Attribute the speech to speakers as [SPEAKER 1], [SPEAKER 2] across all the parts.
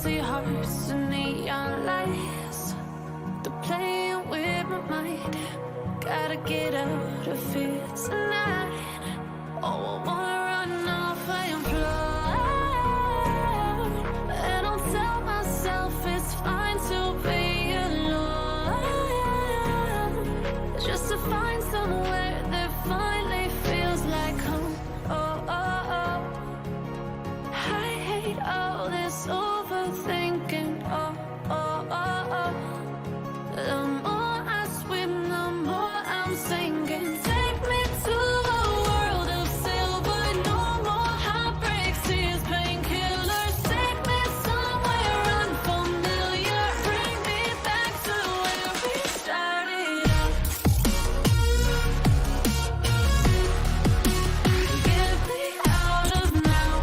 [SPEAKER 1] empty hearts and neon lights. They're playing with my mind. Gotta get out of here tonight. Oh, I wanna run off and fly. And I'll tell myself it's fine to be alone, just to find somewhere that finally feels like home. Oh, oh, oh. I hate all this overthinking. Oh, oh, oh, oh. The more I swim, the more I'm sinking. Take me to a world of silver. No more heartbreaks, tears, painkillers. Take me somewhere unfamiliar. Bring me back to where we started out. Get me out of now.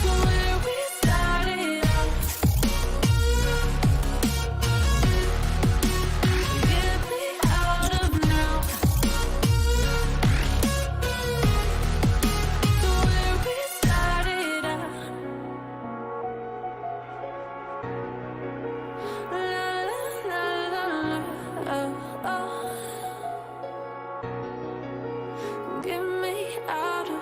[SPEAKER 1] To where we started out. Get me out of now. To where we started out. La la la la, oh, oh. Get me out of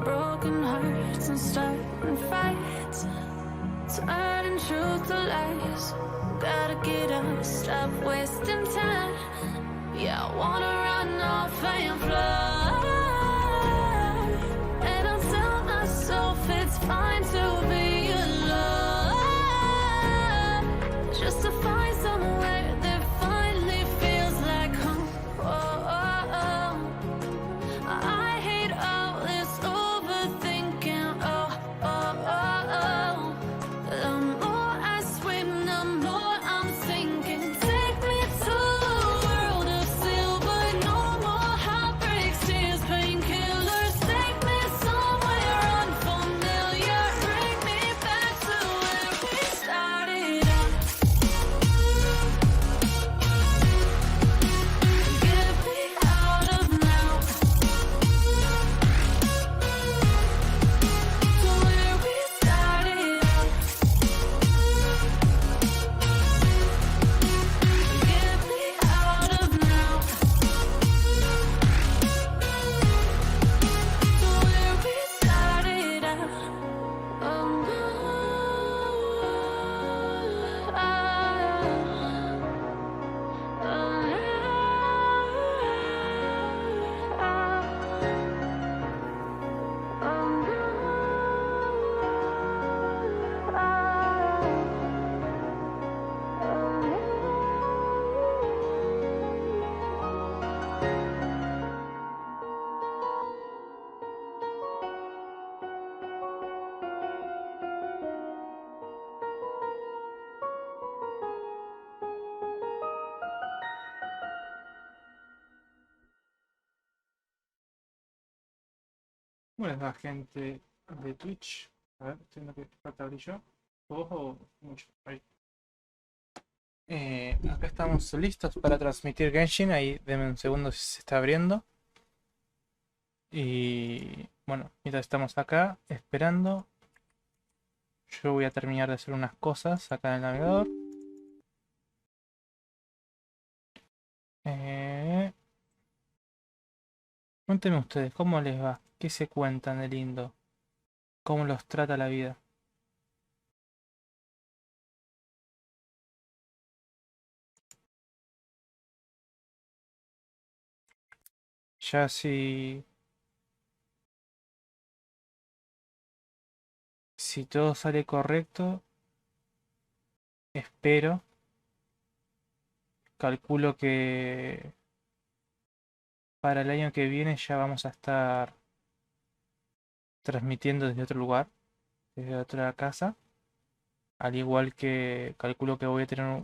[SPEAKER 1] broken hearts and starting fights, turning truth to lies. Gotta get up, stop wasting time. Yeah, I wanna run off and fly. And I'll tell myself it's fine to be alone, just to find somewhere that finally feels like home. Oh, oh, oh. I hate all this overthinking. Oh, oh, oh, oh. The more I swim, the more I'm sinking. Take me to a world of silver. No more heartbreaks, tears, painkillers. Take me somewhere unfamiliar. Bring me back to where we started out. Get me out of now. To where we started out. Get me out of now. To where we started out. Oh,
[SPEAKER 2] ¿Cómo les va, gente de Twitch? A ver, estoy viendo que falta brillo. Ojo, mucho. Ahí. Acá estamos listos para transmitir Genshin. Ahí, denme un segundo si se está abriendo. Y bueno, mientras estamos acá esperando, yo voy a terminar de hacer unas cosas acá en el navegador. Cuéntenme ustedes, ¿cómo les va? ¿Qué se cuentan de lindo? ¿Cómo los trata la vida? Ya si todo sale correcto, espero, calculo que para el año que viene ya vamos a estar transmitiendo desde otro lugar, desde otra casa. Al igual que calculo que voy a tener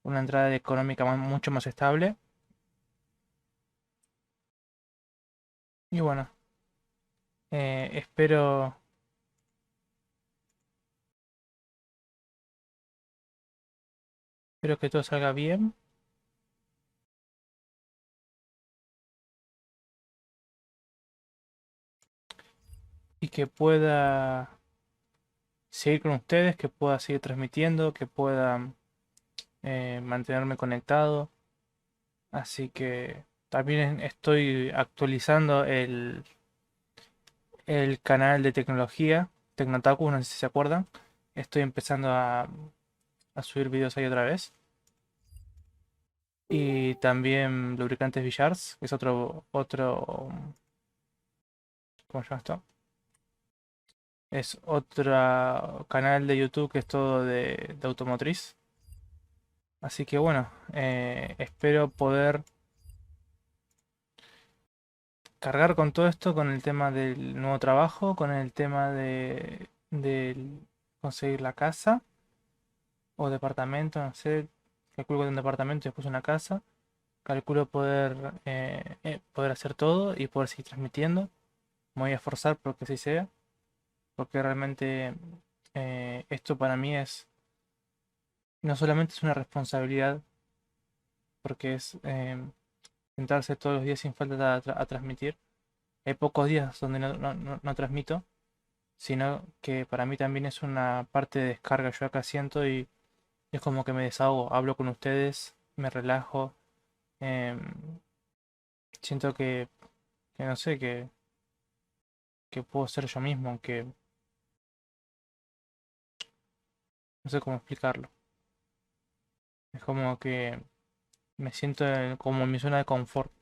[SPEAKER 2] una entrada económica mucho más estable. Y bueno, espero que todo salga bien. y que pueda seguir con ustedes, que pueda seguir transmitiendo, que pueda mantenerme conectado. Así que también estoy actualizando el canal de tecnología, Tecnotaku, no sé si se acuerdan. Estoy empezando a subir videos ahí otra vez. Y también Lubricantes Villars, que es ¿cómo se llama esto? Es otro canal de YouTube que es todo de automotriz. Así que bueno, espero poder cargar con todo esto, con el tema del nuevo trabajo, con el tema de conseguir la casa o departamento, no sé, calculo que un departamento y después una casa. Calculo poder hacer todo y poder seguir transmitiendo. Me voy a esforzar porque así sea, porque realmente esto para mí no solamente es una responsabilidad, porque es sentarse todos los días sin falta a transmitir. Hay pocos días donde no transmito, sino que para mí también es una parte de descarga. Yo acá siento y es como que me desahogo, hablo con ustedes, me relajo, em, siento que no sé, que puedo ser yo mismo, que no sé cómo explicarlo. Es como que me siento como en mi zona de confort.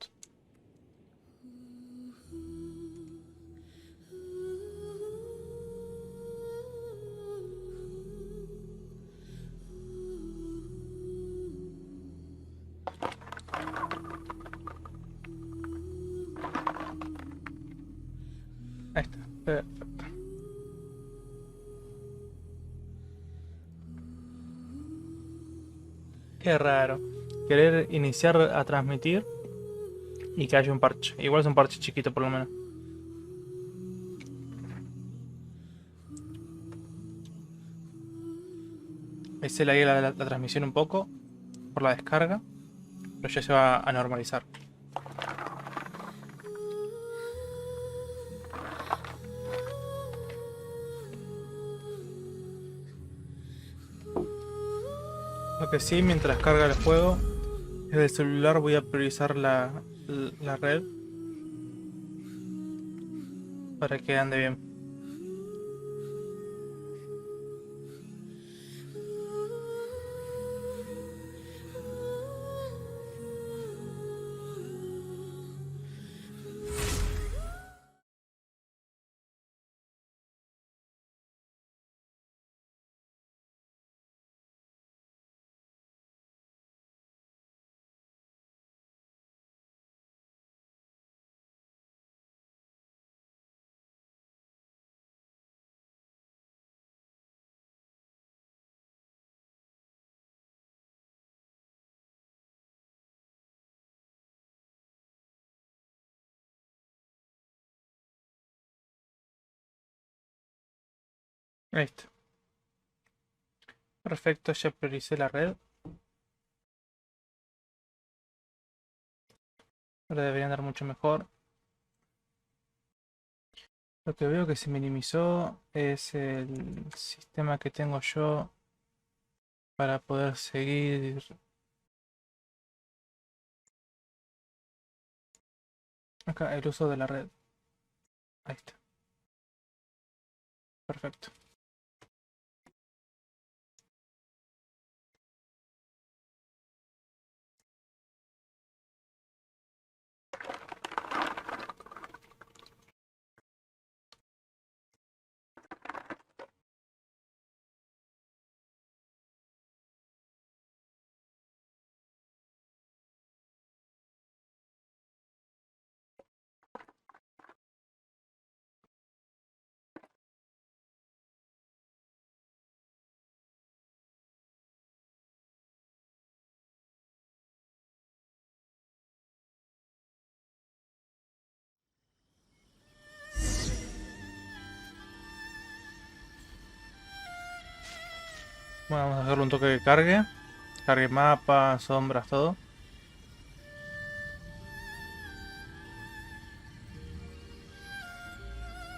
[SPEAKER 2] Ahí está. Perfecto. Qué raro. Querer iniciar a transmitir y que haya un parche. Igual es un parche chiquito por lo menos. Ahí se le la transmisión un poco por la descarga, pero ya se va a normalizar. Lo que sí, mientras carga el juego, desde el celular voy a priorizar la red para que ande bien. Ahí está. Perfecto, ya prioricé la red. Ahora debería andar mucho mejor. Lo que veo que se minimizó es el sistema que tengo yo para poder seguir acá el uso de la red. Ahí está. Perfecto. Bueno, vamos a hacerle un toque de cargue. Cargue mapas, sombras, todo.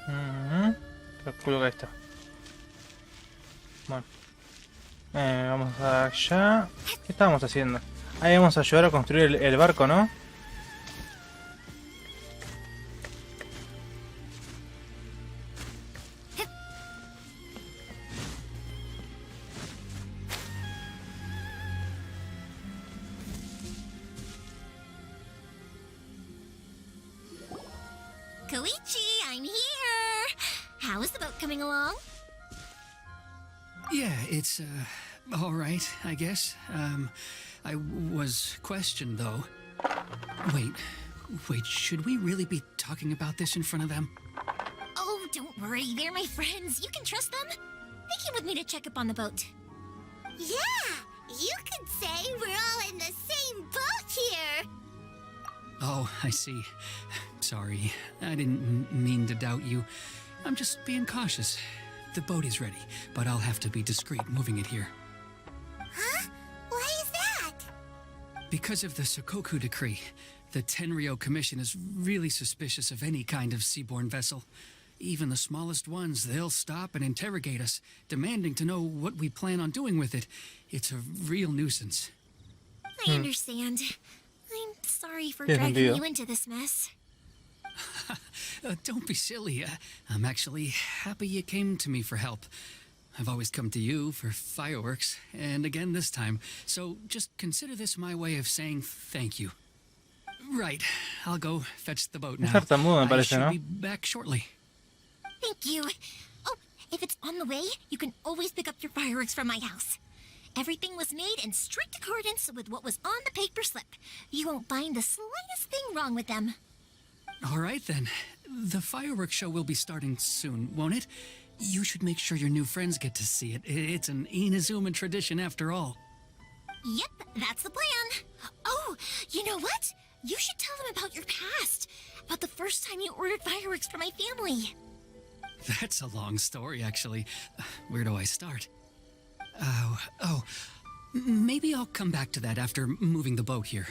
[SPEAKER 2] Ujú. Creo que ahí está. Bueno. Vamos allá. ¿Qué estábamos haciendo? Ahí vamos a ayudar a construir el barco, ¿no?
[SPEAKER 3] Koichi, I'm here! How is the boat coming along?
[SPEAKER 4] Yeah, it's, all right, I guess. I was questioned, though. Wait, should we really be talking about this in front of them?
[SPEAKER 3] Oh, don't worry, they're my friends. You can trust them. They came with me to check up on the boat.
[SPEAKER 5] Yeah, you could say we're all in the same boat here.
[SPEAKER 4] Oh, I see. Sorry, I didn't mean to doubt you. I'm just being cautious. The boat is ready, but I'll have to be discreet moving it here.
[SPEAKER 5] Huh? Why is that?
[SPEAKER 4] Because of the Sokoku decree, the Tenryou Commission is really suspicious of any kind of seaborne vessel. Even the smallest ones, they'll stop and interrogate us, demanding to know what we plan on doing with it. It's a real nuisance.
[SPEAKER 3] I understand. I'm sorry for
[SPEAKER 2] Tiene
[SPEAKER 3] dragging
[SPEAKER 2] sentido.
[SPEAKER 3] you into this mess.
[SPEAKER 4] Don't be silly. I'm actually happy you came to me for help. I've always come to you for fireworks, and again this time. So just consider this my way of saying thank you. Right, I'll go fetch the boat
[SPEAKER 2] Es
[SPEAKER 4] now.
[SPEAKER 2] tartamudo, me
[SPEAKER 4] I
[SPEAKER 2] parece,
[SPEAKER 4] should
[SPEAKER 2] ¿no?
[SPEAKER 4] be back shortly.
[SPEAKER 3] Thank you. Oh, if it's on the way, you can always pick up your fireworks from my house. Everything was made in strict accordance with what was on the paper slip. You won't find the slightest thing wrong with them.
[SPEAKER 4] All right then. The fireworks show will be starting soon, won't it? You should make sure your new friends get to see it. It's an Inazuma tradition after all.
[SPEAKER 3] Yep, that's the plan. Oh, you know what? You should tell them about your past. About the first time you ordered fireworks for my family.
[SPEAKER 4] That's a long story, actually. Where do I start? Maybe I'll come back to that after moving the boat here.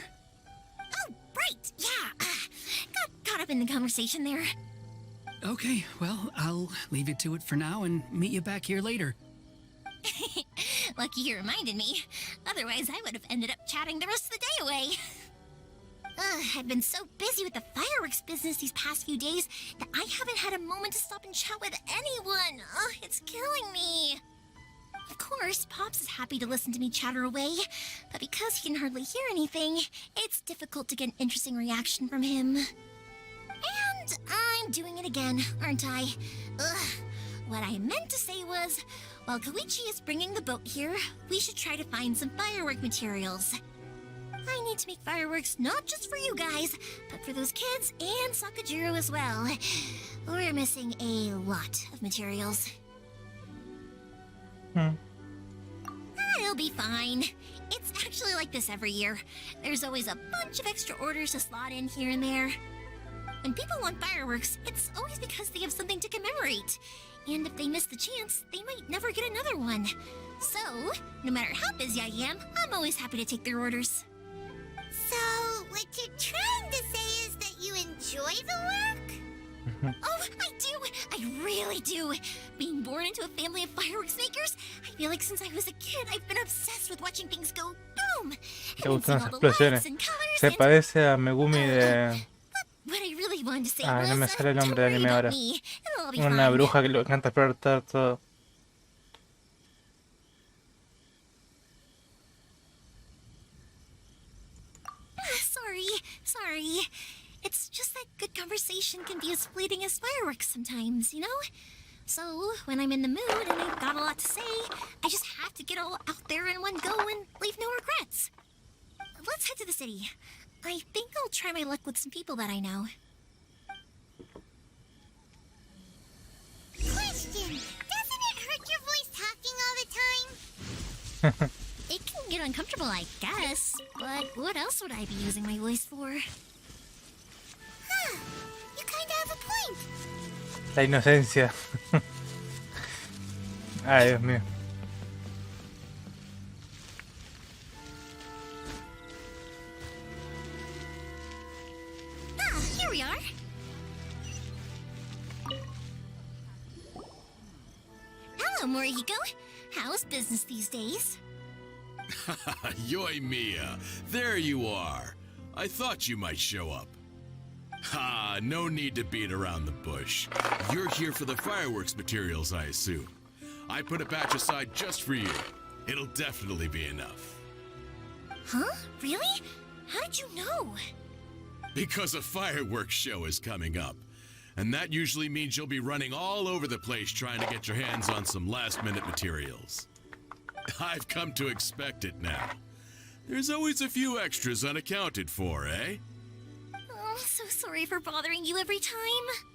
[SPEAKER 3] Oh, right, yeah. Got caught up in the conversation there.
[SPEAKER 4] Okay, well, I'll leave you to it for now and meet you back here later.
[SPEAKER 3] Lucky you reminded me. Otherwise, I would have ended up chatting the rest of the day away. I've been so busy with the fireworks business these past few days that I haven't had a moment to stop and chat with anyone. It's killing me. Of course, Pops is happy to listen to me chatter away, but because he can hardly hear anything, it's difficult to get an interesting reaction from him. And I'm doing it again, aren't I? What I meant to say was, while Koichi is bringing the boat here, we should try to find some firework materials. I need to make fireworks not just for you guys, but for those kids and Sakajiro as well. We're missing a lot of materials. It'll be fine. It's actually like this every year. There's always a bunch of extra orders to slot in here and there. When people want fireworks, it's always because they have something to commemorate. And if they miss the chance, they might never get another one. So, no matter how busy I am, I'm always happy to take their orders.
[SPEAKER 5] So, what you're trying to say is that you enjoy the work?
[SPEAKER 3] Oh, I do! I really do! Being born into a family of fireworks makers, I feel like since I was a kid, I've been obsessed with watching things go boom!
[SPEAKER 2] Te
[SPEAKER 3] And
[SPEAKER 2] gustan
[SPEAKER 3] seeing
[SPEAKER 2] las
[SPEAKER 3] all the lights
[SPEAKER 2] explosiones.
[SPEAKER 3] and colors
[SPEAKER 2] Se
[SPEAKER 3] and...
[SPEAKER 2] parece a Megumi de
[SPEAKER 3] What I really wanted to say
[SPEAKER 2] Ay,
[SPEAKER 3] was,
[SPEAKER 2] no me sale el
[SPEAKER 3] don't
[SPEAKER 2] nombre del
[SPEAKER 3] worry
[SPEAKER 2] anime
[SPEAKER 3] about
[SPEAKER 2] ahora.
[SPEAKER 3] me. It'll all be
[SPEAKER 2] una
[SPEAKER 3] fine.
[SPEAKER 2] bruja que le encanta explotar todo.
[SPEAKER 3] Sorry. It's just that good conversation can be as fleeting as fireworks sometimes, you know? So, when I'm in the mood and I've got a lot to say, I just have to get all out there in one go and leave no regrets. Let's head to the city. I think I'll try my luck with some people that I know.
[SPEAKER 5] Question. Doesn't it hurt your voice talking all the time?
[SPEAKER 3] It can get uncomfortable, I guess, but what else would I be using my voice for?
[SPEAKER 5] Huh. You kinda have a point.
[SPEAKER 2] La inocencia. Ay, Dios mío.
[SPEAKER 3] Here we are. Morihiko. How's business these days?
[SPEAKER 6] Yoi Mia, there you are. I thought you might show up. Ha, no need to beat around the bush. You're here for the fireworks materials, I assume. I put a batch aside just for you. It'll definitely be enough.
[SPEAKER 3] Huh? Really? How did you know?
[SPEAKER 6] Because a fireworks show is coming up. And that usually means you'll be running all over the place trying to get your hands on some last-minute materials. I've come to expect it now. There's always a few extras unaccounted for, eh?
[SPEAKER 3] Oh, I'm so sorry for bothering you every time.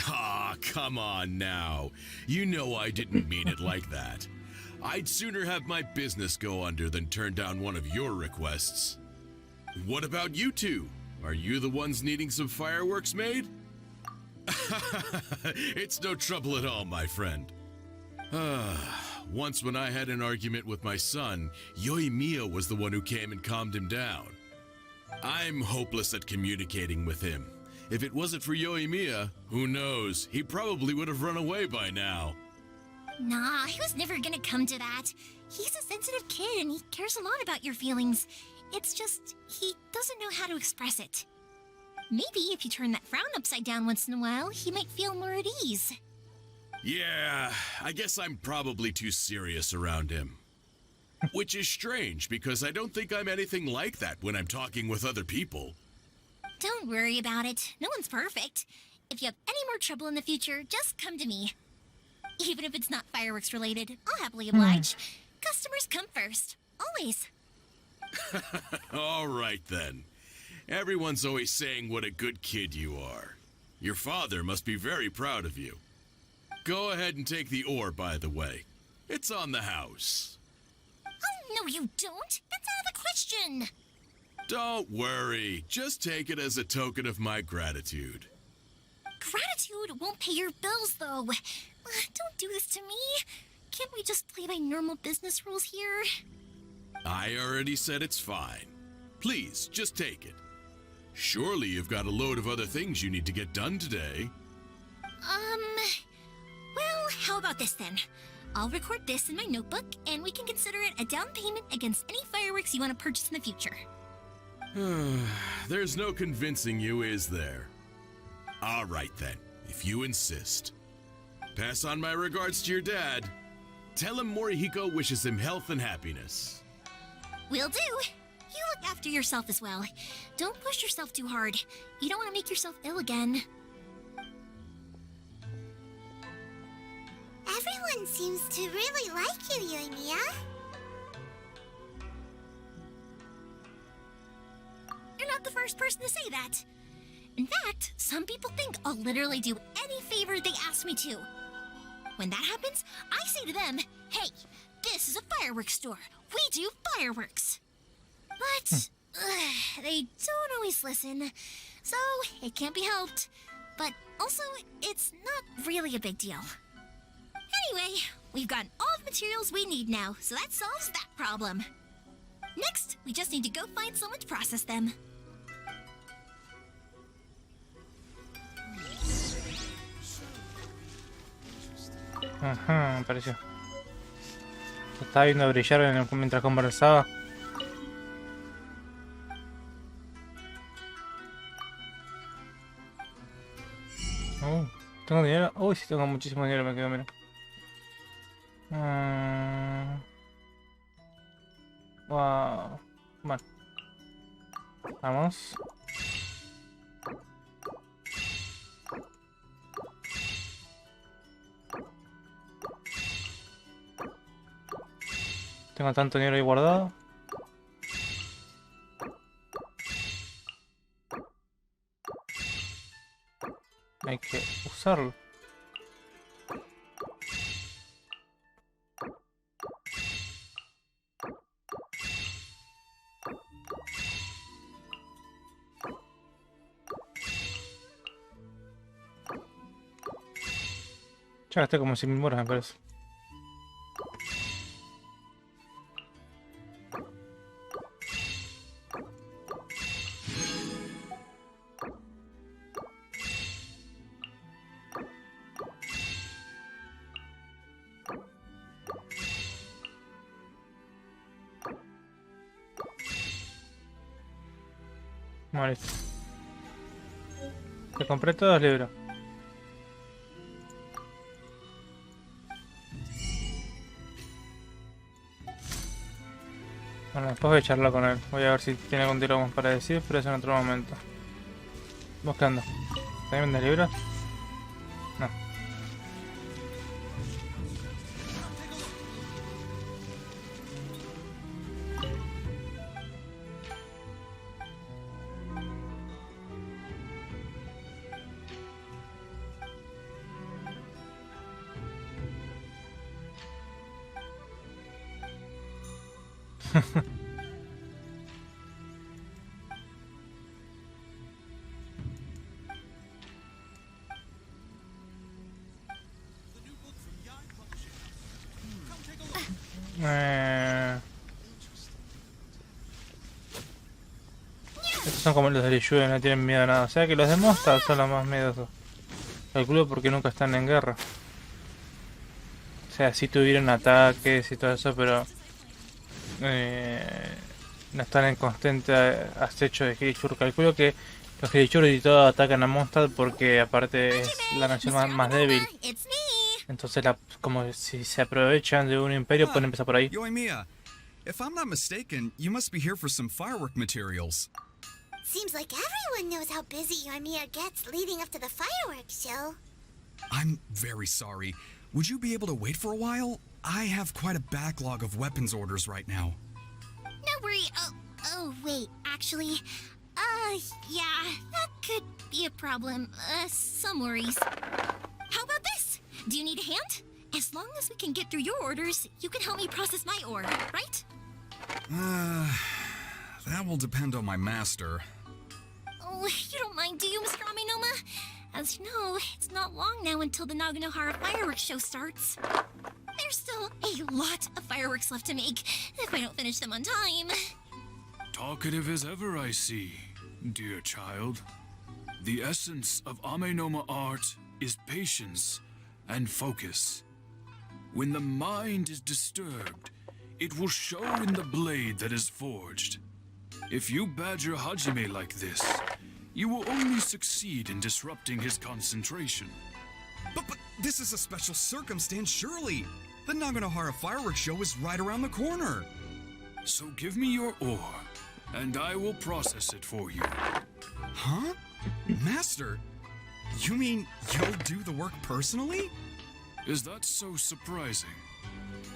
[SPEAKER 6] Ah, come on now. You know I didn't mean it like that. I'd sooner have my business go under than turn down one of your requests. What about you two? Are you the ones needing some fireworks made? It's no trouble at all, my friend. Once when I had an argument with my son, Yoimiya was the one who came and calmed him down. I'm hopeless at communicating with him. If it wasn't for Yoimiya, who knows, he probably would have run away by now.
[SPEAKER 3] Nah, he was never gonna come to that. He's a sensitive kid and he cares a lot about your feelings. It's just, he doesn't know how to express it. Maybe if you turn that frown upside down once in a while, he might feel more at ease.
[SPEAKER 6] Yeah, I guess I'm probably too serious around him. Which is strange, because I don't think I'm anything like that when I'm talking with other people.
[SPEAKER 3] Don't worry about it. No one's perfect. If you have any more trouble in the future, just come to me. Even if it's not fireworks related, I'll happily oblige. Customers come first. Always.
[SPEAKER 6] All right, then. Everyone's always saying what a good kid you are. Your father must be very proud of you. Go ahead and take the ore, by the way. It's on the house.
[SPEAKER 3] Oh, no you don't. That's out of the question.
[SPEAKER 6] Don't worry. Just take it as a token of my gratitude.
[SPEAKER 3] Gratitude won't pay your bills, though. Don't do this to me. Can't we just play by normal business rules here?
[SPEAKER 6] I already said it's fine. Please, just take it. Surely you've got a load of other things you need to get done today.
[SPEAKER 3] Well, how about this then? I'll record this in my notebook, and we can consider it a down payment against any fireworks you want to purchase in the future.
[SPEAKER 6] There's no convincing you, is there? All right then, if you insist. Pass on my regards to your dad. Tell him Morihiko wishes him health and happiness.
[SPEAKER 3] Will do. You look after yourself as well. Don't push yourself too hard. You don't want to make yourself ill again.
[SPEAKER 5] Everyone seems to really like you, Yoimiya.
[SPEAKER 3] You're not the first person to say that. In fact, some people think I'll literally do any favor they ask me to. When that happens, I say to them, hey, this is a fireworks store. We do fireworks. But they don't always listen, so it can't be helped. But also, it's not really a big deal. Anyway, we've got all the materials we need now, so that solves that problem. Next, we just need to go find someone to process them.
[SPEAKER 2] Ajá, me pareció. Lo estaba viendo brillar mientras conversaba. ¿Tengo dinero? Uy, sí tengo muchísimo dinero, me quedo, mira. Wow. Bueno. Vamos. Tengo tanto dinero ahí guardado. Hay que usarlo. Ya gasté como 100.000 moras, me parece. Bueno, listo. Te compré todos los libros. Bueno, después voy a charlar con él. Voy a ver si tiene algún tiro más para decir, pero eso en otro momento. Buscando. ¿También de libros? No. Estos son como los de Liyue, no tienen miedo a nada. O sea que los de Mosta son los más miedosos. Calculo porque nunca están en guerra. O sea, sí tuvieron ataques y todo eso, pero no están en constante acecho de Hilichurl. Calculo que los Hilichurl y todo atacan a Mondstadt porque aparte es la nación más débil.
[SPEAKER 3] It's me.
[SPEAKER 2] Entonces como si se aprovechan de un imperio pueden empezar por ahí.
[SPEAKER 7] Yoimiya, if I'm not mistaken, you must be here for some firework materials.
[SPEAKER 5] Seems like everyone knows how busy Yoimiya gets leading up to the fireworks show.
[SPEAKER 7] I'm very sorry. Would you be able to wait for a while? I have quite a backlog of weapons orders right now.
[SPEAKER 3] No worry. Oh, wait. Actually, yeah, that could be a problem. Some worries. How about this? Do you need a hand? As long as we can get through your orders, you can help me process my order, right?
[SPEAKER 7] That will depend on my master.
[SPEAKER 3] Oh, you don't mind, do you, Mr. Aminoma? As you know, it's not long now until the Naganohara fireworks show starts. There's still a lot of fireworks left to make if I don't finish them on time.
[SPEAKER 8] Talkative as ever, I see, dear child. The essence of Amenoma art is patience and focus. When the mind is disturbed, it will show in the blade that is forged. If you badger Hajime like this, you will only succeed in disrupting his concentration.
[SPEAKER 7] But this is a special circumstance, surely. The Naganohara fireworks show is right around the corner.
[SPEAKER 8] So give me your ore, and I will process it for you.
[SPEAKER 7] Huh? Master? You mean you'll do the work personally?
[SPEAKER 8] Is that so surprising?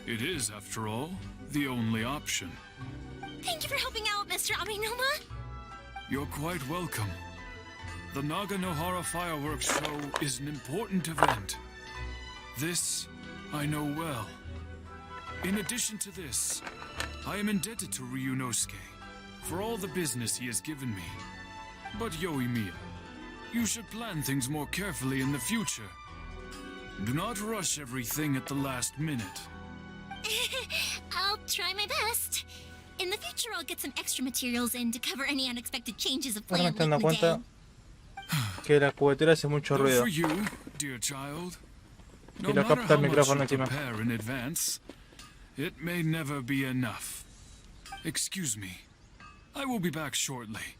[SPEAKER 8] It is, after all, the only option.
[SPEAKER 3] Thank you for helping out, Mr. Aminoma.
[SPEAKER 8] You're quite welcome. The Naganohara fireworks show is an important event. This I know well. In addition to this, I am indebted to Ryunosuke for all the business he has given me. But Yoimiya, you should plan things more carefully in the future. Do not rush everything at the last minute.
[SPEAKER 3] I'll try my best. In the future, I'll get some extra materials in to cover any unexpected changes of
[SPEAKER 2] Ahora me
[SPEAKER 3] plan
[SPEAKER 2] estoy
[SPEAKER 3] late in
[SPEAKER 2] dando
[SPEAKER 3] the day.
[SPEAKER 2] cuenta que la cubetera hace mucho
[SPEAKER 8] Though
[SPEAKER 2] ruido.
[SPEAKER 8] for you, dear child, no
[SPEAKER 2] Y lo
[SPEAKER 8] matter
[SPEAKER 2] capta el
[SPEAKER 8] how much
[SPEAKER 2] micrófono
[SPEAKER 8] you
[SPEAKER 2] encima.
[SPEAKER 8] prepare in advance, it may never be enough. Excuse me. I will be back shortly.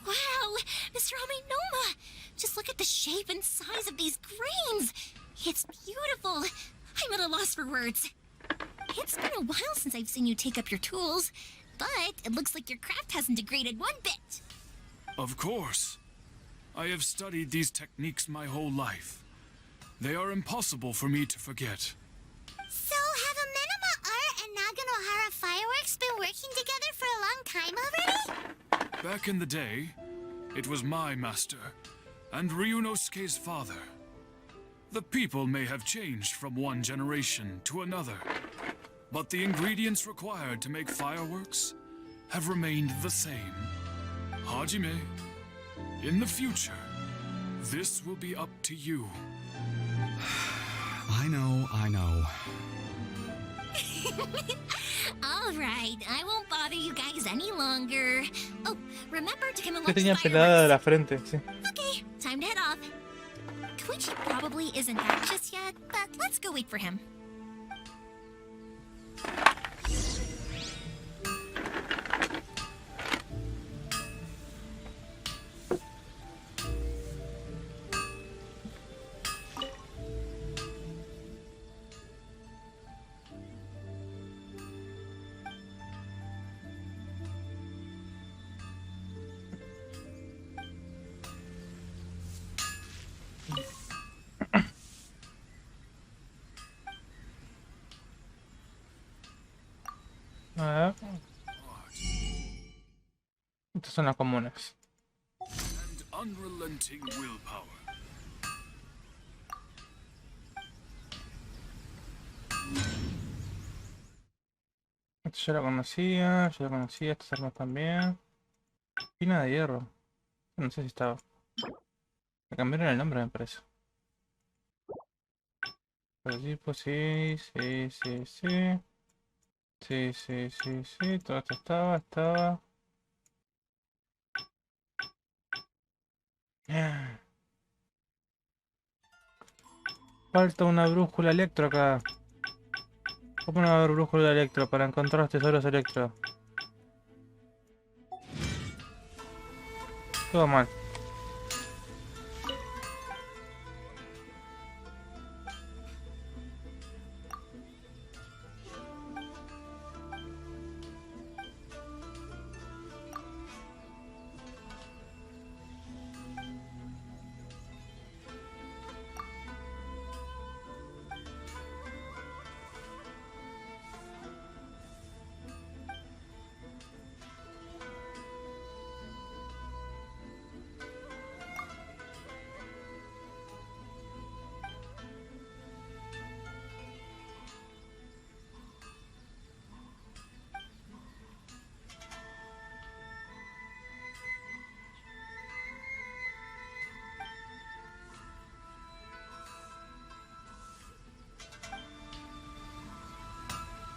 [SPEAKER 3] Wow, Mr. Aminoma! Just look at the shape and size of these grains! It's beautiful! I'm at a loss for words. It's been a while since I've seen you take up your tools, but it looks like your craft hasn't degraded one bit.
[SPEAKER 8] Of course. I have studied these techniques my whole life. They are impossible for me to forget.
[SPEAKER 5] So have Amenoma Art and Naganohara Fireworks been working together for a long time already?
[SPEAKER 8] Back in the day, it was my master and Ryunosuke's father. The people may have changed from one generation to another, but the ingredients required to make fireworks have remained the same. Hajime, in the future, this will be up to you.
[SPEAKER 7] I know.
[SPEAKER 3] All right, I won't bother you guys any longer. Oh, remember to come along
[SPEAKER 2] Que
[SPEAKER 3] to
[SPEAKER 2] tenía
[SPEAKER 3] the
[SPEAKER 2] pelada de
[SPEAKER 3] fireworks.
[SPEAKER 2] la frente, sí.
[SPEAKER 3] Okay, time to head off. Koichi probably isn't back just yet, but let's go wait for him.
[SPEAKER 2] A ver. Estas son las comunes.
[SPEAKER 8] And unrelenting willpower.
[SPEAKER 2] Esto ya lo conocía, estas armas también. Espina de hierro. No sé si estaba. Le cambiaron el nombre, me parece. Pero sí, pues sí. Sí. Todo esto estaba. Falta una brújula electro acá. ¿Cómo no va a haber brújula electro para encontrar los tesoros electro? Todo mal.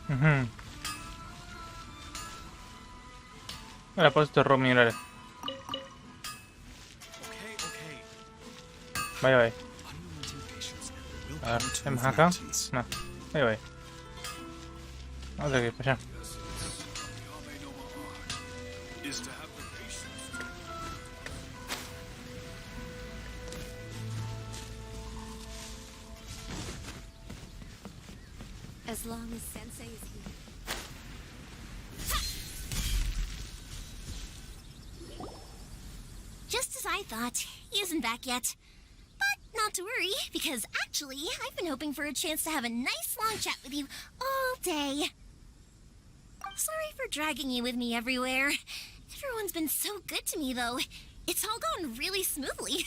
[SPEAKER 2] Ujú. Ahora por esto rock minerales. Vaya. A ver, ¿tenemos acá? No. Vaya. Vamos a ir para allá.
[SPEAKER 8] Is to have the patience.
[SPEAKER 3] As long as Sensei is here. Just as I thought, he isn't back yet. But not to worry, because actually, I've been hoping for a chance to have a nice long chat with you all day. Sorry for dragging you with me everywhere. Everyone's been so good to me, though. It's all gone really smoothly.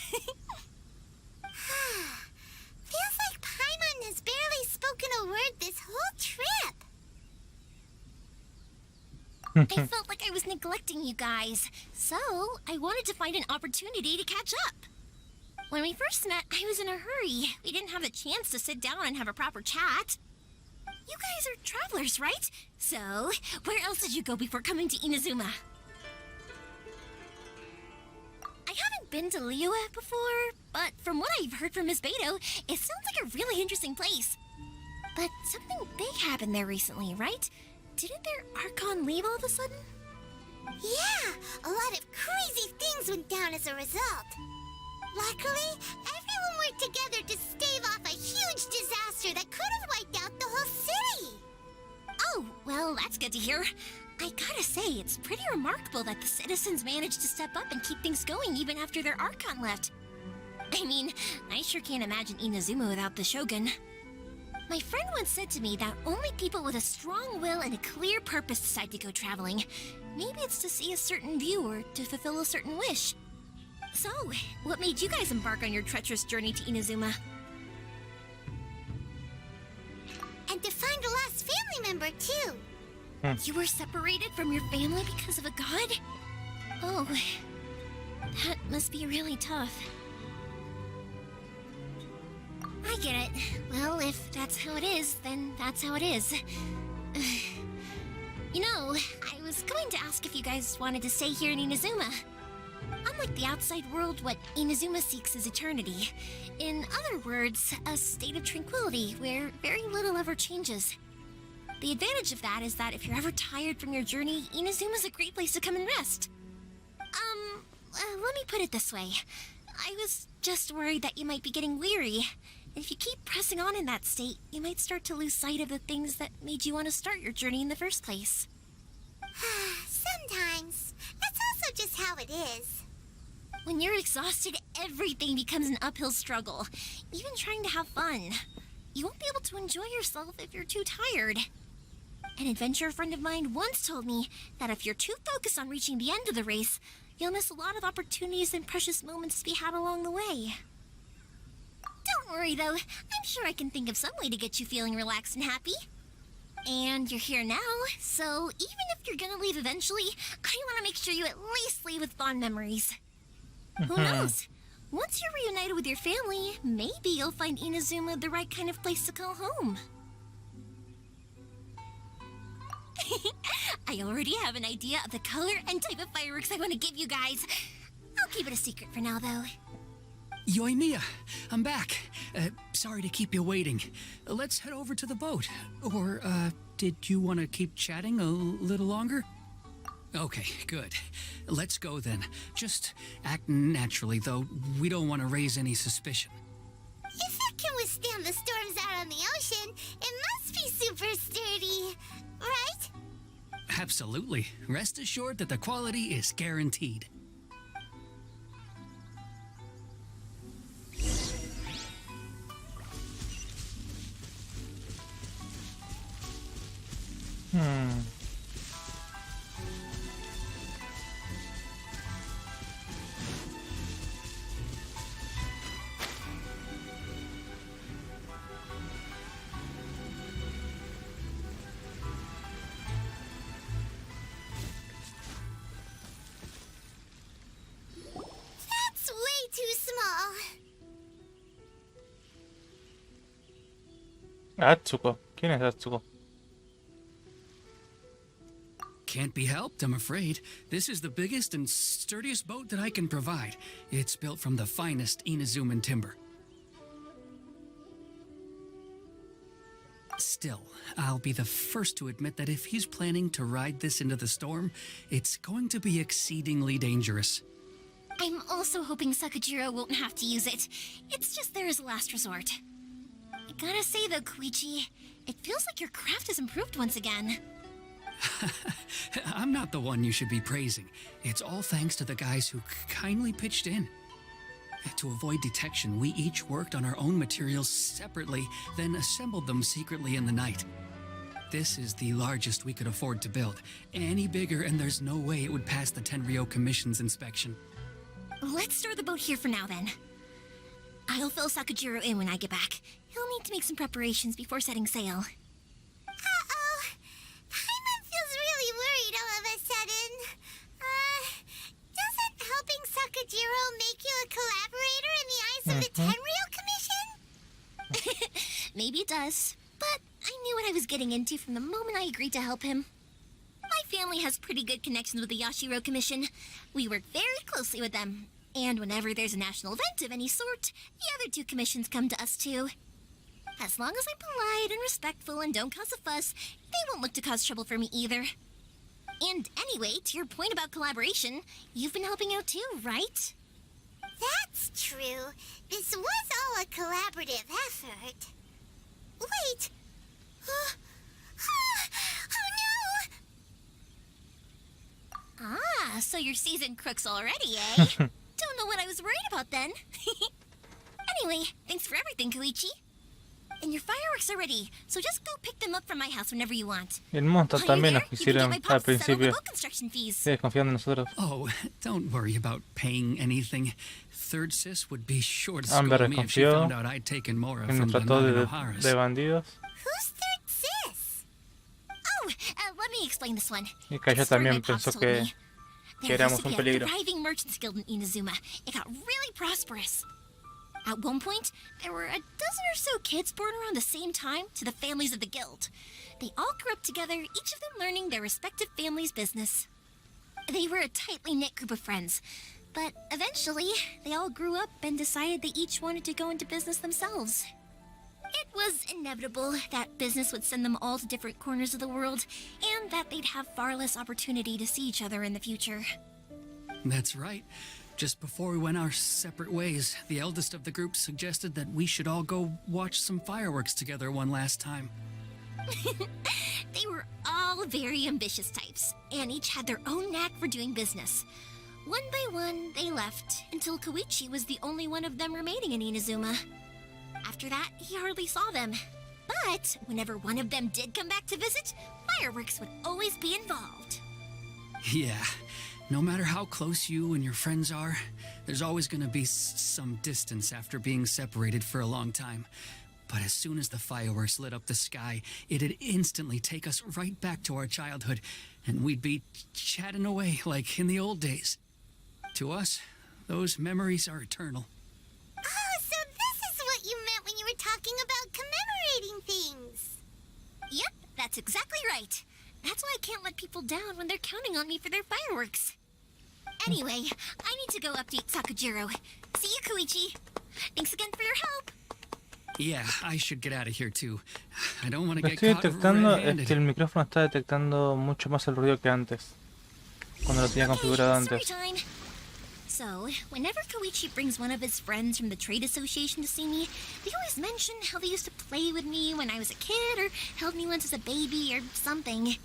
[SPEAKER 5] Feels like Paimon has barely spoken a word this whole trip.
[SPEAKER 3] I felt like I was neglecting you guys, so I wanted to find an opportunity to catch up. When we first met, I was in a hurry. We didn't have the chance to sit down and have a proper chat. You guys are travelers, right? So, where else did you go before coming to Inazuma? I haven't been to Liyue before, but from what I've heard from Miss Beto, it sounds like a really interesting place. But something big happened there recently, right? Didn't their Archon leave all of a sudden?
[SPEAKER 5] Yeah, a lot of crazy things went down as a result. Luckily, everyone worked together to stave off a huge disaster that could have wiped out the whole city.
[SPEAKER 3] Oh, well, that's good to hear. I gotta say, it's pretty remarkable that the citizens managed to step up and keep things going even after their Archon left. I mean, I sure can't imagine Inazuma without the Shogun. My friend once said to me that only people with a strong will and a clear purpose decide to go traveling. Maybe it's to see a certain view or to fulfill a certain wish. So, what made you guys embark on your treacherous journey to Inazuma?
[SPEAKER 5] And to find a lost family member, too.
[SPEAKER 3] You were separated from your family because of a god? Oh, that must be really tough. I get it. Well, if that's how it is, then that's how it is. You know, I was going to ask if you guys wanted to stay here in Inazuma. Unlike the outside world, what Inazuma seeks is eternity. In other words, a state of tranquility where very little ever changes. The advantage of that is that if you're ever tired from your journey, Inazuma's a great place to come and rest. Let me put it this way. I was just worried that you might be getting weary. And if you keep pressing on in that state, you might start to lose sight of the things that made you want to start your journey in the first place.
[SPEAKER 5] Sometimes. That's also just how it is.
[SPEAKER 3] When you're exhausted, everything becomes an uphill struggle. Even trying to have fun. You won't be able to enjoy yourself if you're too tired. An adventurer friend of mine once told me that if you're too focused on reaching the end of the race, you'll miss a lot of opportunities and precious moments to be had along the way. Don't worry, though. I'm sure I can think of some way to get you feeling relaxed and happy. And you're here now, so even if you're gonna leave eventually, I want to make sure you at least leave with fond memories. Who knows? Once you're reunited with your family, maybe you'll find Inazuma the right kind of place to call home. I already have an idea of the color and type of fireworks I want to give you guys. I'll keep it a secret for now, though.
[SPEAKER 4] Yoimiya, I'm back. Sorry to keep you waiting. Let's head over to the boat. Or, did you want to keep chatting a little longer? Okay, good. Let's go then. Just act naturally, though. We don't want to raise any suspicion.
[SPEAKER 5] If it can withstand the storms out on the ocean, it must be super sturdy, right?
[SPEAKER 4] Absolutely. Rest assured that the quality is guaranteed.
[SPEAKER 5] That's way too small.
[SPEAKER 2] Atsuko. ¿Quién es Atsuko?
[SPEAKER 4] Can't be helped, I'm afraid. This is the biggest and sturdiest boat that I can provide. It's built from the finest Inazuman timber. Still, I'll be the first to admit that if he's planning to ride this into the storm, it's going to be exceedingly dangerous.
[SPEAKER 3] I'm also hoping Sakajiro won't have to use it. It's just there as a last resort. I gotta say though, Koichi, it feels like your craft has improved once again.
[SPEAKER 4] I'm not the one you should be praising. It's all thanks to the guys who kindly pitched in. To avoid detection, we each worked on our own materials separately, then assembled them secretly in the night. This is the largest we could afford to build. Any bigger and there's no way it would pass the Tenryou Commission's inspection.
[SPEAKER 3] Let's store the boat here for now then. I'll fill Sakajiro in when I get back. He'll need to make some preparations before setting sail.
[SPEAKER 5] Uh-oh. Paimon feels really worried all of a sudden. Doesn't helping Sakajiro make you a collaborator in the eyes of the Tenryou Commission?
[SPEAKER 3] Maybe it does, but I knew what I was getting into from the moment I agreed to help him. My family has pretty good connections with the Yashiro Commission. We work very closely with them. And whenever there's a national event of any sort, the other two commissions come to us too. As long as I'm polite and respectful and don't cause a fuss, they won't look to cause trouble for me either. And anyway, to your point about collaboration, you've been helping out too, right?
[SPEAKER 5] That's true. This was all a collaborative effort. Wait! Oh no!
[SPEAKER 3] Ah, so you're seasoned crooks already, eh? Don't know what I was worried about then. Anyway, thanks for everything, Koichi. And your fireworks are ready, so just go pick them up from my house whenever you want.
[SPEAKER 2] El monstruo
[SPEAKER 3] While you're
[SPEAKER 2] también
[SPEAKER 3] there,
[SPEAKER 2] nos
[SPEAKER 3] you can get
[SPEAKER 2] quisieron
[SPEAKER 3] my
[SPEAKER 2] al
[SPEAKER 3] pops to settle the
[SPEAKER 2] principio.
[SPEAKER 3] boat construction fees.
[SPEAKER 2] Sí, confiando en nosotros.
[SPEAKER 4] Oh, don't worry about paying anything. Third Sis would be sure to
[SPEAKER 2] Amber
[SPEAKER 4] scold me if she
[SPEAKER 2] desconfió
[SPEAKER 4] found out I'd taken Mora
[SPEAKER 2] Que
[SPEAKER 4] from
[SPEAKER 2] nos
[SPEAKER 4] the
[SPEAKER 2] trató
[SPEAKER 4] Naganoharas.
[SPEAKER 2] de bandidos.
[SPEAKER 5] Who's third sis?
[SPEAKER 3] Oh, let me explain this one.
[SPEAKER 2] Y que ella
[SPEAKER 3] The story
[SPEAKER 2] también
[SPEAKER 3] my pops
[SPEAKER 2] pensó
[SPEAKER 3] told
[SPEAKER 2] que
[SPEAKER 3] me.
[SPEAKER 2] que
[SPEAKER 3] There
[SPEAKER 2] éramos
[SPEAKER 3] used to
[SPEAKER 2] un
[SPEAKER 3] be a
[SPEAKER 2] peligro.
[SPEAKER 3] thriving merchants guild in Inazuma. It got really prosperous. At one point, there were a dozen or so kids born around the same time to the families of the guild. They all grew up together, each of them learning their respective family's business. They were a tightly knit group of friends, but eventually, they all grew up and decided they each wanted to go into business themselves. It was inevitable that business would send them all to different corners of the world, and that they'd have far less opportunity to see each other in the future.
[SPEAKER 4] That's right. Just before we went our separate ways, the eldest of the group suggested that we should all go watch some fireworks together one last time.
[SPEAKER 3] They were all very ambitious types, and each had their own knack for doing business. One by one, they left, until Koichi was the only one of them remaining in Inazuma. After that, he hardly saw them. But whenever one of them did come back to visit, fireworks would always be involved.
[SPEAKER 4] Yeah, no matter how close you and your friends are, there's always gonna be some distance after being separated for a long time. But as soon as the fireworks lit up the sky, it'd instantly take us right back to our childhood, and we'd be chatting away like in the old days. To us, those memories are eternal.
[SPEAKER 5] Oh, so this is what you meant when you were talking about commemorating things.
[SPEAKER 3] Yep, that's exactly right. That's why I can't let people down when they're counting on me for their fireworks. Anyway, I need to go update Sakujiro. See you, Koichi. Thanks again for your help.
[SPEAKER 4] Yeah, I should get out of here too. I don't want to
[SPEAKER 2] Lo
[SPEAKER 4] get
[SPEAKER 2] estoy
[SPEAKER 4] caught
[SPEAKER 2] detectando,
[SPEAKER 4] red-handed.
[SPEAKER 2] es que el micrófono está detectando mucho más el ruido que antes. Cuando lo tenía configurado
[SPEAKER 3] Okay,
[SPEAKER 2] antes.
[SPEAKER 3] story time. So, whenever Koichi brings one of his friends from the trade association to see me, they always mention how they used to play with me when I was a kid or held me once as a baby or something.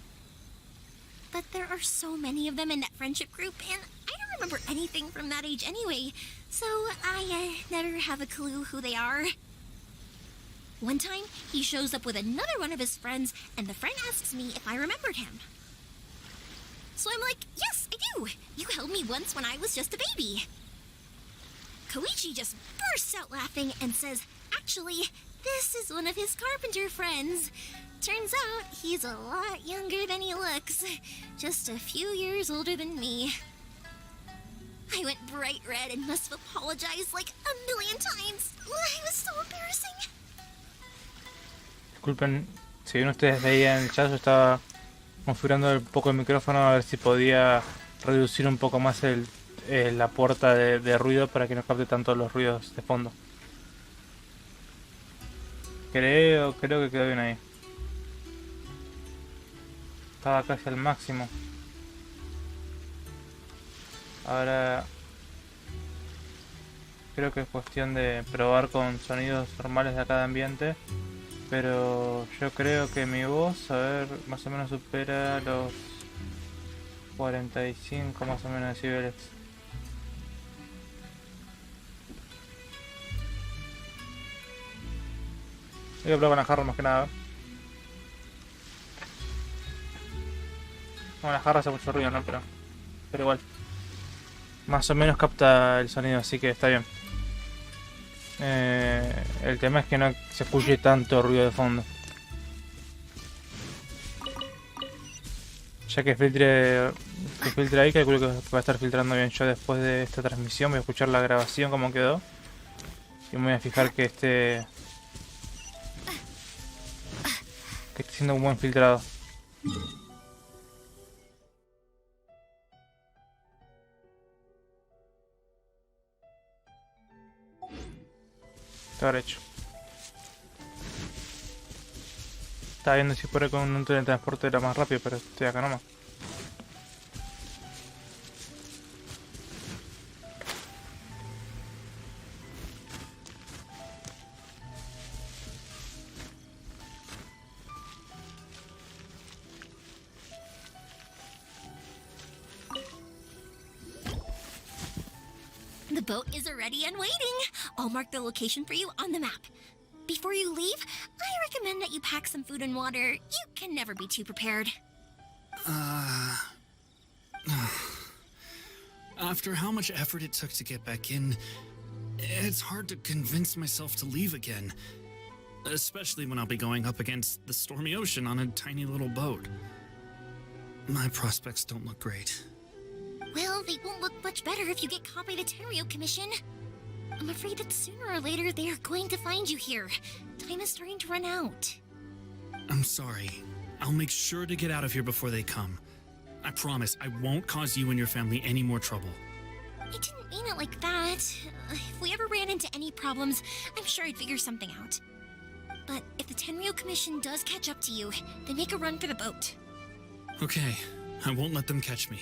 [SPEAKER 3] But there are so many of them in that friendship group, and I don't remember anything from that age anyway, so I never have a clue who they are. One time, he shows up with another one of his friends, and the friend asks me if I remembered him. So I'm like, yes, I do. You held me once when I was just a baby. Koichi just bursts out laughing and says, actually, this is one of his carpenter friends. Turns out he's a lot younger than he looks. Just a few years older than me. I went bright red and must have apologized like a million times. It was so embarrassing.
[SPEAKER 2] Disculpen, si bien ustedes veían el chat, yo estaba configurando un poco el micrófono a ver si podía reducir un poco más la puerta de ruido para que no capte tanto los ruidos de fondo. Creo que quedó bien ahí. Estaba casi al máximo. Ahora creo que es cuestión de probar con sonidos normales de cada ambiente. Pero yo creo que mi voz, a ver, más o menos supera los 45 más o menos decibeles. Voy a hablar con la jarra más que nada. Bueno, la jarra hace mucho ruido, ¿no? Pero igual. Más o menos capta el sonido, así que está bien. El tema es que no se escuche tanto ruido de fondo. Ya que filtre ahí, calculo que va a estar filtrando bien. Yo después de esta transmisión voy a escuchar la grabación como quedó. Y me voy a fijar que esté siendo un buen filtrado. Está hecho. Estaba viendo si por ahí con un tren de transporte era más rápido, pero estoy acá nomás.
[SPEAKER 3] The boat is ready and waiting. I'll mark the location for you on the map. Before you leave, I recommend that you pack some food and water. You can never be too prepared.
[SPEAKER 7] After how much effort it took to get back in, it's hard to convince myself to leave again. Especially when I'll be going up against the stormy ocean on a tiny little boat. My prospects don't look great.
[SPEAKER 3] Well, they won't look much better if you get caught by the Tenryou Commission. I'm afraid that sooner or later they are going to find you here. Time is starting to run out.
[SPEAKER 7] I'm sorry. I'll make sure to get out of here before they come. I promise I won't cause you and your family any more trouble.
[SPEAKER 3] I didn't mean it like that. If we ever ran into any problems, I'm sure I'd figure something out. But if the Tenryou Commission does catch up to you, then make a run for the boat.
[SPEAKER 7] Okay, I won't let them catch me.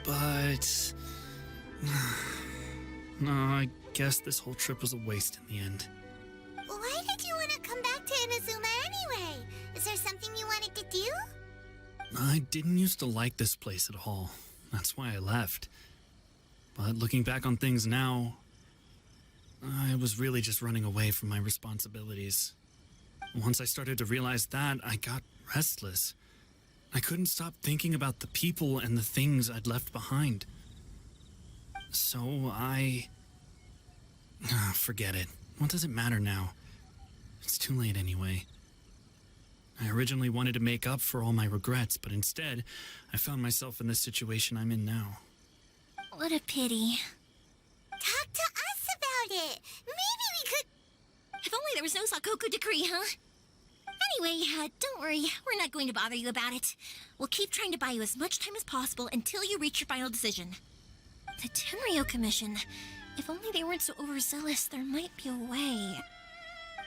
[SPEAKER 7] But... no, I guess this whole trip was a waste in the end.
[SPEAKER 5] Why did you want to come back to Inazuma anyway? Is there something you wanted to do?
[SPEAKER 7] I didn't used to like this place at all. That's why I left. But looking back on things now, I was really just running away from my responsibilities. Once I started to realize that, I got restless. I couldn't stop thinking about the people and the things I'd left behind. So forget it. What does it matter now? It's too late anyway. I originally wanted to make up for all my regrets, but instead, I found myself in the situation I'm in now.
[SPEAKER 3] What a pity.
[SPEAKER 5] Talk to us about it. Maybe we could...
[SPEAKER 3] If only there was no Sakoku decree, huh? Anyway, don't worry. We're not going to bother you about it. We'll keep trying to buy you as much time as possible until you reach your final decision. The Tenryo Commission. If only they weren't so overzealous, there might be a way.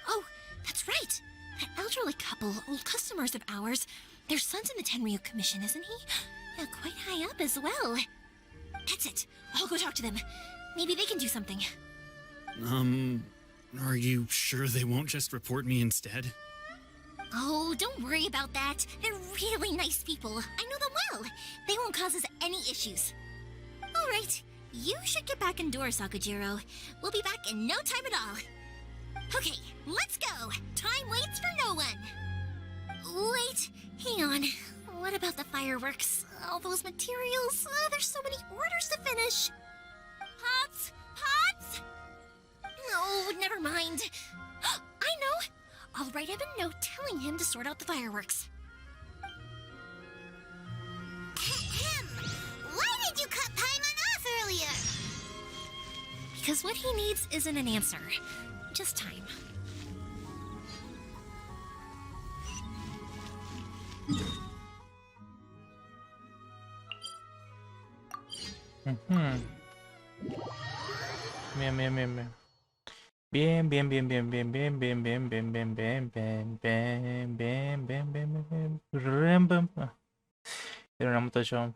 [SPEAKER 3] Oh, that's right. That elderly couple, old customers of ours. Their son's in the Tenryo Commission, isn't he? Yeah, quite high up as well. That's it. I'll go talk to them. Maybe they can do something.
[SPEAKER 7] Are you sure they won't just report me instead?
[SPEAKER 3] Oh, don't worry about that. They're really nice people. I know them well. They won't cause us any issues. All right. You should get back indoors, Sakujiro. We'll be back in no time at all. Okay, let's go. Time waits for no one. Wait, hang on. What about the fireworks? All those materials? There's so many orders to finish. Pots? Pots? No, never mind. I know. I'll write him a note telling him to sort out the fireworks.
[SPEAKER 5] Why did you cut Paimon off earlier?
[SPEAKER 3] Because what he needs isn't an answer, just time.
[SPEAKER 2] Bien, bien, bien, bien. Bien, bien, bien, bien, bien, bien, bien, bien, bien, bien, bien, bien, bien, bien, bien, bien, bien, bien. Era una moto yo.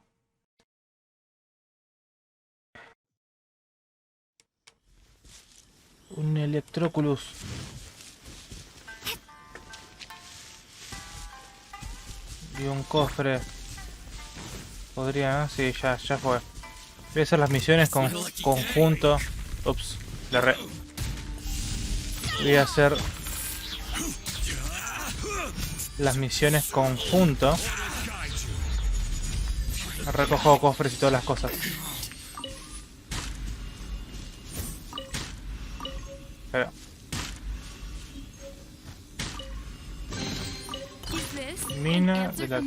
[SPEAKER 2] Un Electroculus. Y un cofre. Podría, ¿no? Sí, ya fue. Voy a hacer las misiones con conjunto. Ups, la re. Voy a hacer las misiones conjunto. Recojo cofres y todas las cosas. Pero. Mina de la...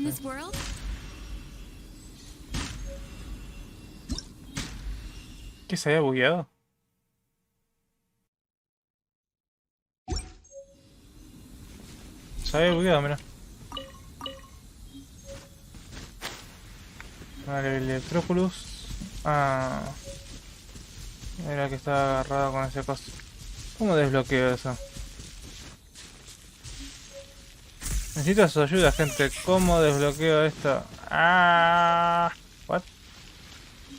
[SPEAKER 2] ¿Qué se había bugueado? Se había bugueado, mira. Vale, el Electroculus. Ah. Era que estaba agarrado con ese coso. ¿Cómo desbloqueo eso? Necesito su ayuda, gente. ¿Cómo desbloqueo esto? Ah. What?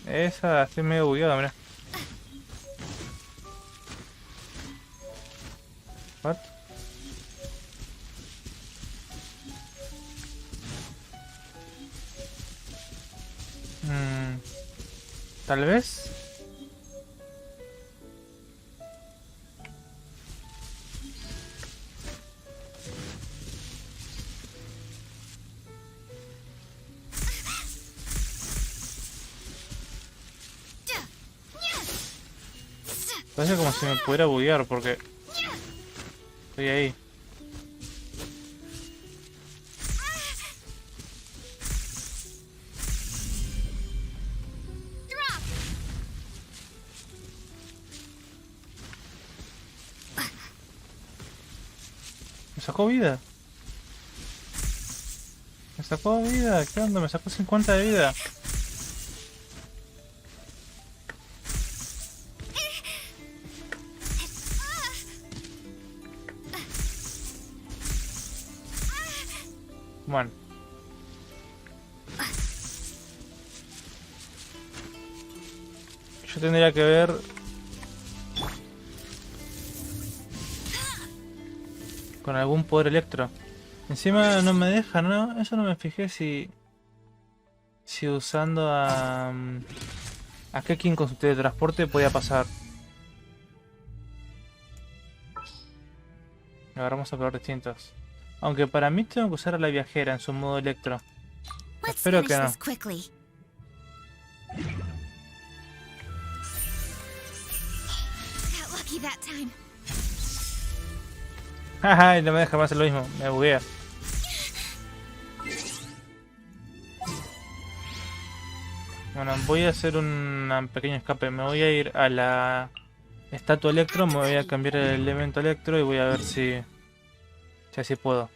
[SPEAKER 2] Esa, estoy medio bugueado, mira. What? Tal vez. Parece como si me pudiera buguear porque estoy ahí. Me sacó vida. Me sacó vida. ¿Qué onda? Me sacó 50 de vida. Bueno. Yo tendría que ver... con algún poder electro. Encima no me deja, ¿no? Eso no me fijé si usando a Kekin con su teletransporte podía pasar. Agarramos a peor distintos. Aunque para mí tengo que usar a la viajera en su modo electro. Espero que no.
[SPEAKER 3] this quickly. Got lucky that time.
[SPEAKER 2] Jaja, no me deja más hacer lo mismo, me buguea. Bueno, voy a hacer un pequeño escape. Me voy a ir a la estatua electro, me voy a cambiar el elemento electro y voy a ver si así puedo.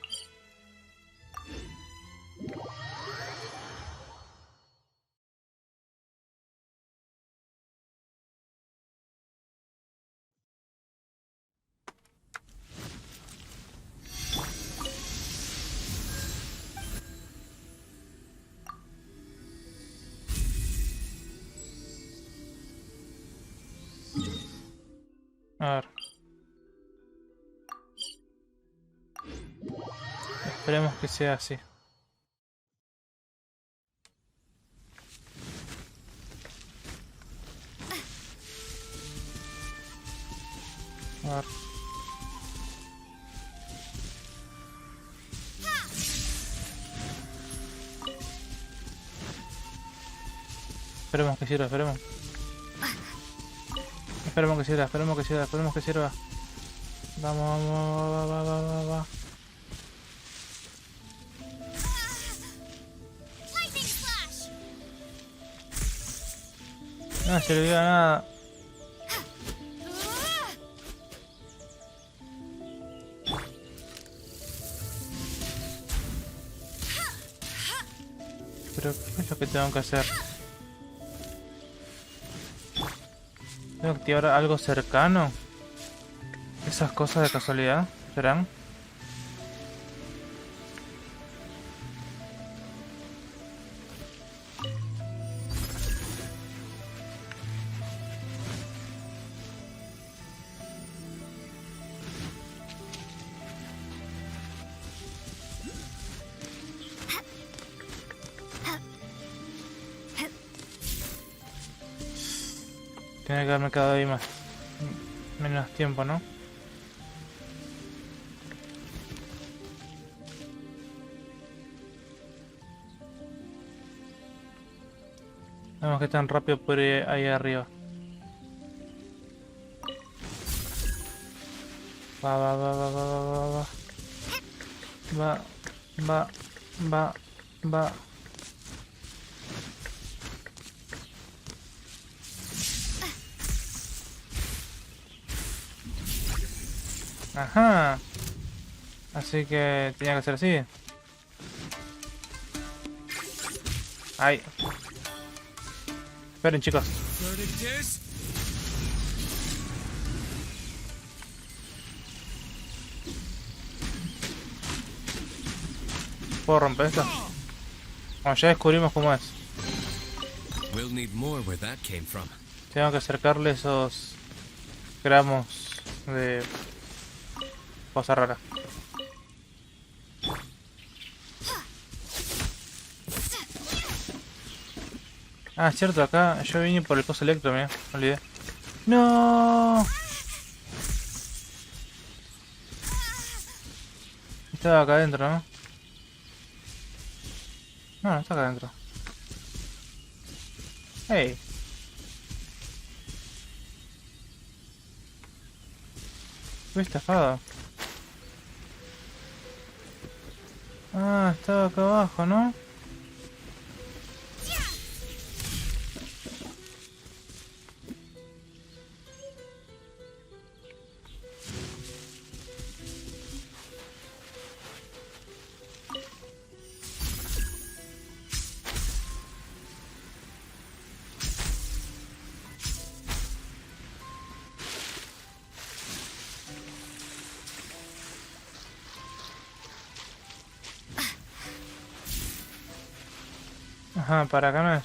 [SPEAKER 2] A ver. Esperemos que sea así. A ver. Esperemos que sirva, esperemos. Esperemos que sirva, esperemos que sirva, esperemos que sirva. Vamos, vamos, va. No sirvió nada. Pero ¿qué es lo que tengo que hacer? ¿Tengo que activar algo cercano? ¿Esas cosas de casualidad? ¿Serán? Tiene que haberme quedado ahí más. Menos tiempo, ¿no? Vemos que tan rápido por ahí arriba. Va. Ajá. Así que tenía que ser así. Ahí. Esperen, chicos. ¿Puedo romper esto? Bueno, ya descubrimos cómo es. Tengo que acercarle esos gramos de cosa rara. Ah, es cierto, acá yo vine por el coso electro, mira, me olvidé. ¡No! Estaba acá adentro, ¿no? No está acá adentro. ¡Hey! Fui estafado. Ah, estaba acá abajo, ¿no? Ajá, para acá no es.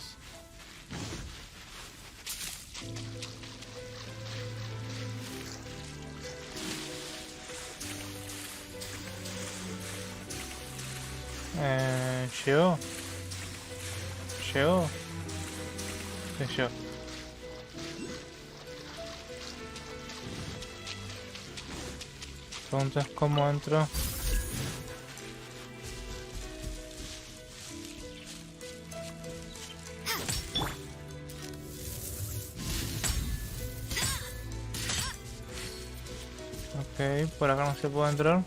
[SPEAKER 2] ¿Llegó? ¿Llegó? ¿Qué llegó? Pregunta es cómo entro. Ok, por acá no se puede entrar.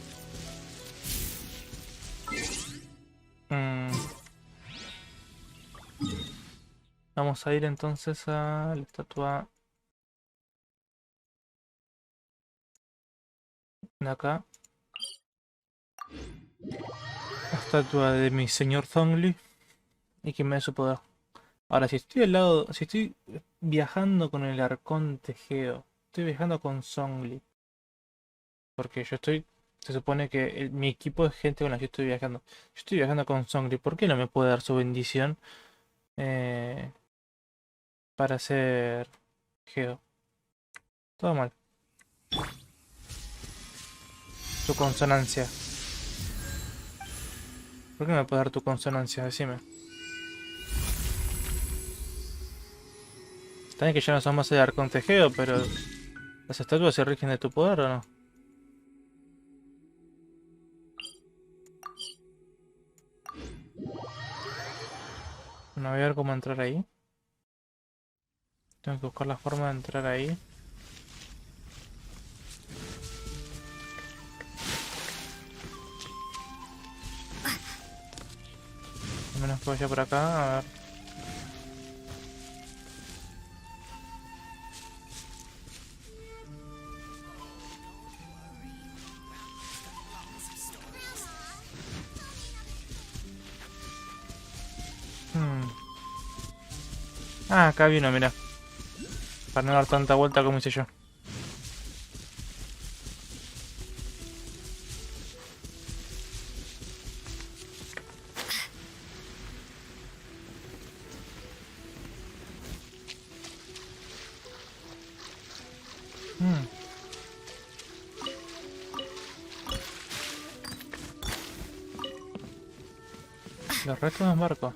[SPEAKER 2] Vamos a ir entonces a la estatua de acá. La estatua de mi señor Zhongli. Y que me dé su poder. Ahora, si estoy al lado, si estoy viajando con el arconte Geo, estoy viajando con Zhongli. Porque yo estoy, se supone que mi equipo es gente con la que yo estoy viajando. Yo estoy viajando con Zhongli, ¿por qué no me puede dar su bendición para ser Geo? Todo mal. Tu consonancia. ¿Por qué no me puede dar tu consonancia? Decime. Está bien que ya no somos el arconte Geo, pero ¿las estatuas se rigen de tu poder o no? No voy a ver cómo entrar ahí. Tengo que buscar la forma de entrar ahí. Al menos que vaya por acá, a ver. Ah, acá vino, mira. Para no dar tanta vuelta como hice yo. Los restos de un barco.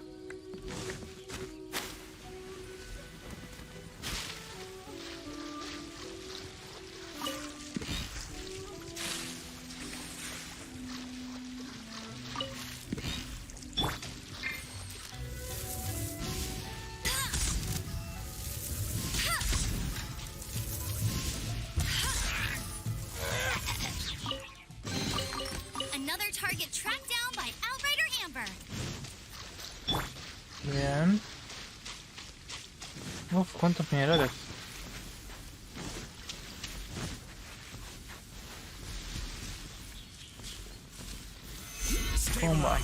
[SPEAKER 3] Another target tracked down by Outrider Amber.
[SPEAKER 2] Bien. Uf, cuántos minerales. Pumba.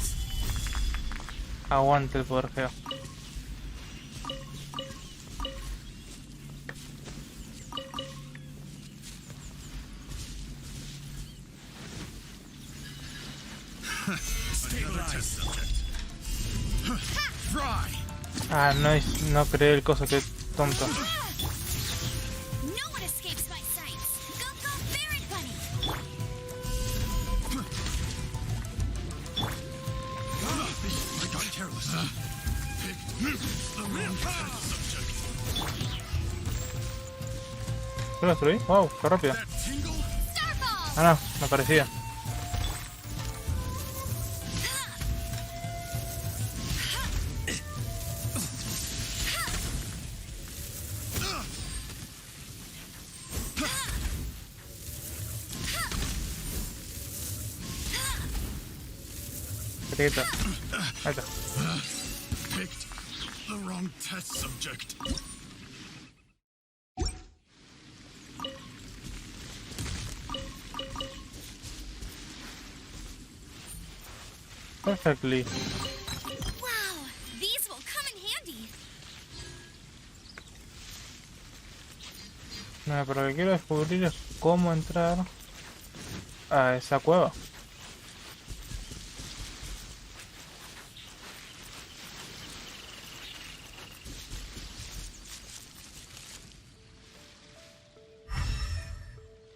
[SPEAKER 2] Aguante el poder Geo. Ah, no, no creé el coso, que tonto.
[SPEAKER 3] No one escapes my sights. Go, go, Baron Bunny.
[SPEAKER 2] ¿Yo lo destruí? Wow, qué rápido.
[SPEAKER 3] Starfall.
[SPEAKER 2] Ah, no, me parecía. Ahí está. Ahí está.
[SPEAKER 6] Picked the wrong test subject.
[SPEAKER 2] Perfectly.
[SPEAKER 3] Wow, these will come in handy.
[SPEAKER 2] No, pero lo que quiero descubrir es cómo entrar a esa cueva.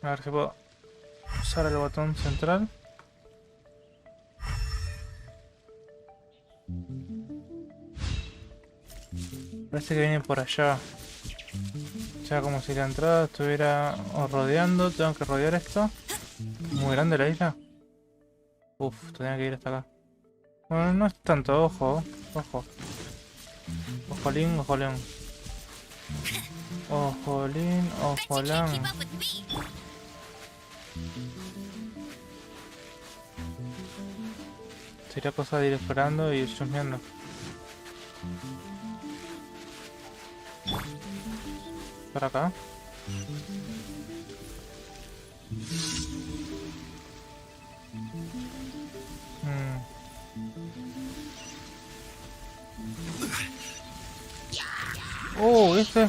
[SPEAKER 2] A ver si puedo usar el botón central. Parece que viene por allá. Ya como si la entrada estuviera rodeando. Tengo que rodear esto. Muy grande la isla. Uf, tenía que ir hasta acá. Bueno, no es tanto, ojo. Ojo. Ojolín, ojolín. Ojolín,
[SPEAKER 3] Bet you can't
[SPEAKER 2] ojolán.
[SPEAKER 3] keep up with me.
[SPEAKER 2] Sería cosa de ir esperando y ir chusmeando. Para acá. Oh, este.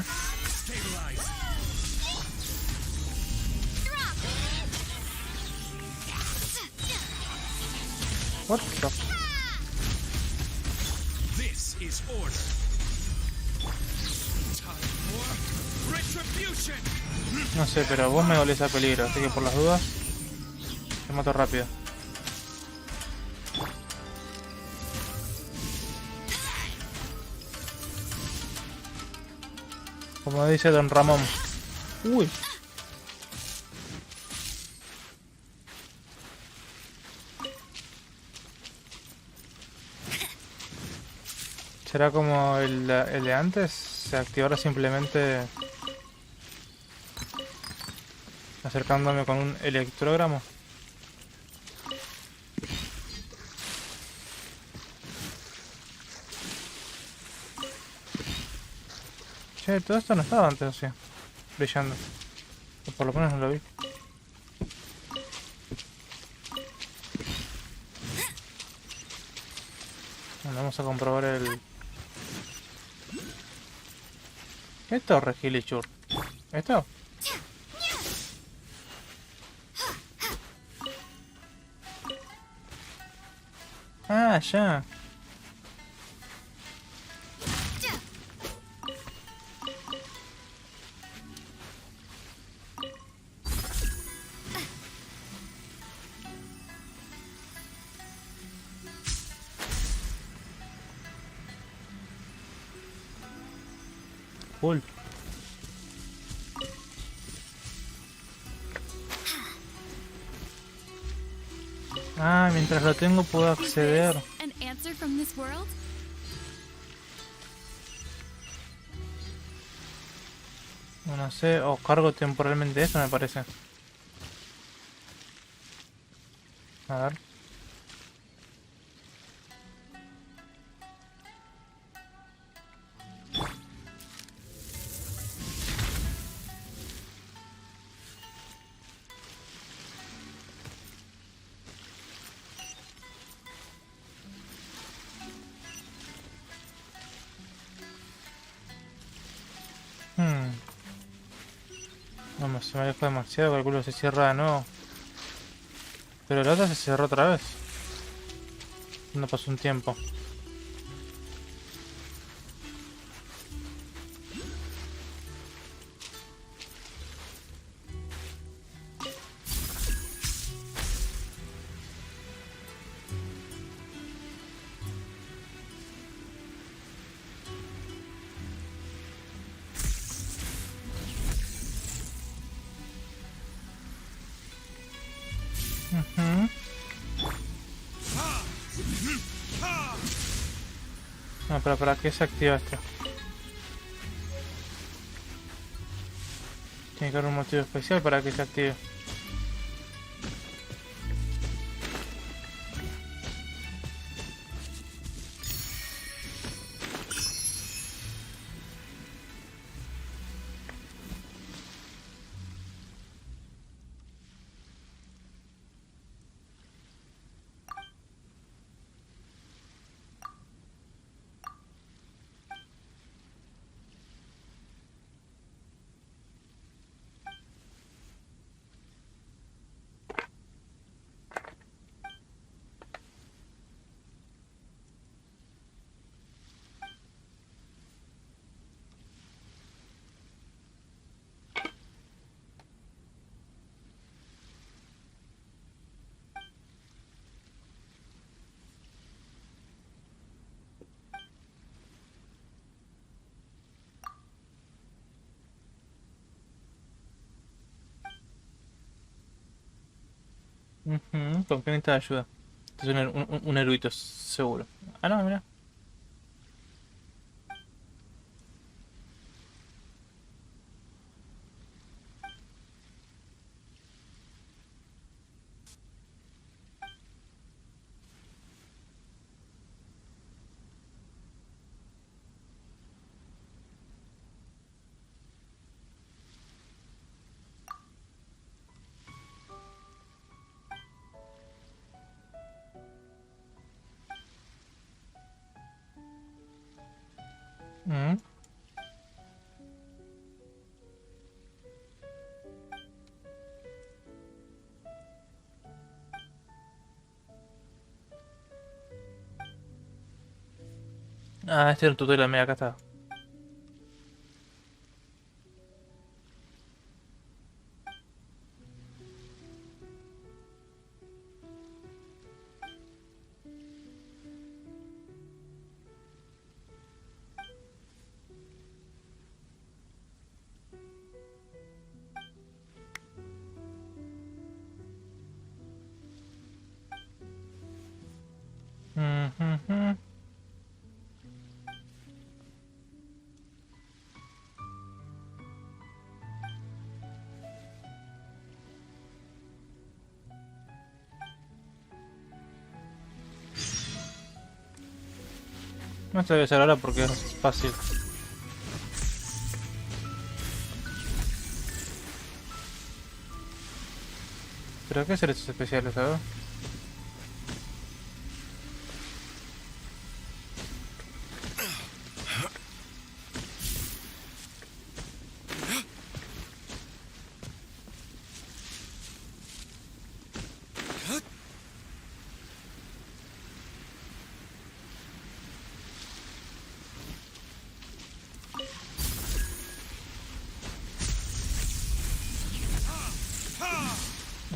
[SPEAKER 2] What the?
[SPEAKER 8] This is order. Time for retribution.
[SPEAKER 2] No sé, pero vos me olés a peligro, así que por las dudas te mato rápido. Como dice Don Ramón. Uy. ¿Será como el de antes? ¿Se activará simplemente acercándome con un electrogramo? Che, todo esto no estaba antes, o sea, brillando. O por lo menos no lo vi. Bueno, vamos a comprobar el... ¿Qué torre, Gilichur? ¿Esto? Ah, ya. Cool. Ah, mientras lo tengo puedo acceder.
[SPEAKER 1] An answer from this world?
[SPEAKER 2] No sé, o cargo temporalmente eso me parece. A ver. No, se me aleja demasiado, calculo que se cierra de nuevo. Pero la otra se cerró otra vez. No pasó un tiempo. No, pero ¿para qué se activa esto? Tiene que haber un motivo especial para que se active. ¿Con qué necesitas ayuda? Es un erudito, seguro. Ah, no, mira. Mm. Ah, este era un tutorial, mira, acá está. Ujujú. No te voy a hacer ahora porque es fácil. ¿Pero qué hacer estos especiales, sabes?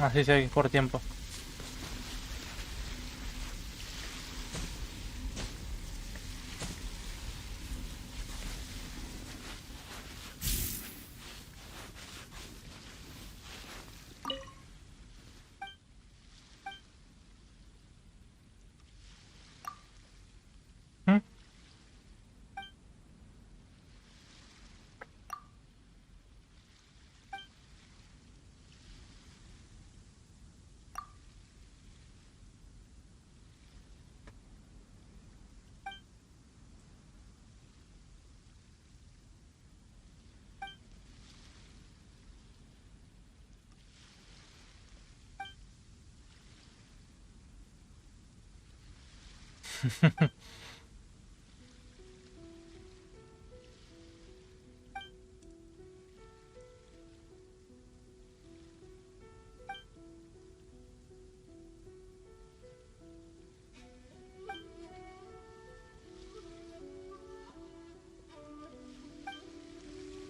[SPEAKER 2] Así sí, por tiempo. ¿Mm?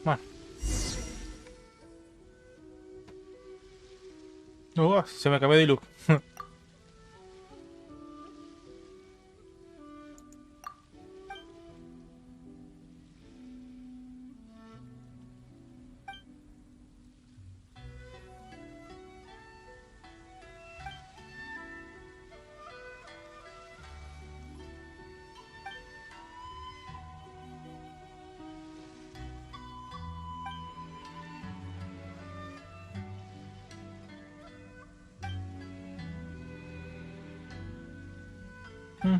[SPEAKER 2] Bueno. Se me cambió de look. Mm.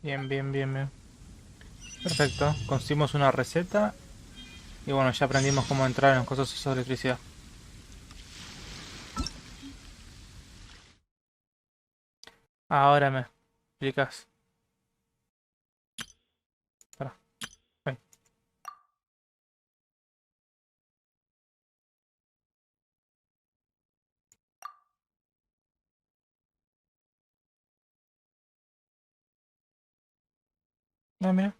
[SPEAKER 2] Bien, bien, bien, bien. Perfecto. Conseguimos una receta. Y bueno, ya aprendimos cómo entrar en las cosas de electricidad. Ahora me explicas. Espera. Ahí. Ah, mira.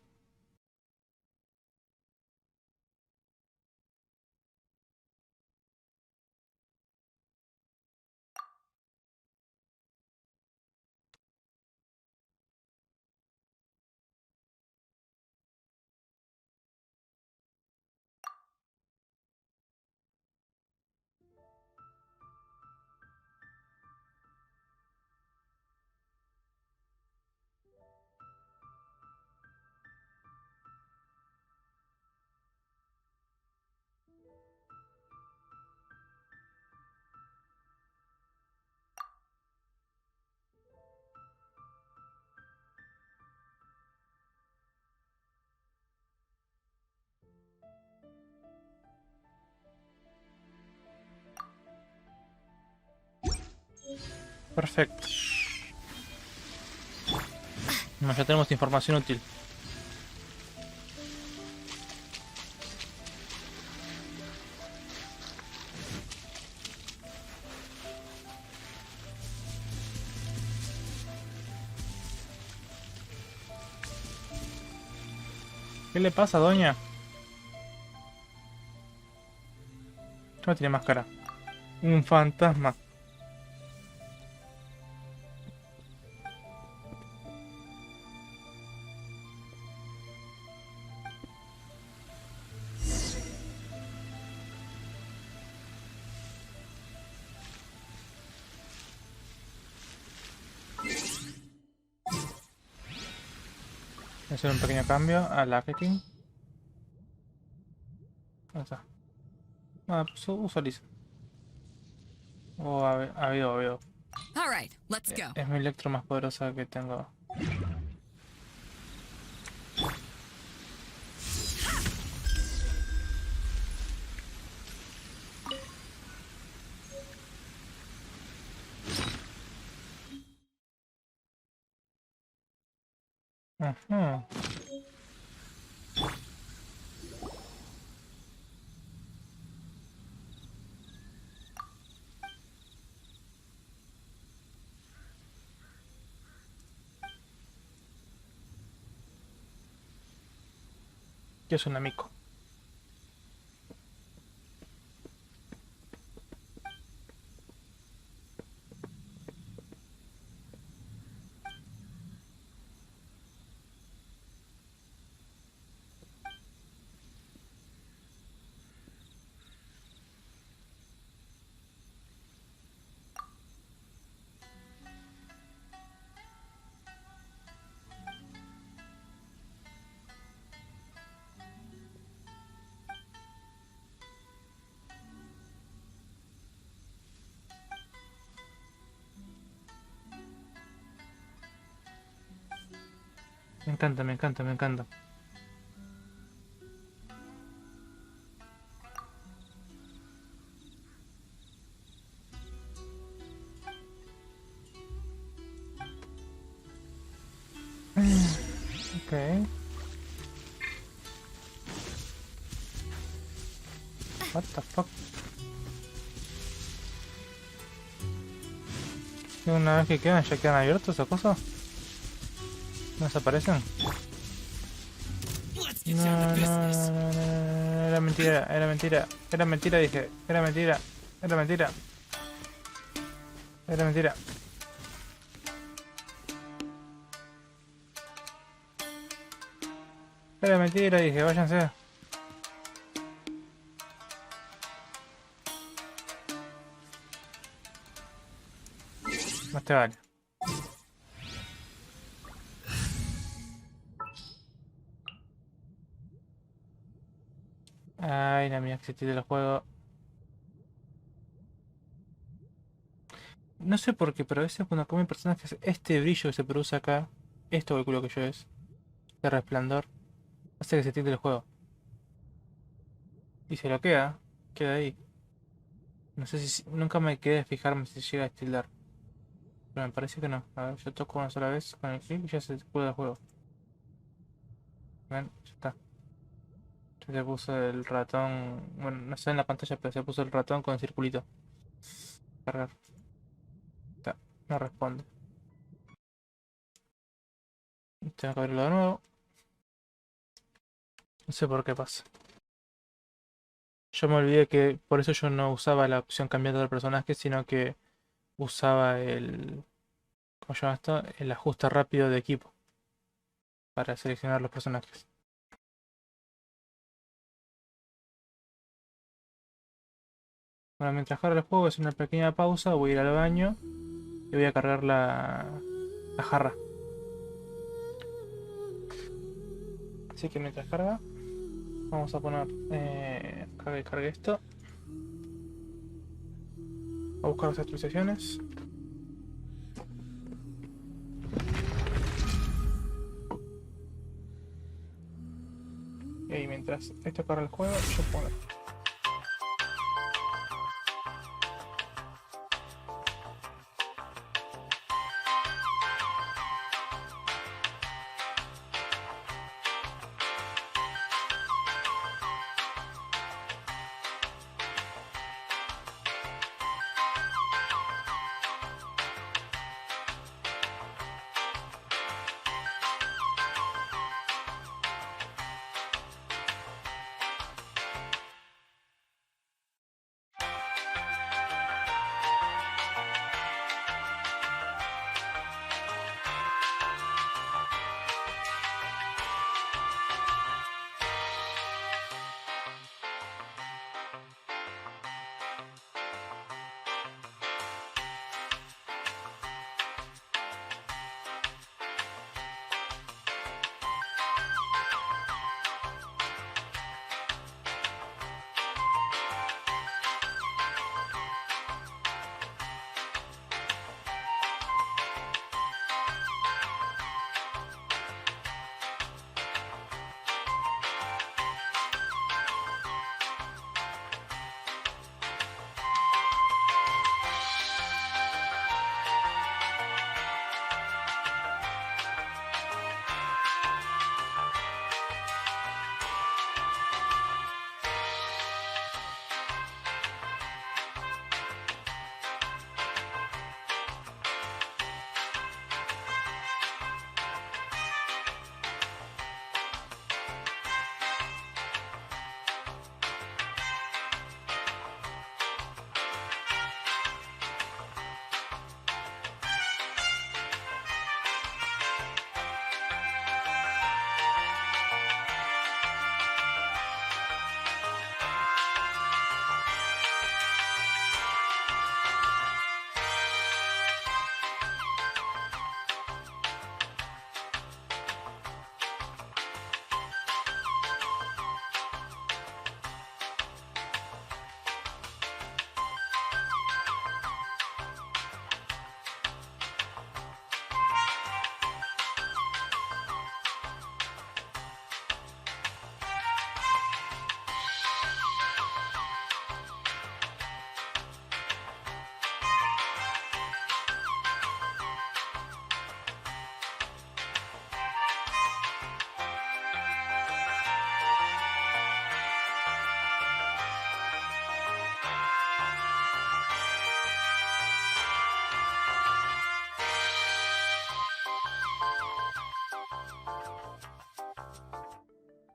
[SPEAKER 2] Perfecto. No, ya tenemos información útil. ¿Qué le pasa, doña? No tiene máscara. Un fantasma. Voy a hacer un pequeño cambio al marketing. Ahí está. Ah, pues usualiza. Oh, veo.
[SPEAKER 9] All right, let's go.
[SPEAKER 2] Es mi electro más poderosa que tengo. Ajá. ¿Qué es un amigo? Me encanta, me encanta, me encanta. Ok. What the fuck? ¿Y una vez que quedan, ya quedan abiertos esas cosas? ¿No desaparecen? No, era mentira, era mentira, era mentira, dije, era mentira, era mentira, era mentira. Era mentira, dije, váyanse. Más te vale. Ay, la mía existir del juego. No sé por qué, pero a veces cuando comen personajes, este brillo que se produce acá, esto calculo que yo es, de resplandor, hace que se tilde el juego. Y se lo queda ahí. No sé si nunca me quedé de fijarme si llega a tildar. Pero me parece que no. A ver, yo toco una sola vez con el clic y ya se puede el juego. Ven, ya está. Ya se puso el ratón. Bueno, no se ve en la pantalla, pero se puso el ratón con el circulito. Cargar. Está, no responde. Tengo que abrirlo de nuevo. No sé por qué pasa. Yo me olvidé que por eso yo no usaba la opción cambiando del personaje, sino que usaba el... ¿Cómo se llama esto? El ajuste rápido de equipo. Para seleccionar los personajes. Bueno, mientras carga el juego, es una pequeña pausa, voy a ir al baño y voy a cargar la jarra. Así que mientras carga, vamos a poner cargue esto. A buscar las actualizaciones. Y ahí mientras esto carga el juego, yo pongo.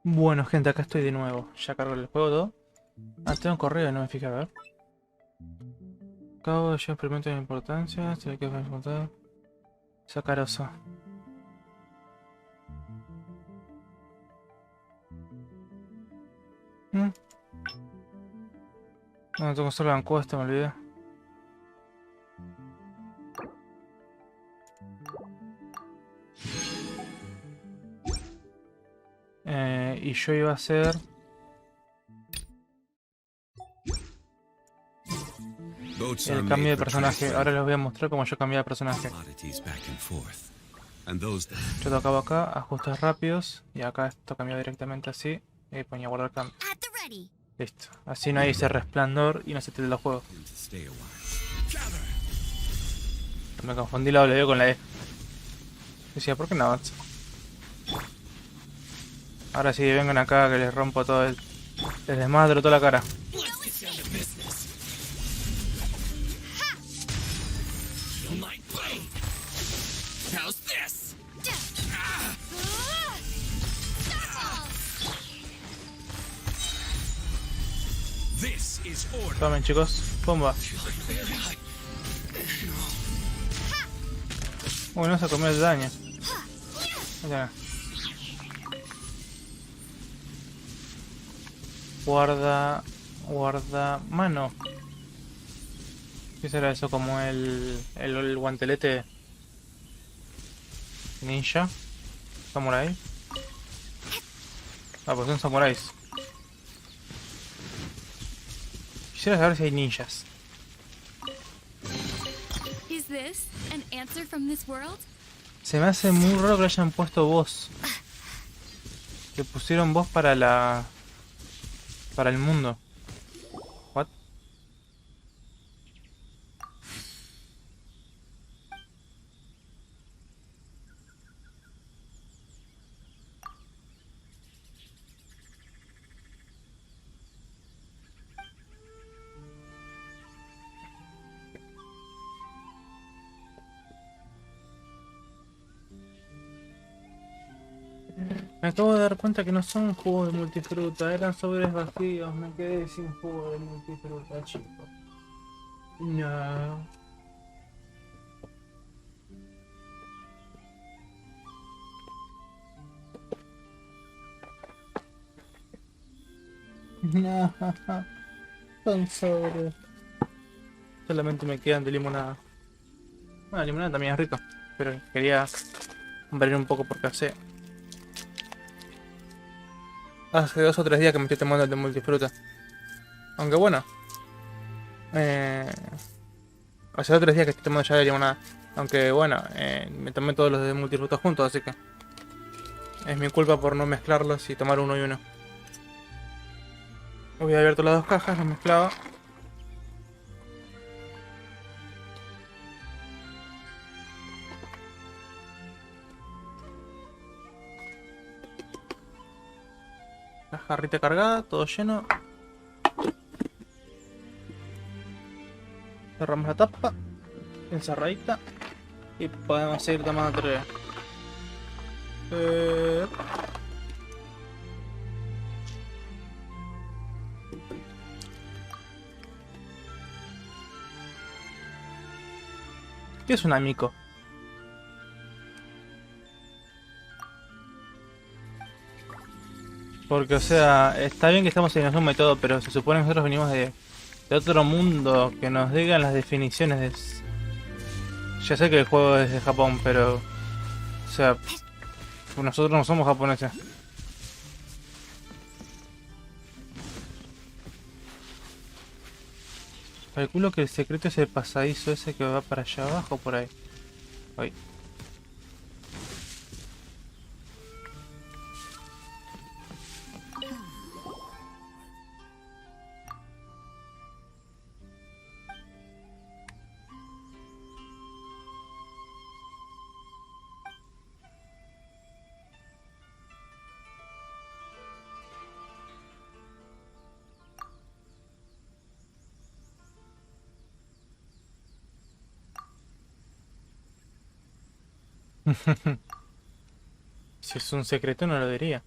[SPEAKER 2] Bueno, gente, acá estoy de nuevo. Ya cargo el juego todo. Ah, tengo un correo, no me fijé, a ver. Cabo ya experimento de importancia. Se ve que es preguntar. Sacaroso. No, tengo que hacer la encuesta, me olvidé. Y yo iba a hacer... el cambio de personaje. Ahora les voy a mostrar cómo yo cambié de personaje. Yo tocaba acá, ajustes rápidos. Y acá esto cambió directamente así. Y ponía guardar cambio. Listo. Así no hay ese resplandor y no se te los juegos. Me confundí la W con la E. Decía, ¿por qué no avanza? Ahora sí, vengan acá que les rompo todo el... les desmadro toda la cara. Tomen, chicos. Bomba. Uy, no se comió el daño. Allá. Guarda... guarda... mano. ¿Qué será eso? Como el guantelete ninja. Samurai. Ah, pues son samuráis. Quisiera saber si hay ninjas. Se me hace muy raro que le hayan puesto voz. Que pusieron voz para la... para el mundo. What? Me acabo de dar cuenta que no son jugos de multifruta, eran sobres vacíos, me quedé sin jugo de multifruta, chicos. No. No, son sobres. Solamente me quedan de limonada. Bueno, la limonada también es rica, pero quería variar un poco porque hace 2 o 3 días que me estoy tomando el de multifruta. Aunque bueno. Hace 2 o 3 días que estoy tomando ya de limonada. Aunque bueno, me tomé todos los de multifruta juntos, así que... es mi culpa por no mezclarlos y tomar uno y uno. Había abierto las 2 cajas, las mezclaba. La jarrita cargada, todo lleno. Cerramos la tapa, encerradita. Y podemos seguir tomando 3. ¿Qué es un amigo? Porque, o sea, está bien que estamos en Inazuma y todo, pero se supone que nosotros venimos de otro mundo, que nos digan las definiciones de... Ya sé que el juego es de Japón, pero... o sea, nosotros no somos japoneses. Calculo que el secreto es el pasadizo ese que va para allá abajo, por ahí. Ahí. Si es un secreto no lo diría.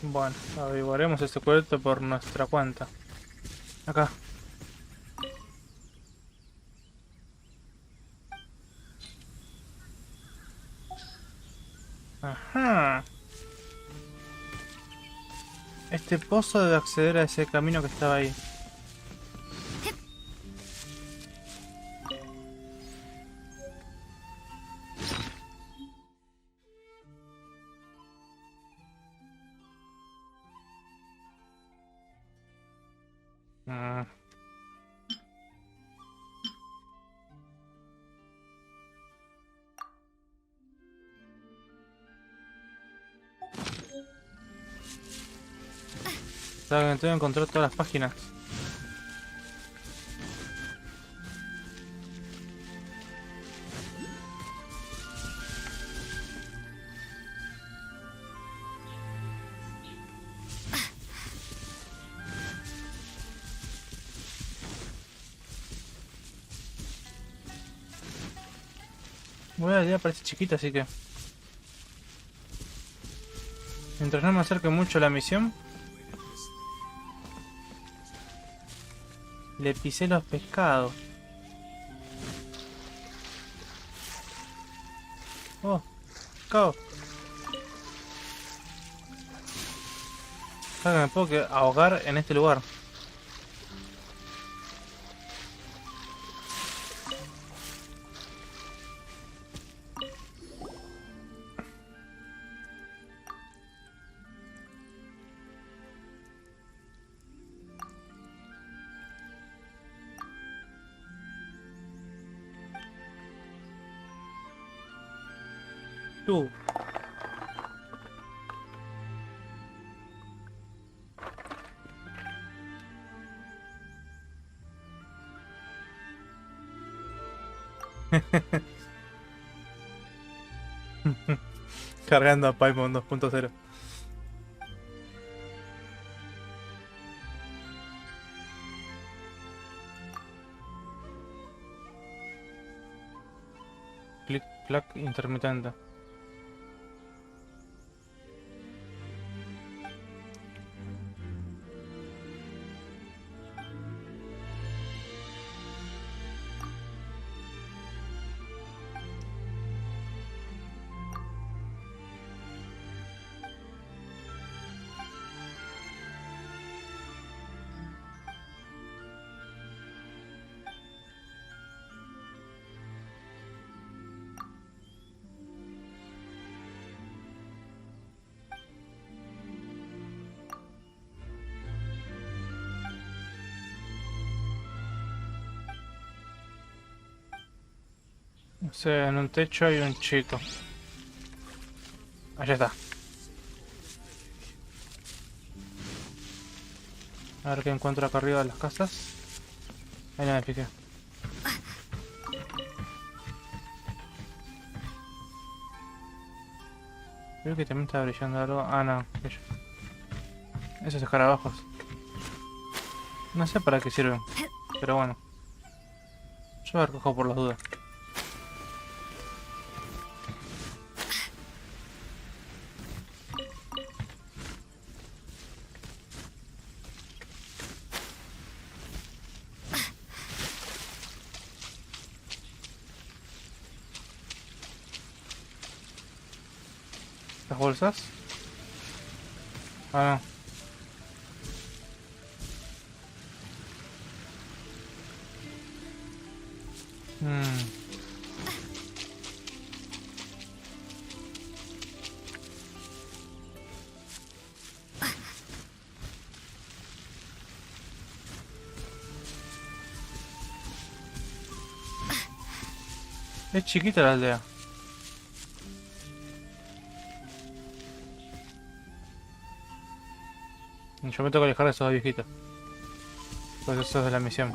[SPEAKER 2] Bueno, averiguaremos el secreto por nuestra cuenta. Acá. Ajá. Este pozo debe acceder a ese camino que estaba ahí. Mm. Tengo que encontrar todas las páginas. Bueno, la idea parece chiquita, así que... Mientras no me acerque mucho a la misión... Le pisé los pescados. Oh, pescado. ¿Sabes que me puedo ahogar en este lugar? Tú. Cargando a Paimon 2.0. Clic, clac, intermitente. O sea, en un techo hay un chico. Allá está. A ver qué encuentro acá arriba de las casas. Ahí no me fijé. Creo que también está brillando algo. Ah, no. Esos escarabajos. No sé para qué sirven. Pero bueno. Yo lo recojo por las dudas. ¿Las bolsas? Ah, no. Es chiquita la aldea. Yo me tengo que alejar de esos dos viejitos. Pues eso es de la misión.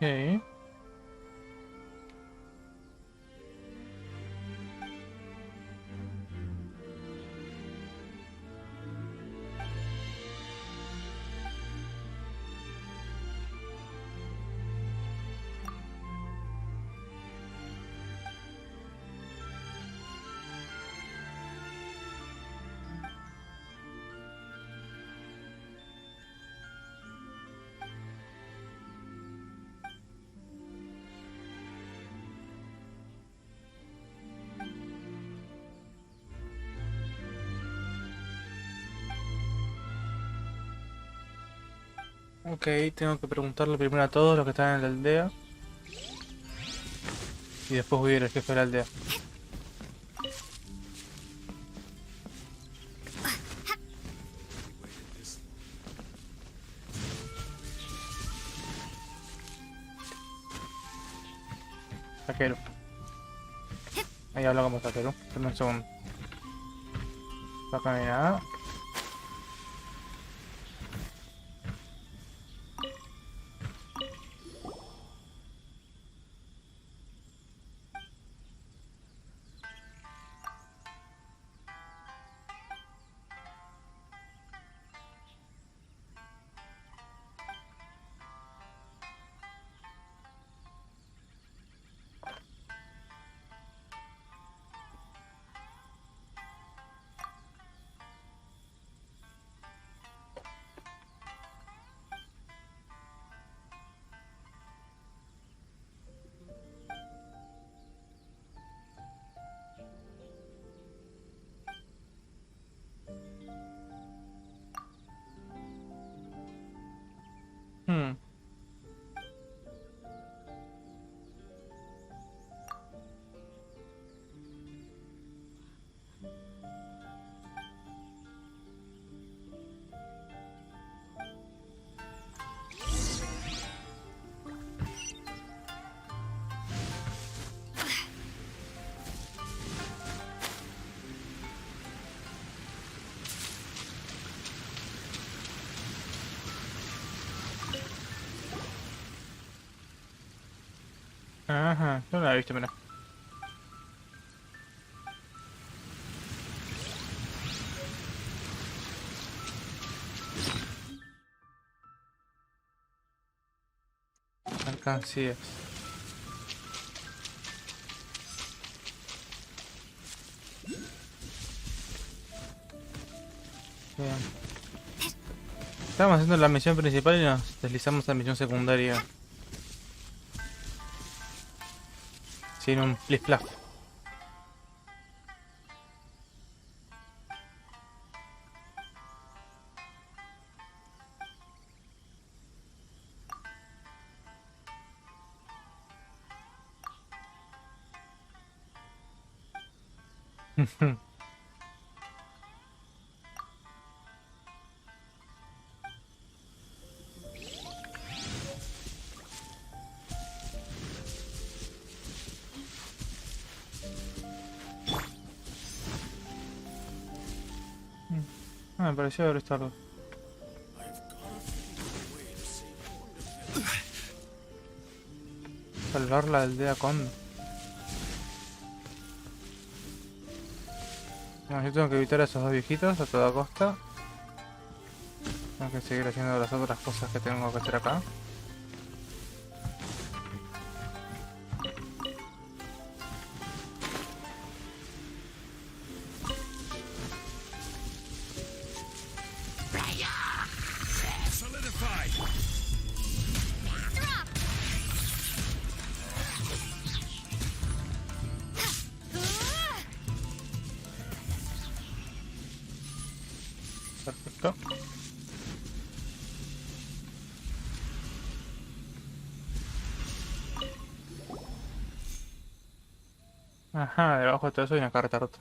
[SPEAKER 2] Ok. Ok, tengo que preguntarle primero a todos los que están en la aldea. Y después voy a ir al jefe de la aldea. Taquero. Ahí hablo como taquero. Dame un segundo. Va a caminar. Hmm. Ajá, no la he visto, mira. Mercancías. Bien. Estamos haciendo la misión principal y nos deslizamos a la misión secundaria. Sin un plis plaf. Me pareció haber visto algo. Salvar la aldea Condo. No, yo tengo que evitar a esos dos viejitos a toda costa. Tengo que seguir haciendo las otras cosas que tengo que hacer acá. Perfecto. Ajá, debajo de todo eso hay una carta rota.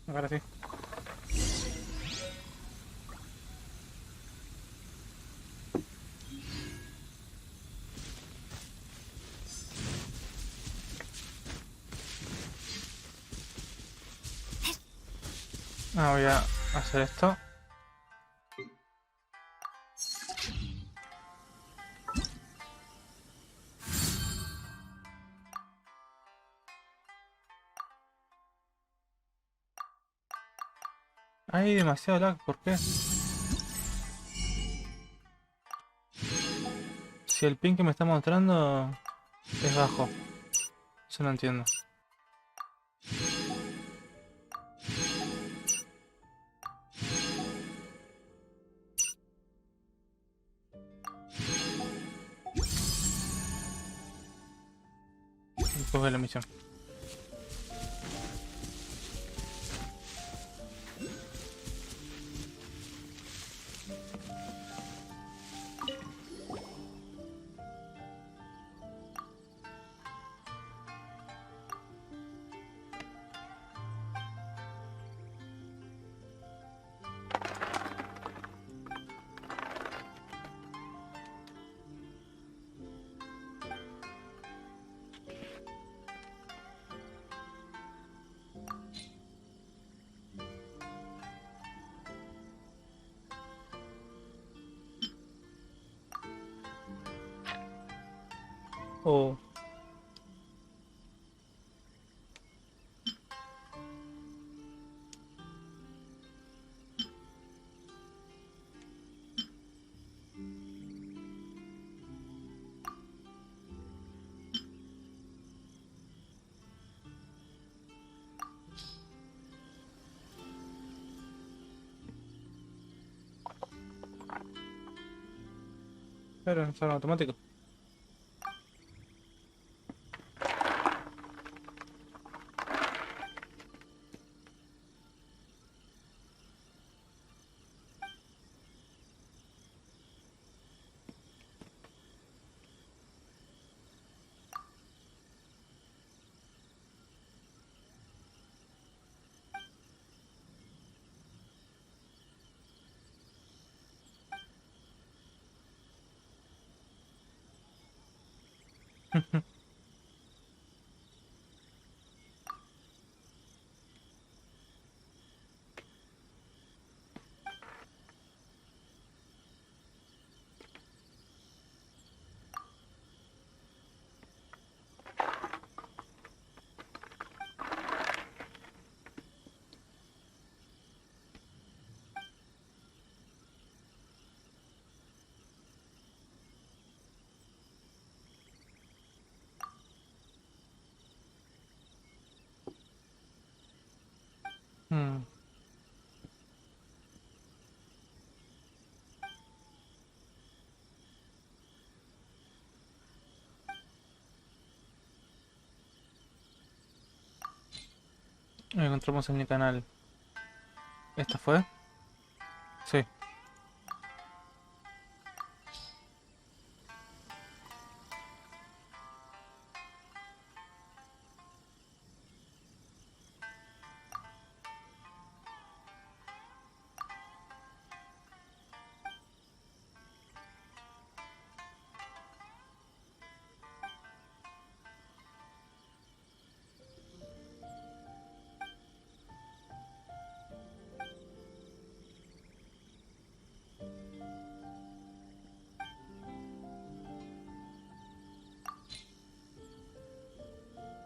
[SPEAKER 2] Ahora sí. Ah, voy a hacer esto. Hay demasiado lag, ¿por qué? Si el ping que me está mostrando es bajo. Eso no entiendo. Coge la misión. Oh. Pero es algo automático. Hmm. Encontramos en mi canal. ¿Esta fue? Sí.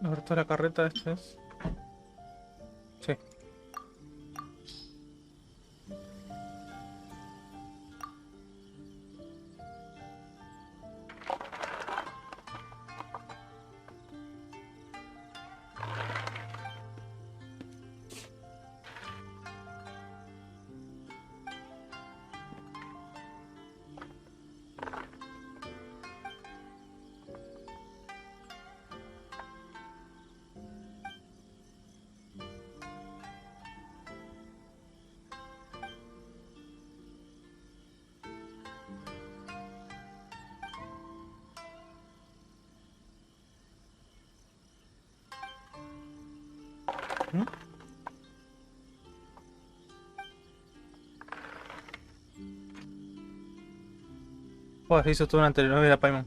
[SPEAKER 2] ¿La de la carreta esta es? Sí. ¿Mm? Oh, se hizo toda una telenovela, Paimon.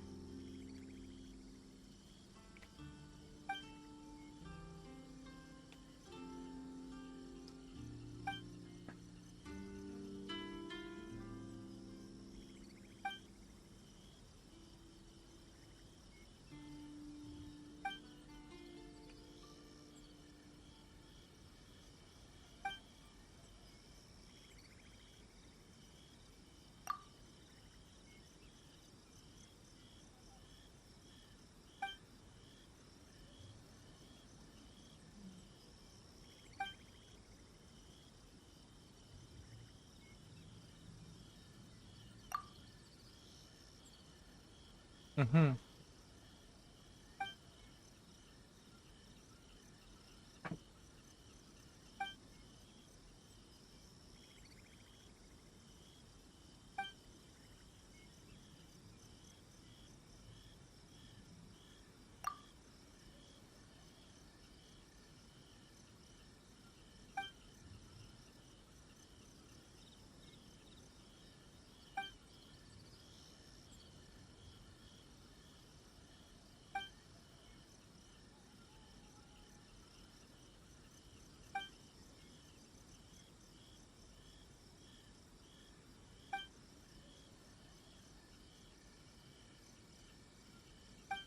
[SPEAKER 2] Ujú.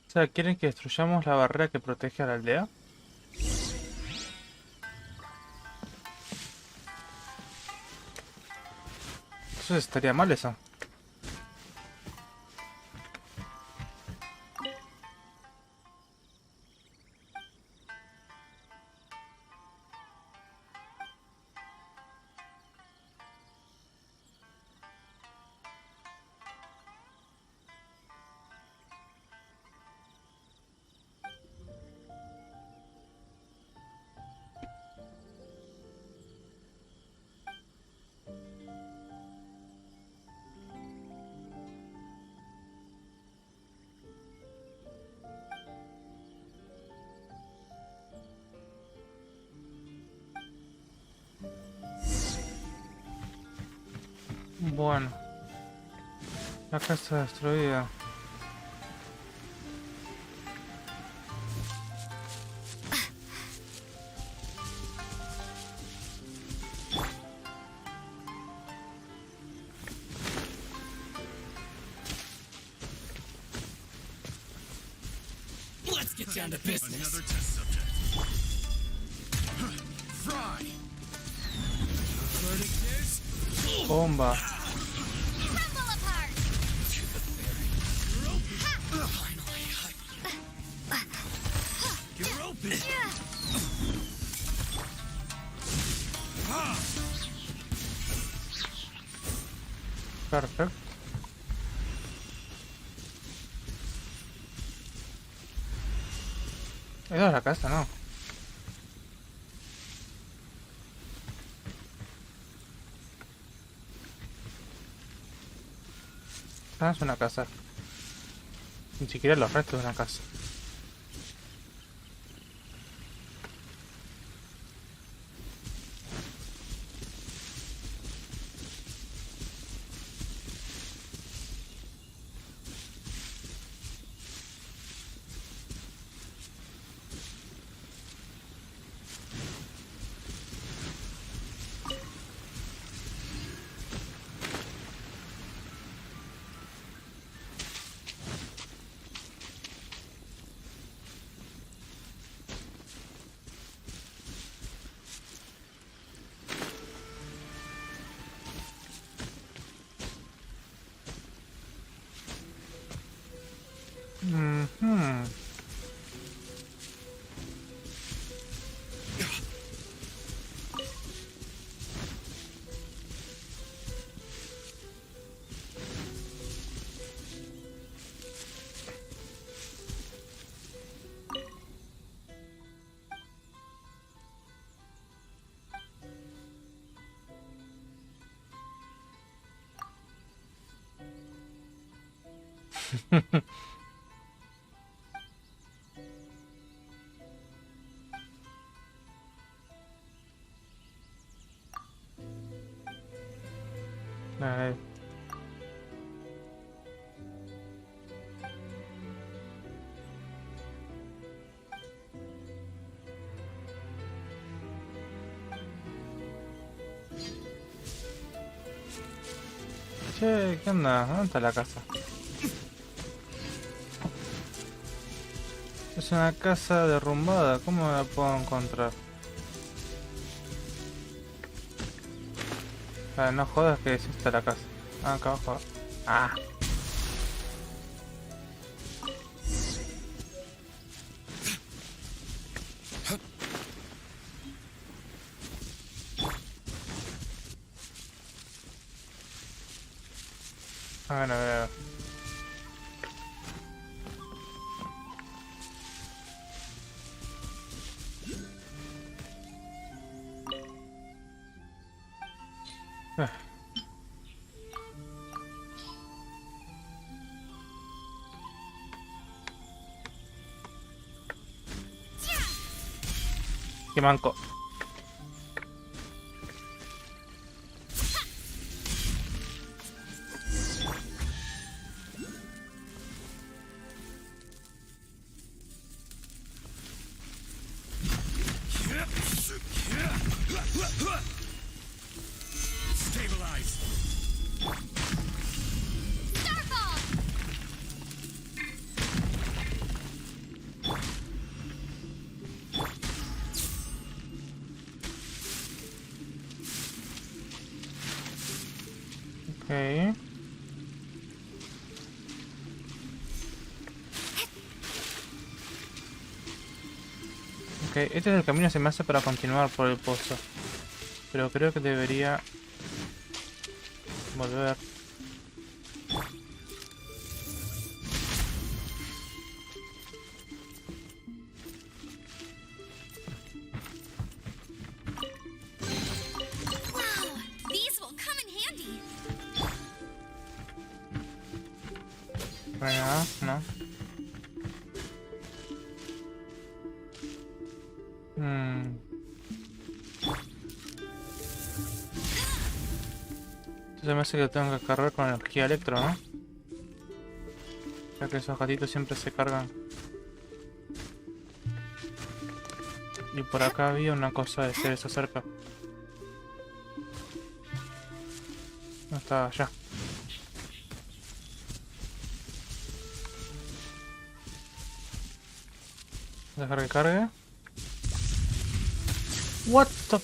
[SPEAKER 2] O sea, ¿quieren que destruyamos la barrera que protege a la aldea? Eso estaría mal eso. Bueno. La casa destruida.
[SPEAKER 4] Let's get down to business.
[SPEAKER 8] Another test subject. Fry.
[SPEAKER 4] Verdict is
[SPEAKER 2] Bomba.
[SPEAKER 3] Rumble apart!
[SPEAKER 4] finally.
[SPEAKER 8] You're open.
[SPEAKER 2] Perfecto. Esa es la casa, ¿no? Ah, es una casa. Ni siquiera los restos de una casa. Mhm. Ay. Che, ¿qué onda? ¿Dónde está la casa? Es una casa derrumbada, ¿cómo la puedo encontrar? Ah, no jodas que es esta la casa. Ah, acá abajo. Ah. A ver, a ver, a ver. Qué manco. Ok. Ok, este es el camino que se me hace para continuar por el pozo. Pero creo que debería volver.
[SPEAKER 3] Wow, these will come in handy.
[SPEAKER 2] Bueno, no. Entonces me hace que tengo que cargar con energía electro, ¿no? Ya que esos gatitos siempre se cargan. Y por acá había una cosa de seres cerca. No estaba allá. Dejar que cargue. What the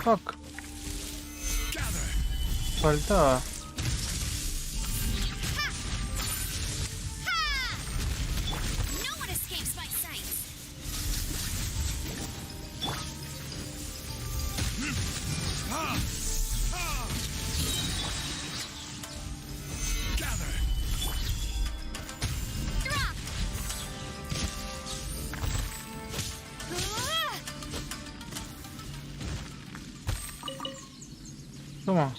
[SPEAKER 2] fuck? Faltaba.
[SPEAKER 3] No one escapes my sight. Drop.
[SPEAKER 2] Toma.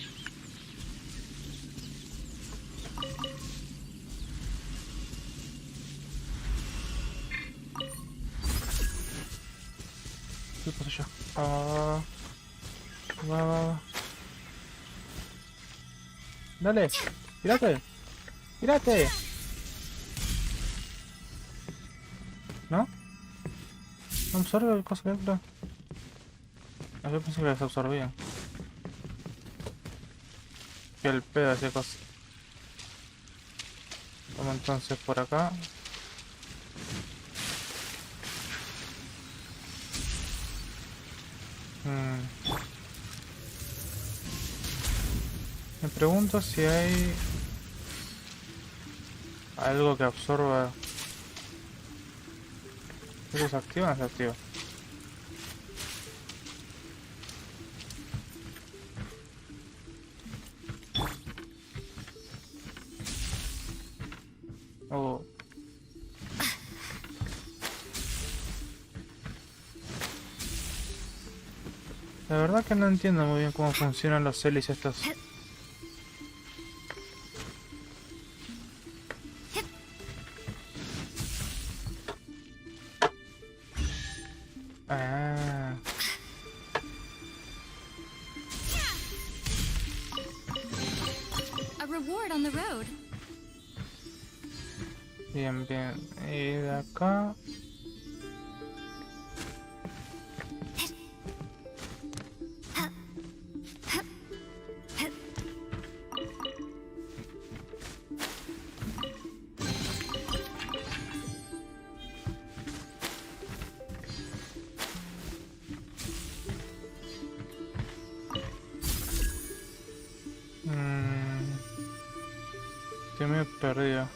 [SPEAKER 2] ¿Qué pasa allá? Va. Dale, tírate. Tírate. ¿No? ¿No absorbe el coso que entra? Yo pensé que las absorbían. Que el pedo hacía cosas. Vamos entonces por acá. Me pregunto si hay algo que absorba. ¿Eso se activa o no se activa? Oh. La verdad que no entiendo muy bien cómo funcionan los celis estos. Ah.
[SPEAKER 1] A reward on the road.
[SPEAKER 2] Bien, bien. Y de acá. Estoy medio perdido.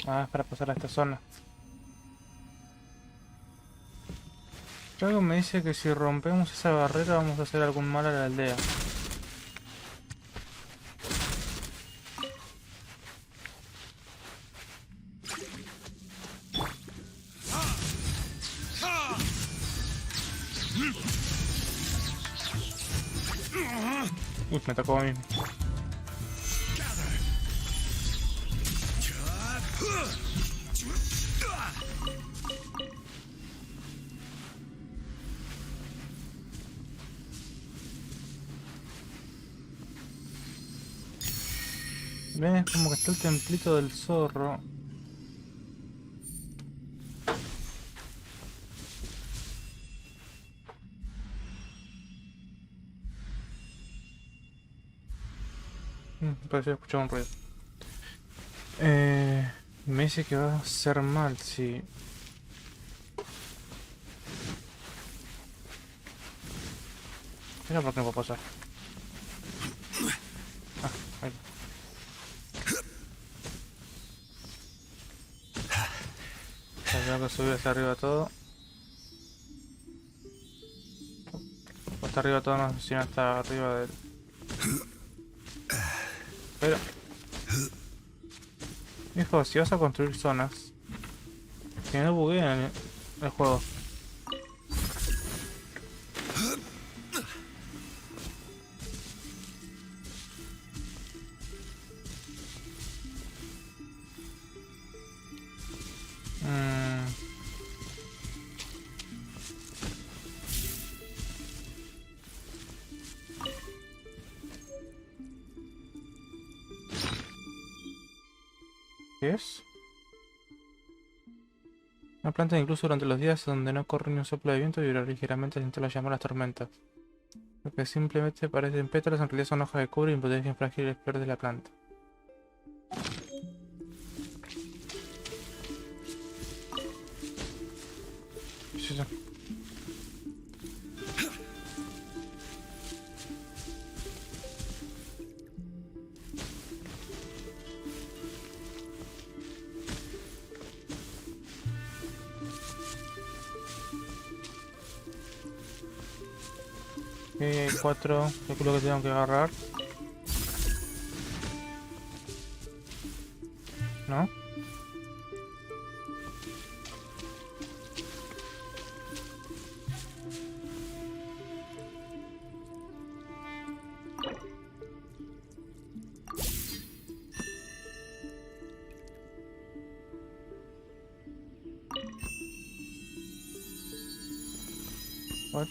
[SPEAKER 2] Ah, es para pasar a esta zona. Algo me dice que si rompemos esa barrera vamos a hacer algún mal a la aldea. Uy, me atacó a mí. Ven, es como que está el templito del zorro. Parecía escuchar un ruido. Me dice que va a ser mal, sí. Mira por qué no puedo pasar. Ah, ahí. Tengo que subir hacia arriba todo. O hasta arriba todo, no sé si no está arriba del... Pero... Hijo, si vas a construir zonas, que no bugueen el juego. ¿Qué es? Una planta incluso durante los días donde no corre ni un soplo de viento vibra ligeramente al intentar llamar las tormentas. Lo que simplemente parecen pétalos en realidad son hojas de cobre y protegen frágiles flores de la planta. ¿Qué es eso? Hay 4, calculo que tengo que agarrar. ¿No? What?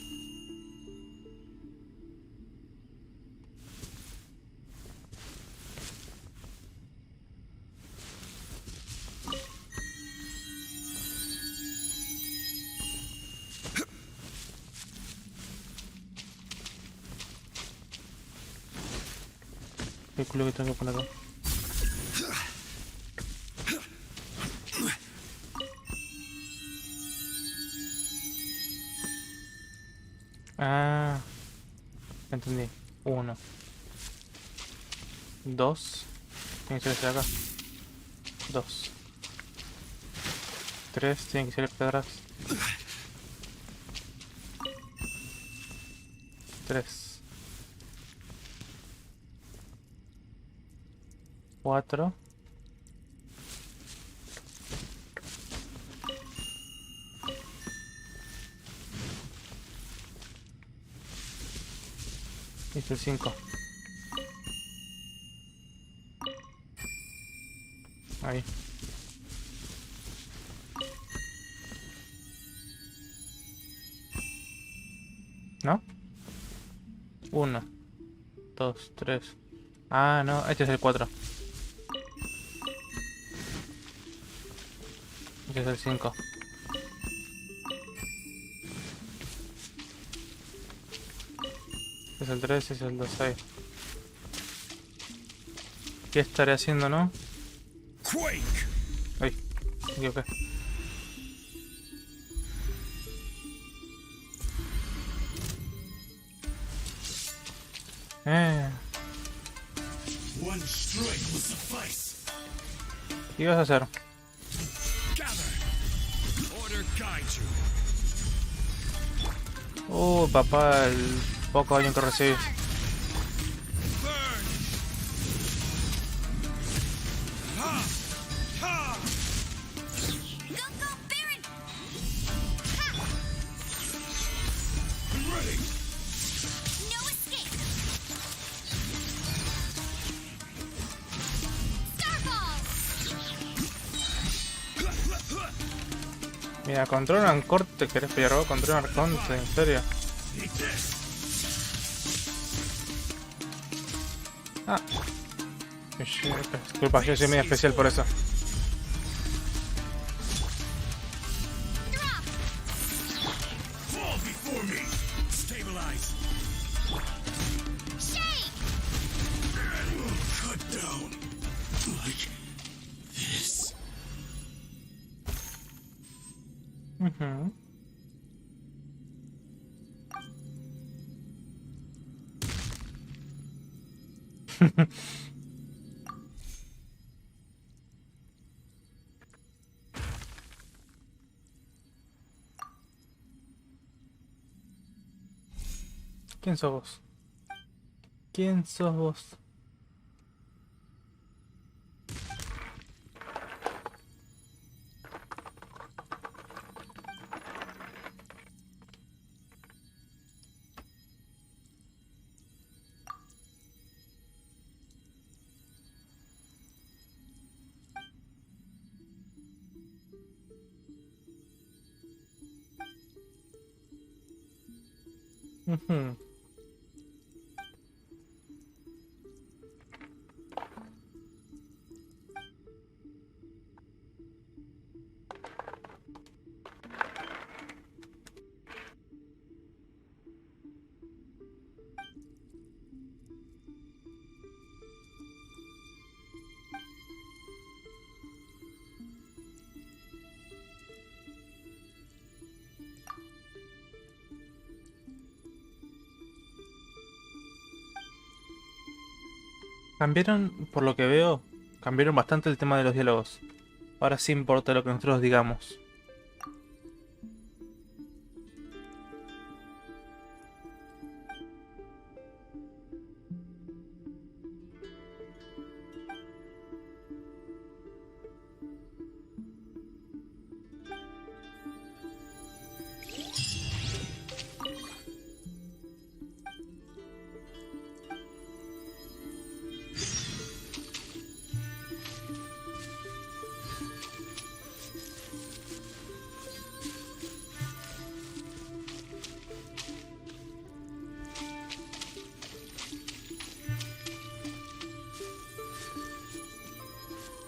[SPEAKER 2] ¿Qué culo que tengo que poner acá? Ah, entendí. 1, 2, tiene que ser este de acá. 2, 3, tiene que ser este de atrás. 3, 4, 5. Ahí. ¿No? 1, 2, 3. Ah, no, este es el 4. Este es el 5. Este es el 3, este es el 2, 6. ¿Qué estaré haciendo, no? Ay, me equivoqué. ¿Qué ibas a hacer? Papá, el poco daño que recibí. Mira, controlan corte, ¿querés pelear vos? Controlan corte, en serio. Ah. Disculpa, yo soy muy especial por eso. Ujú. ¿Quién sos vos? ¿Quién sos vos? Ujú. Cambiaron, por lo que veo, cambiaron bastante el tema de los diálogos. Ahora sí importa lo que nosotros digamos.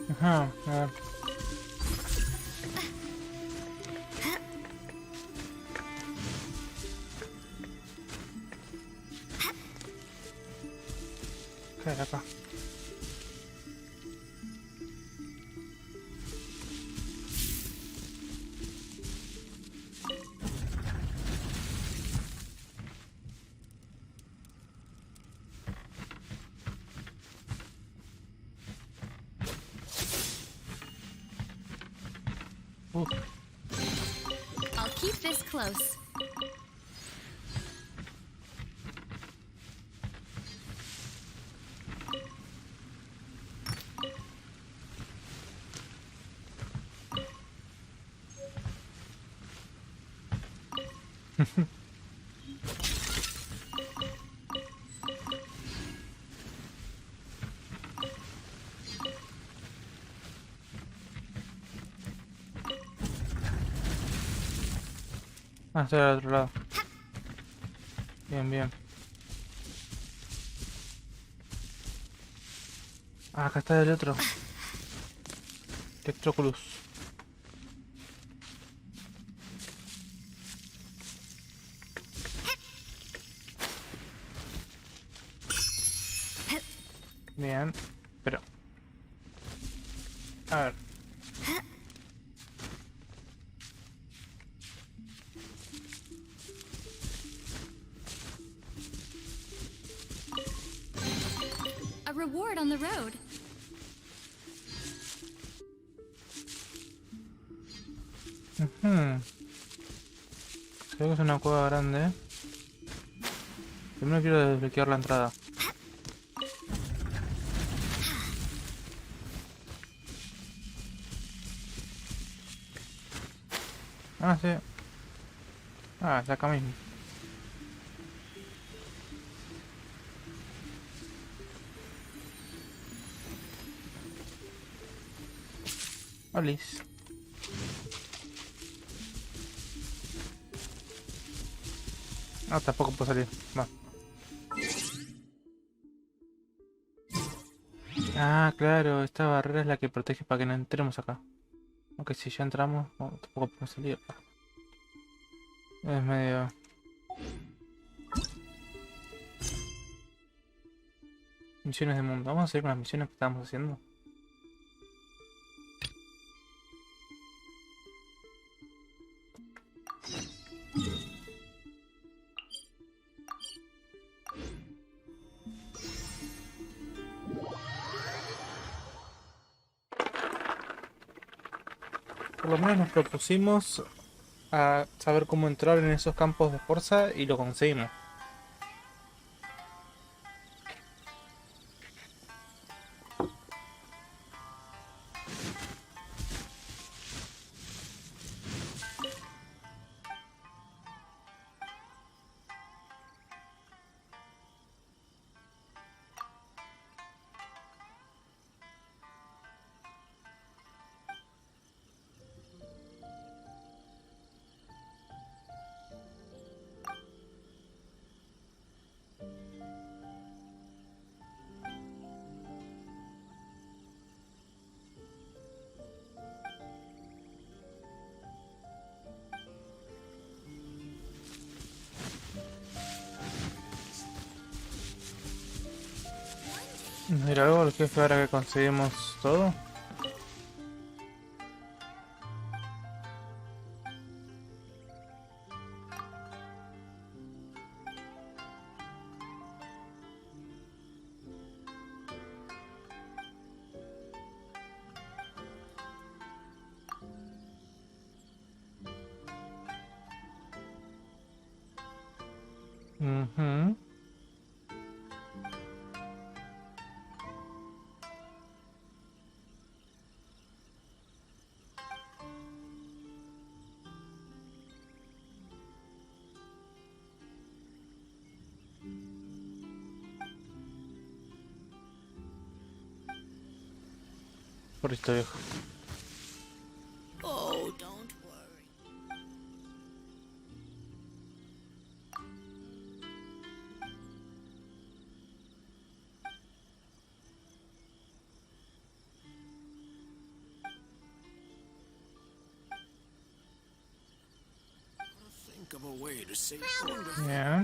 [SPEAKER 2] Ajá, a ver. ¿Qué hay acá?
[SPEAKER 1] I'll keep this close.
[SPEAKER 2] Ah, estoy al otro lado. Bien, bien. Ah, acá está el otro. Electroculus. Bien, pero... A ver.
[SPEAKER 1] A reward on the road.
[SPEAKER 2] Ujú. Se ve que es una cueva grande. Primero quiero desbloquear la entrada. Ah, sí. Ah, es acá mismo. Alice. Ah, tampoco puedo salir. Va. Ah, claro, esta barrera es la que protege para que no entremos acá. Aunque si ya entramos, no, tampoco podemos salir. Es medio... Misiones de mundo. Vamos a hacer con las misiones que estábamos haciendo. Por lo menos nos propusimos a saber cómo entrar en esos campos de fuerza y lo conseguimos. ¿Nos dirá algo el jefe ahora que conseguimos todo? Ujú. Por esto viejo.
[SPEAKER 5] Oh, don't worry.
[SPEAKER 8] Think of a way to save
[SPEAKER 2] Yeah.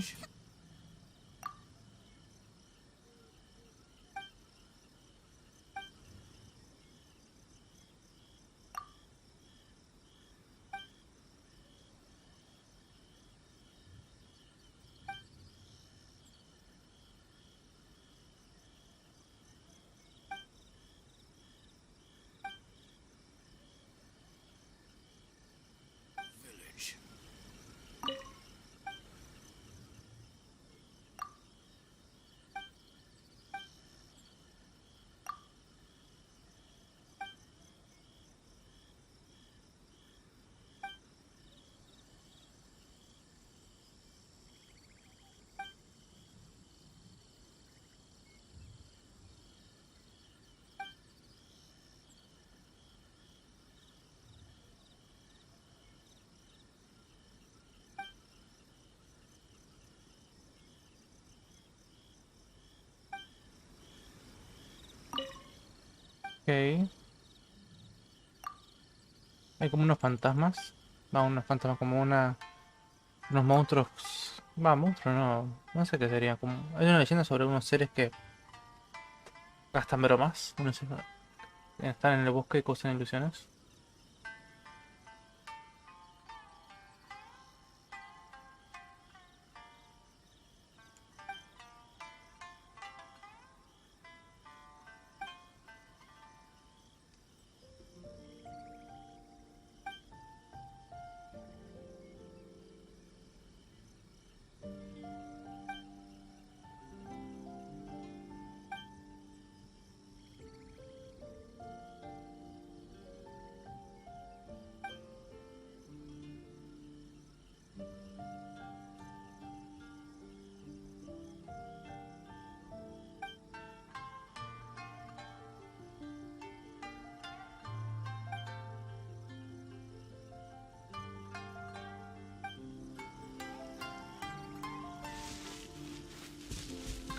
[SPEAKER 8] village.
[SPEAKER 2] Ok. Hay como unos fantasmas. Va, unos fantasmas, como unos monstruos. Va, monstruos no. No sé qué sería. Como... Hay una leyenda sobre unos seres que gastan bromas. Unos están en el bosque y causan ilusiones.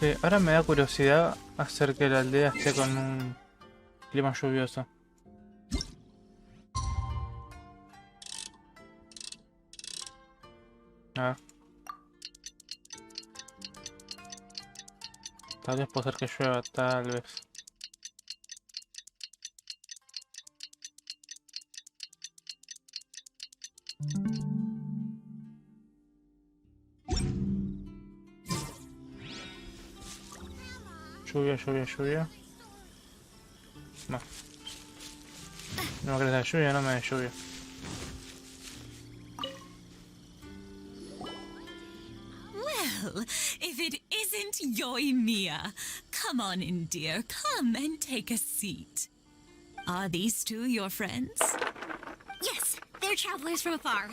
[SPEAKER 2] Sí, ahora me da curiosidad hacer que la aldea esté con un clima lluvioso. A ver. Tal vez puede ser que llueva, tal vez. Lluvia. No. No crees la lluvia, no me da lluvia.
[SPEAKER 9] Well, if it isn't Yoimiya. Come on in, dear. Come and take a seat. Are these two your friends?
[SPEAKER 3] Yes, they're travelers from afar.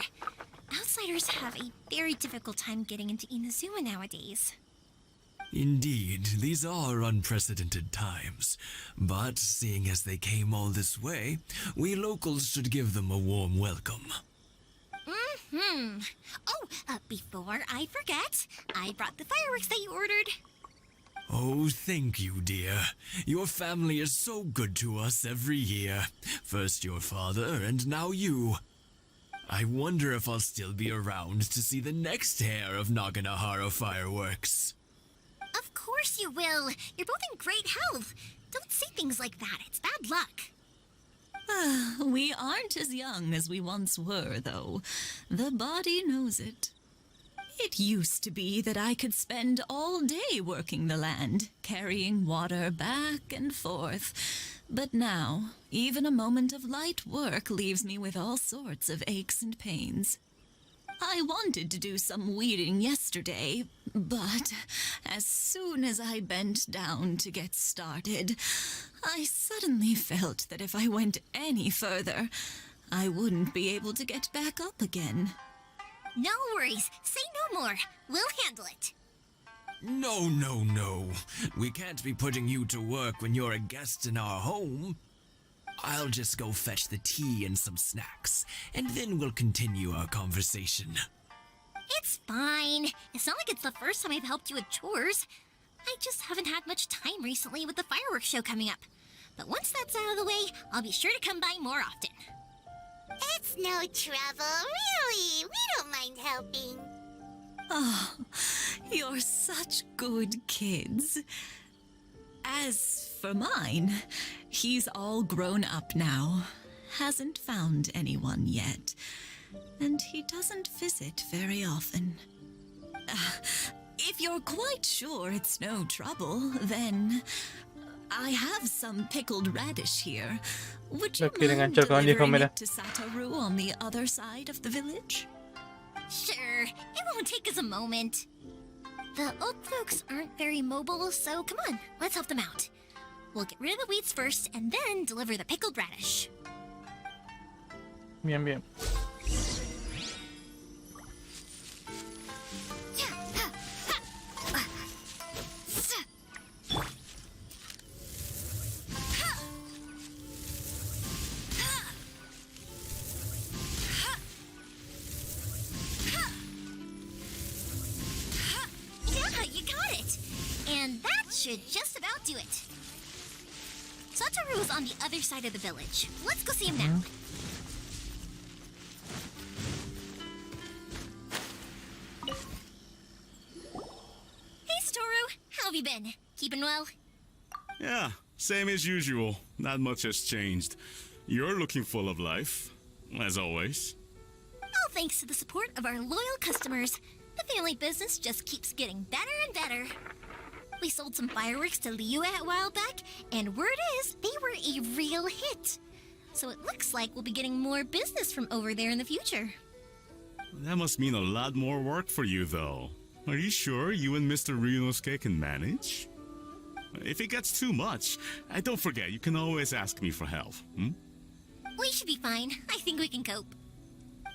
[SPEAKER 3] Outsiders have a very difficult time getting into Inazuma nowadays.
[SPEAKER 10] Indeed, these are unprecedented times. But seeing as they came all this way, we locals should give them a warm welcome.
[SPEAKER 3] Before I forget, I brought the fireworks that you ordered.
[SPEAKER 10] Oh, thank you, dear. Your family is so good to us every year. First your father, and now you. I wonder if I'll still be around to see the next hair of Naganohara fireworks.
[SPEAKER 3] Of course you will. You're both in great health. Don't say things like that. It's bad luck.
[SPEAKER 9] We aren't as young as we once were, though. The body knows it. It used to be that I could spend all day working the land, carrying water back and forth. But now, even a moment of light work leaves me with all sorts of aches and pains. I wanted to do some weeding yesterday, but as soon as I bent down to get started, I suddenly felt that if I went any further, I wouldn't be able to get back up again.
[SPEAKER 3] No worries. Say no more. We'll handle it.
[SPEAKER 10] No, no, no. We can't be putting you to work when you're a guest in our home. I'll just go fetch the tea and some snacks, and then we'll continue our conversation.
[SPEAKER 3] It's fine. It's not like it's the first time I've helped you with chores. I just haven't had much time recently with the fireworks show coming up. But once that's out of the way, I'll be sure to come by more often.
[SPEAKER 5] It's no trouble, really. We don't mind helping.
[SPEAKER 9] Oh, you're such good kids. As for mine, he's all grown up now. Hasn't found anyone yet. And he doesn't visit very often. If you're quite sure it's no trouble, then I have some pickled radish here. Would you mind delivering it to Satoru on the other side of the village?
[SPEAKER 3] Sure. It won't take us a moment. The old folks aren't very mobile, so come on, let's help them out. We'll get rid of the weeds first, and then deliver the pickled radish.
[SPEAKER 2] Bien, bien.
[SPEAKER 3] Should just about do it. Satoru is on the other side of the village. Let's go see him now. Hey, Satoru. How have you been? Keeping well?
[SPEAKER 11] Yeah, same as usual. Not much has changed. You're looking full of life, as always.
[SPEAKER 3] All thanks to the support of our loyal customers. The family business just keeps getting better and better. We sold some fireworks to Liu a while back, and word is they were a real hit. So it looks like we'll be getting more business from over there in the future.
[SPEAKER 11] That must mean a lot more work for you, though. Are you sure you and Mr. Ryunosuke can manage? If it gets too much, don't forget, you can always ask me for help.
[SPEAKER 3] We should be fine. I think we can cope.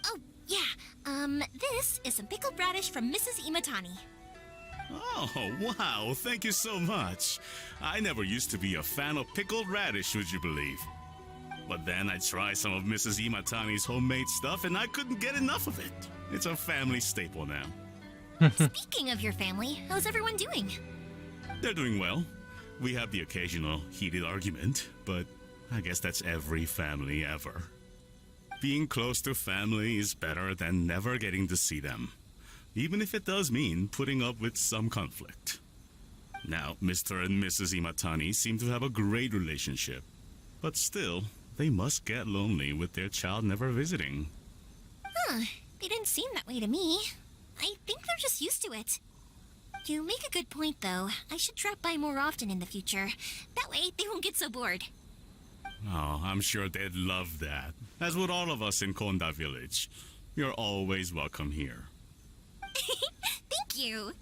[SPEAKER 3] Oh, yeah. This is some pickled radish from Mrs. Imatani.
[SPEAKER 11] Oh, wow, thank you so much. I never used to be a fan of pickled radish, would you believe? But then I tried some of Mrs. Imatani's homemade stuff and I couldn't get enough of it. It's a family staple now.
[SPEAKER 3] Speaking of your family, how's everyone doing?
[SPEAKER 11] They're doing well. We have the occasional heated argument, but I guess that's every family ever. Being close to family is better than never getting to see them, even if it does mean putting up with some conflict. Now, Mr. and Mrs. Imatani seem to have a great relationship, but still, they must get lonely with their child never visiting.
[SPEAKER 3] Huh, they didn't seem that way to me. I think they're just used to it. You make a good point, though. I should drop by more often in the future. That way, they won't get so bored.
[SPEAKER 11] Oh, I'm sure they'd love that, as would all of us in Konda Village. You're always welcome here.
[SPEAKER 3] Thank you!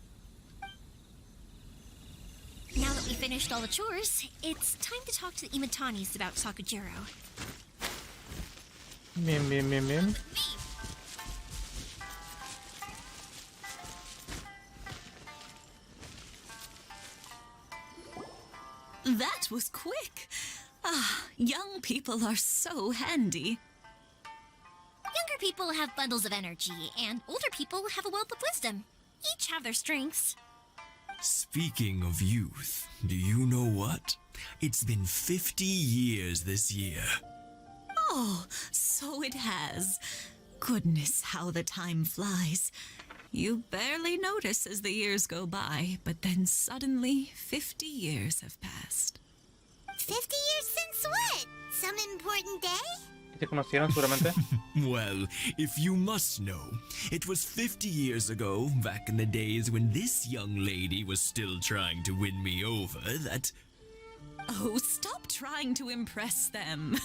[SPEAKER 3] Now that we finished all the chores, it's time to talk to the Imatanis about Sakujiro.
[SPEAKER 2] Bien.
[SPEAKER 9] That was quick. Ah, young people are so handy.
[SPEAKER 3] Younger people have bundles of energy, and older people have a wealth of wisdom. Each have their strengths.
[SPEAKER 10] Speaking of youth, do you know what? It's been 50 years this year.
[SPEAKER 9] Oh, so it has. Goodness, how the time flies. You barely notice as the years go by, but then suddenly 50 years have passed.
[SPEAKER 5] 50 years since what? Some important day?
[SPEAKER 2] ¿Te conocieron seguramente?
[SPEAKER 10] Well, if you must know, it was 50 years ago, back in the days when this young lady was still trying to win me over, that...
[SPEAKER 9] Oh, stop trying to impress them.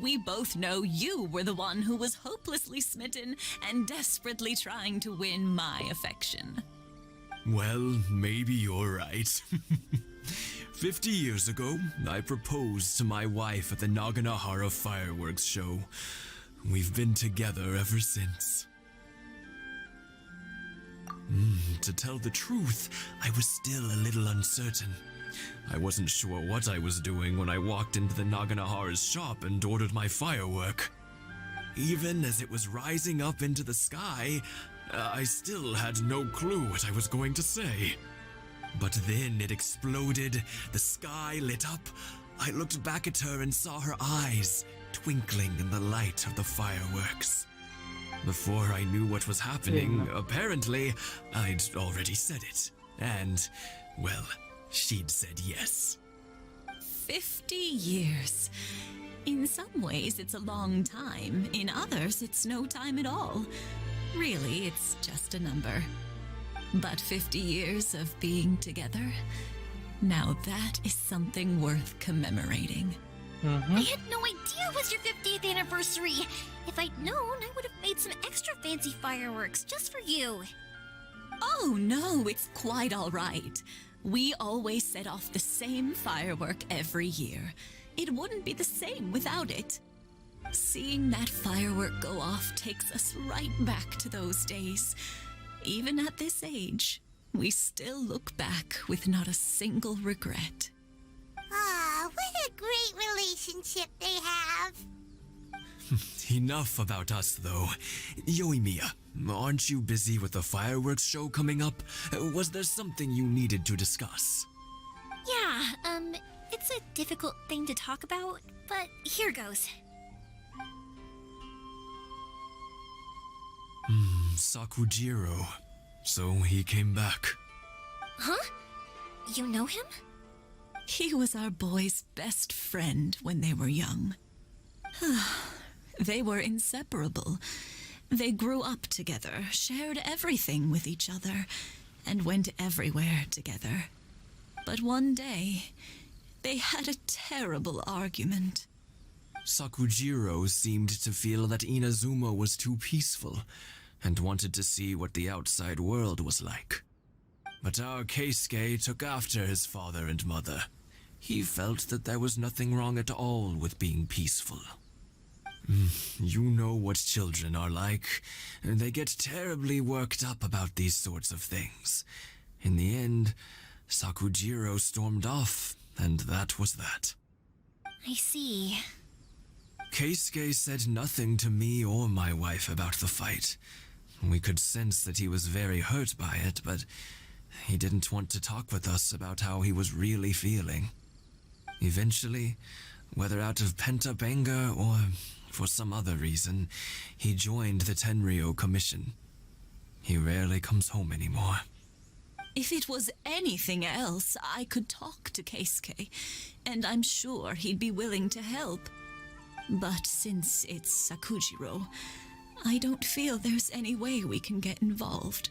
[SPEAKER 9] We both know you were the one who was hopelessly smitten and desperately trying to win my affection.
[SPEAKER 10] Well, maybe you're right. 50 years ago, I proposed to my wife at the Naganohara fireworks show. We've been together ever since. To tell the truth, I was still a little uncertain. I wasn't sure what I was doing when I walked into the Naganohara's shop and ordered my firework. Even as it was rising up into the sky, I still had no clue what I was going to say. But then it exploded, the sky lit up. I looked back at her and saw her eyes twinkling in the light of the fireworks. Before I knew what was happening, apparently, I'd already said it. And, well, she'd said yes.
[SPEAKER 9] 50 years. In some ways, it's a long time. In others, it's no time at all. Really, it's just a number. But 50 years of being together, now that is something worth commemorating.
[SPEAKER 3] I had no idea it was your 50th anniversary. If I'd known, I would have made some extra fancy fireworks just for you.
[SPEAKER 9] Oh, no, it's quite all right. We always set off the same firework every year. It wouldn't be the same without it. Seeing that firework go off takes us right back to those days. Even at this age, we still look back with not a single regret.
[SPEAKER 5] Ah, what a great relationship they have.
[SPEAKER 10] Enough about us, though. Yoimiya, aren't you busy with the fireworks show coming up? Was there something you needed to discuss?
[SPEAKER 3] Yeah, it's a difficult thing to talk about, but here goes.
[SPEAKER 10] Sakujiro. So he came back.
[SPEAKER 3] Huh? You know him?
[SPEAKER 9] He was our boy's best friend when they were young. They were inseparable. They grew up together, shared everything with each other, and went everywhere together. But one day, they had a terrible argument.
[SPEAKER 10] Sakujiro seemed to feel that Inazuma was too peaceful, and wanted to see what the outside world was like. But our Keisuke took after his father and mother. He felt that there was nothing wrong at all with being peaceful. You know what children are like. They get terribly worked up about these sorts of things. In the end, Sakujiro stormed off, and that was that.
[SPEAKER 3] I see.
[SPEAKER 10] Keisuke said nothing to me or my wife about the fight. We could sense that he was very hurt by it, but He didn't want to talk with us about how he was really feeling. Eventually, whether out of pent-up anger or for some other reason, he joined the Tenryou Commission. He rarely comes home anymore.
[SPEAKER 9] If it was anything else, I could talk to Keisuke, and I'm sure he'd be willing to help. But since it's Sakujiro, I don't feel there's any way we can get involved.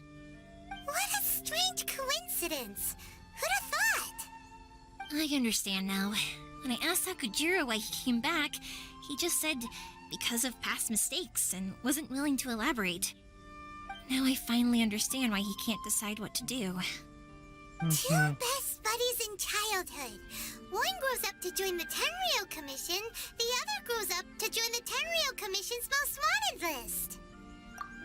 [SPEAKER 5] What a strange coincidence! Who'd have thought?
[SPEAKER 3] I understand now. When I asked Sakujiro why he came back, he just said because of past mistakes and wasn't willing to elaborate. Now I finally understand why he can't decide what to do.
[SPEAKER 5] Two best buddies in childhood. One grows up to join the Tenryou Commission, the other grows up to join the Tenryou Commission's most wanted list.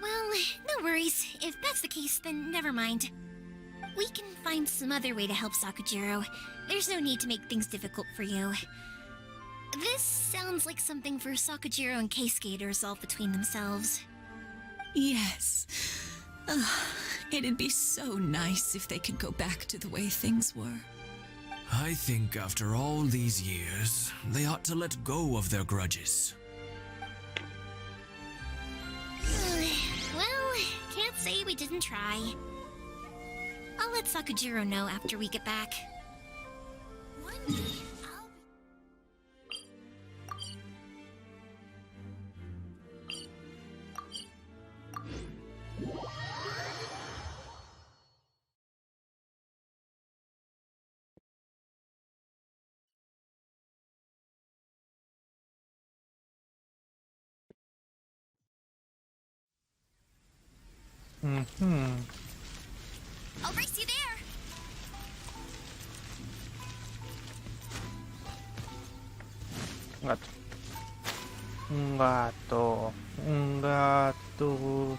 [SPEAKER 3] Well, no worries. If that's the case, then never mind. We can find some other way to help Sakujiro. There's no need to make things difficult for you. This sounds like something for Sakujiro and Keisuke to resolve between themselves.
[SPEAKER 9] Yes. It'd be so nice if they could go back to the way things were.
[SPEAKER 10] I think after all these years, they ought to let go of their grudges.
[SPEAKER 3] Well, can't say we didn't try. I'll let Sakujiro know after we get back.
[SPEAKER 5] One day,
[SPEAKER 3] I'll race you there!
[SPEAKER 2] Gato. Un gato. Un gato.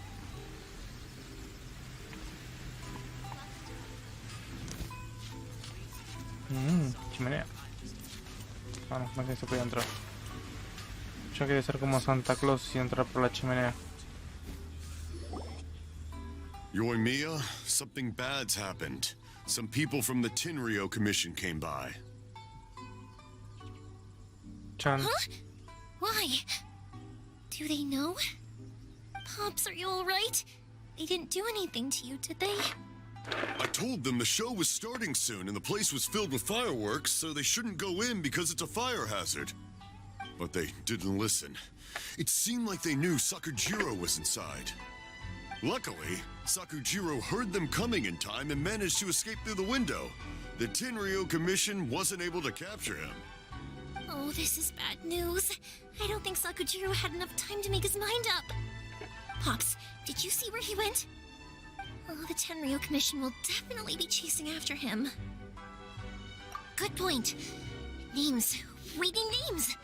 [SPEAKER 2] Chimenea. Ah, no, no que se puede entrar. Yo quería ser como Santa Claus y entrar por la chimenea.
[SPEAKER 12] Yoimiya, something bad's happened. Some people from the Tenryou Commission came by.
[SPEAKER 2] Chan.
[SPEAKER 3] Huh? Why? Do they know? Pops, are you alright? They didn't do anything to you, did they?
[SPEAKER 12] I told them the show was starting soon and the place was filled with fireworks, so they shouldn't go in because it's a fire hazard. But they didn't listen. It seemed like they knew Sakujiro was inside. Luckily, Sakujiro heard them coming in time and managed to escape through the window. The Tenryou Commission wasn't able to capture him.
[SPEAKER 3] Oh, this is bad news. I don't think Sakujiro had enough time to make his mind up. Pops, did you see where he went? Oh, the Tenryou Commission will definitely be chasing after him. Good point. Names. Reading names.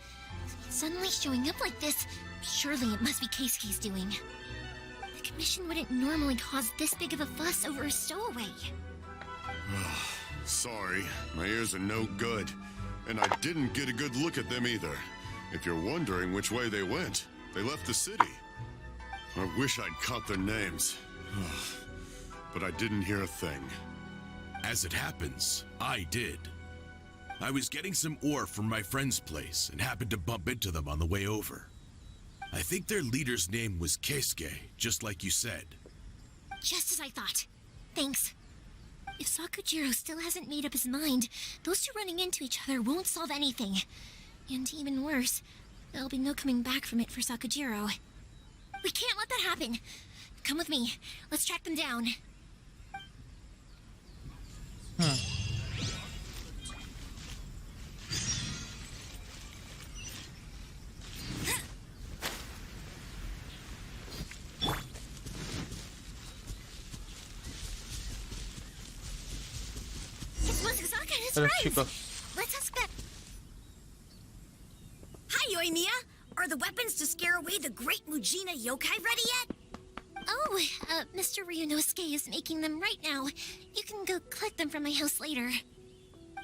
[SPEAKER 3] Suddenly showing up like this, surely it must be Keisuke's doing. The Commission wouldn't normally cause this big of a fuss over a stowaway.
[SPEAKER 12] Sorry, my ears are no good. And I didn't get a good look at them either. If you're wondering which way they went, they left the city. I wish I'd caught their names. But I didn't hear a thing.
[SPEAKER 6] As it happens, I did. I was getting some ore from my friend's place and happened to bump into them on the way over. I think their leader's name was Keisuke, just like you said.
[SPEAKER 3] Just as I thought. Thanks. If Sakujiro still hasn't made up his mind, those two running into each other won't solve anything. And even worse, there'll be no coming back from it for Sakujiro. We can't let that happen. Come with me. Let's track them down. It's Mozuzaka, his
[SPEAKER 2] Hola,
[SPEAKER 3] friends.
[SPEAKER 2] chicos.
[SPEAKER 3] Let's ask them.
[SPEAKER 13] Hi, Yoimiya! Are the weapons to scare away the great Mujina yokai ready yet?
[SPEAKER 3] Oh, Mr. Ryunosuke is making them right now. You can go collect them from my house later.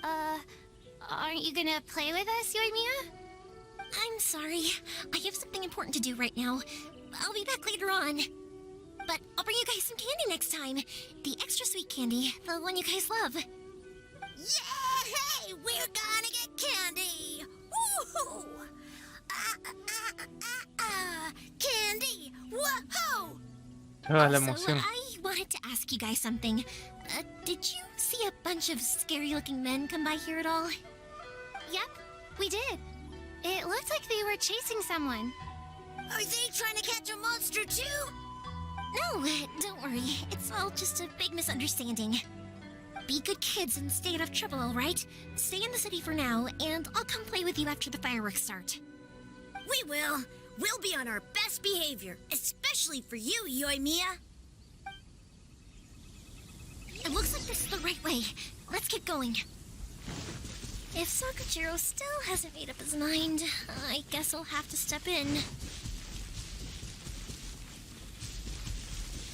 [SPEAKER 3] Aren't you gonna play with us, Yoimiya? I'm sorry. I have something important to do right now. I'll be back later on. but I'll bring you guys some candy next time. The extra sweet candy, the one you guys love.
[SPEAKER 13] Yay! We're gonna get candy! Woohoo! Candy! Woohoo!
[SPEAKER 2] Toda la
[SPEAKER 3] Also,
[SPEAKER 2] emoción.
[SPEAKER 3] I wanted to ask you guys something. Did you see a bunch of scary-looking men come by here at all?
[SPEAKER 5] Yep, we did. It looked like they were chasing someone.
[SPEAKER 13] Are they trying to catch a monster too?
[SPEAKER 3] No, don't worry. It's all just a big misunderstanding. Be good kids and stay out of trouble, all right? Stay in the city for now, and I'll come play with you after the fireworks start.
[SPEAKER 13] We will. We'll be on our best behavior, especially for you, Yoimiya.
[SPEAKER 3] It looks like this is the right way. Let's get going. If Sakujiro still hasn't made up his mind, I guess I'll have to step in.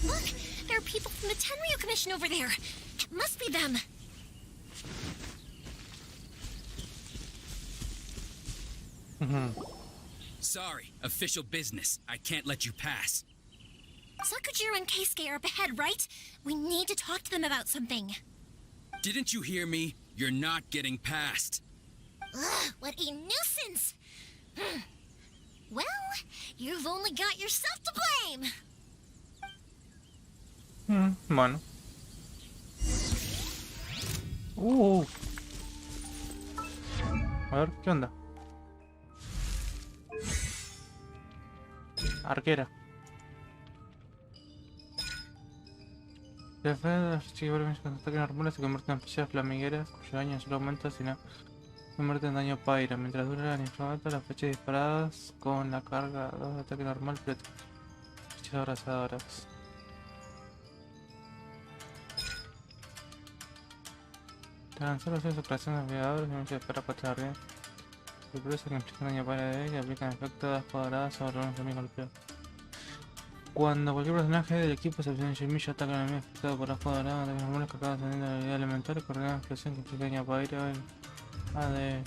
[SPEAKER 3] Look! There are people from the Tenryu Commission over there! It must be them!
[SPEAKER 14] Sorry, official business. I can't let you pass.
[SPEAKER 3] Sakujiro and Keisuke are up ahead, right? We need to talk to them about something.
[SPEAKER 14] Didn't you hear me? You're not getting past.
[SPEAKER 3] Ugh, what a nuisance! Well, you've only got yourself to blame!
[SPEAKER 2] Bueno. A ver, ¿qué onda? Arquera. Las archivos con ataques normales se convierten en flechas flamigueras cuyo daño solo aumenta si no convierte en daño paira. Mientras dura el inflamatorio, las flechas disparadas con la carga 2 de ataque normal, pero flechas abrasadoras. Lanzar los operaciones aviadores y muchas para patas arriba. Sorpresa que infligen daño para de él y aplican efecto de cuadradas sobre unos enemigos golpeados. Cuando cualquier personaje del equipo, excepción de Yoimiya, ataca a un enemigo afectado por las cuadradas, ataques normales que acaban teniendo la habilidad elemental y correr una explosión que inflige daño para ir a de...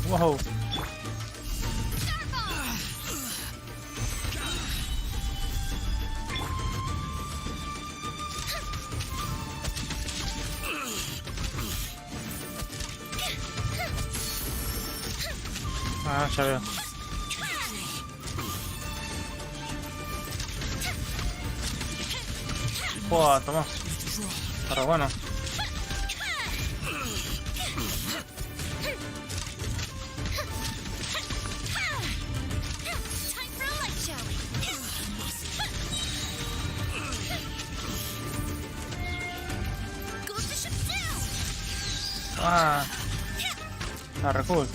[SPEAKER 2] Wow. Ah, ya veo. Buah, toma. Pero bueno. Ah, está re cool.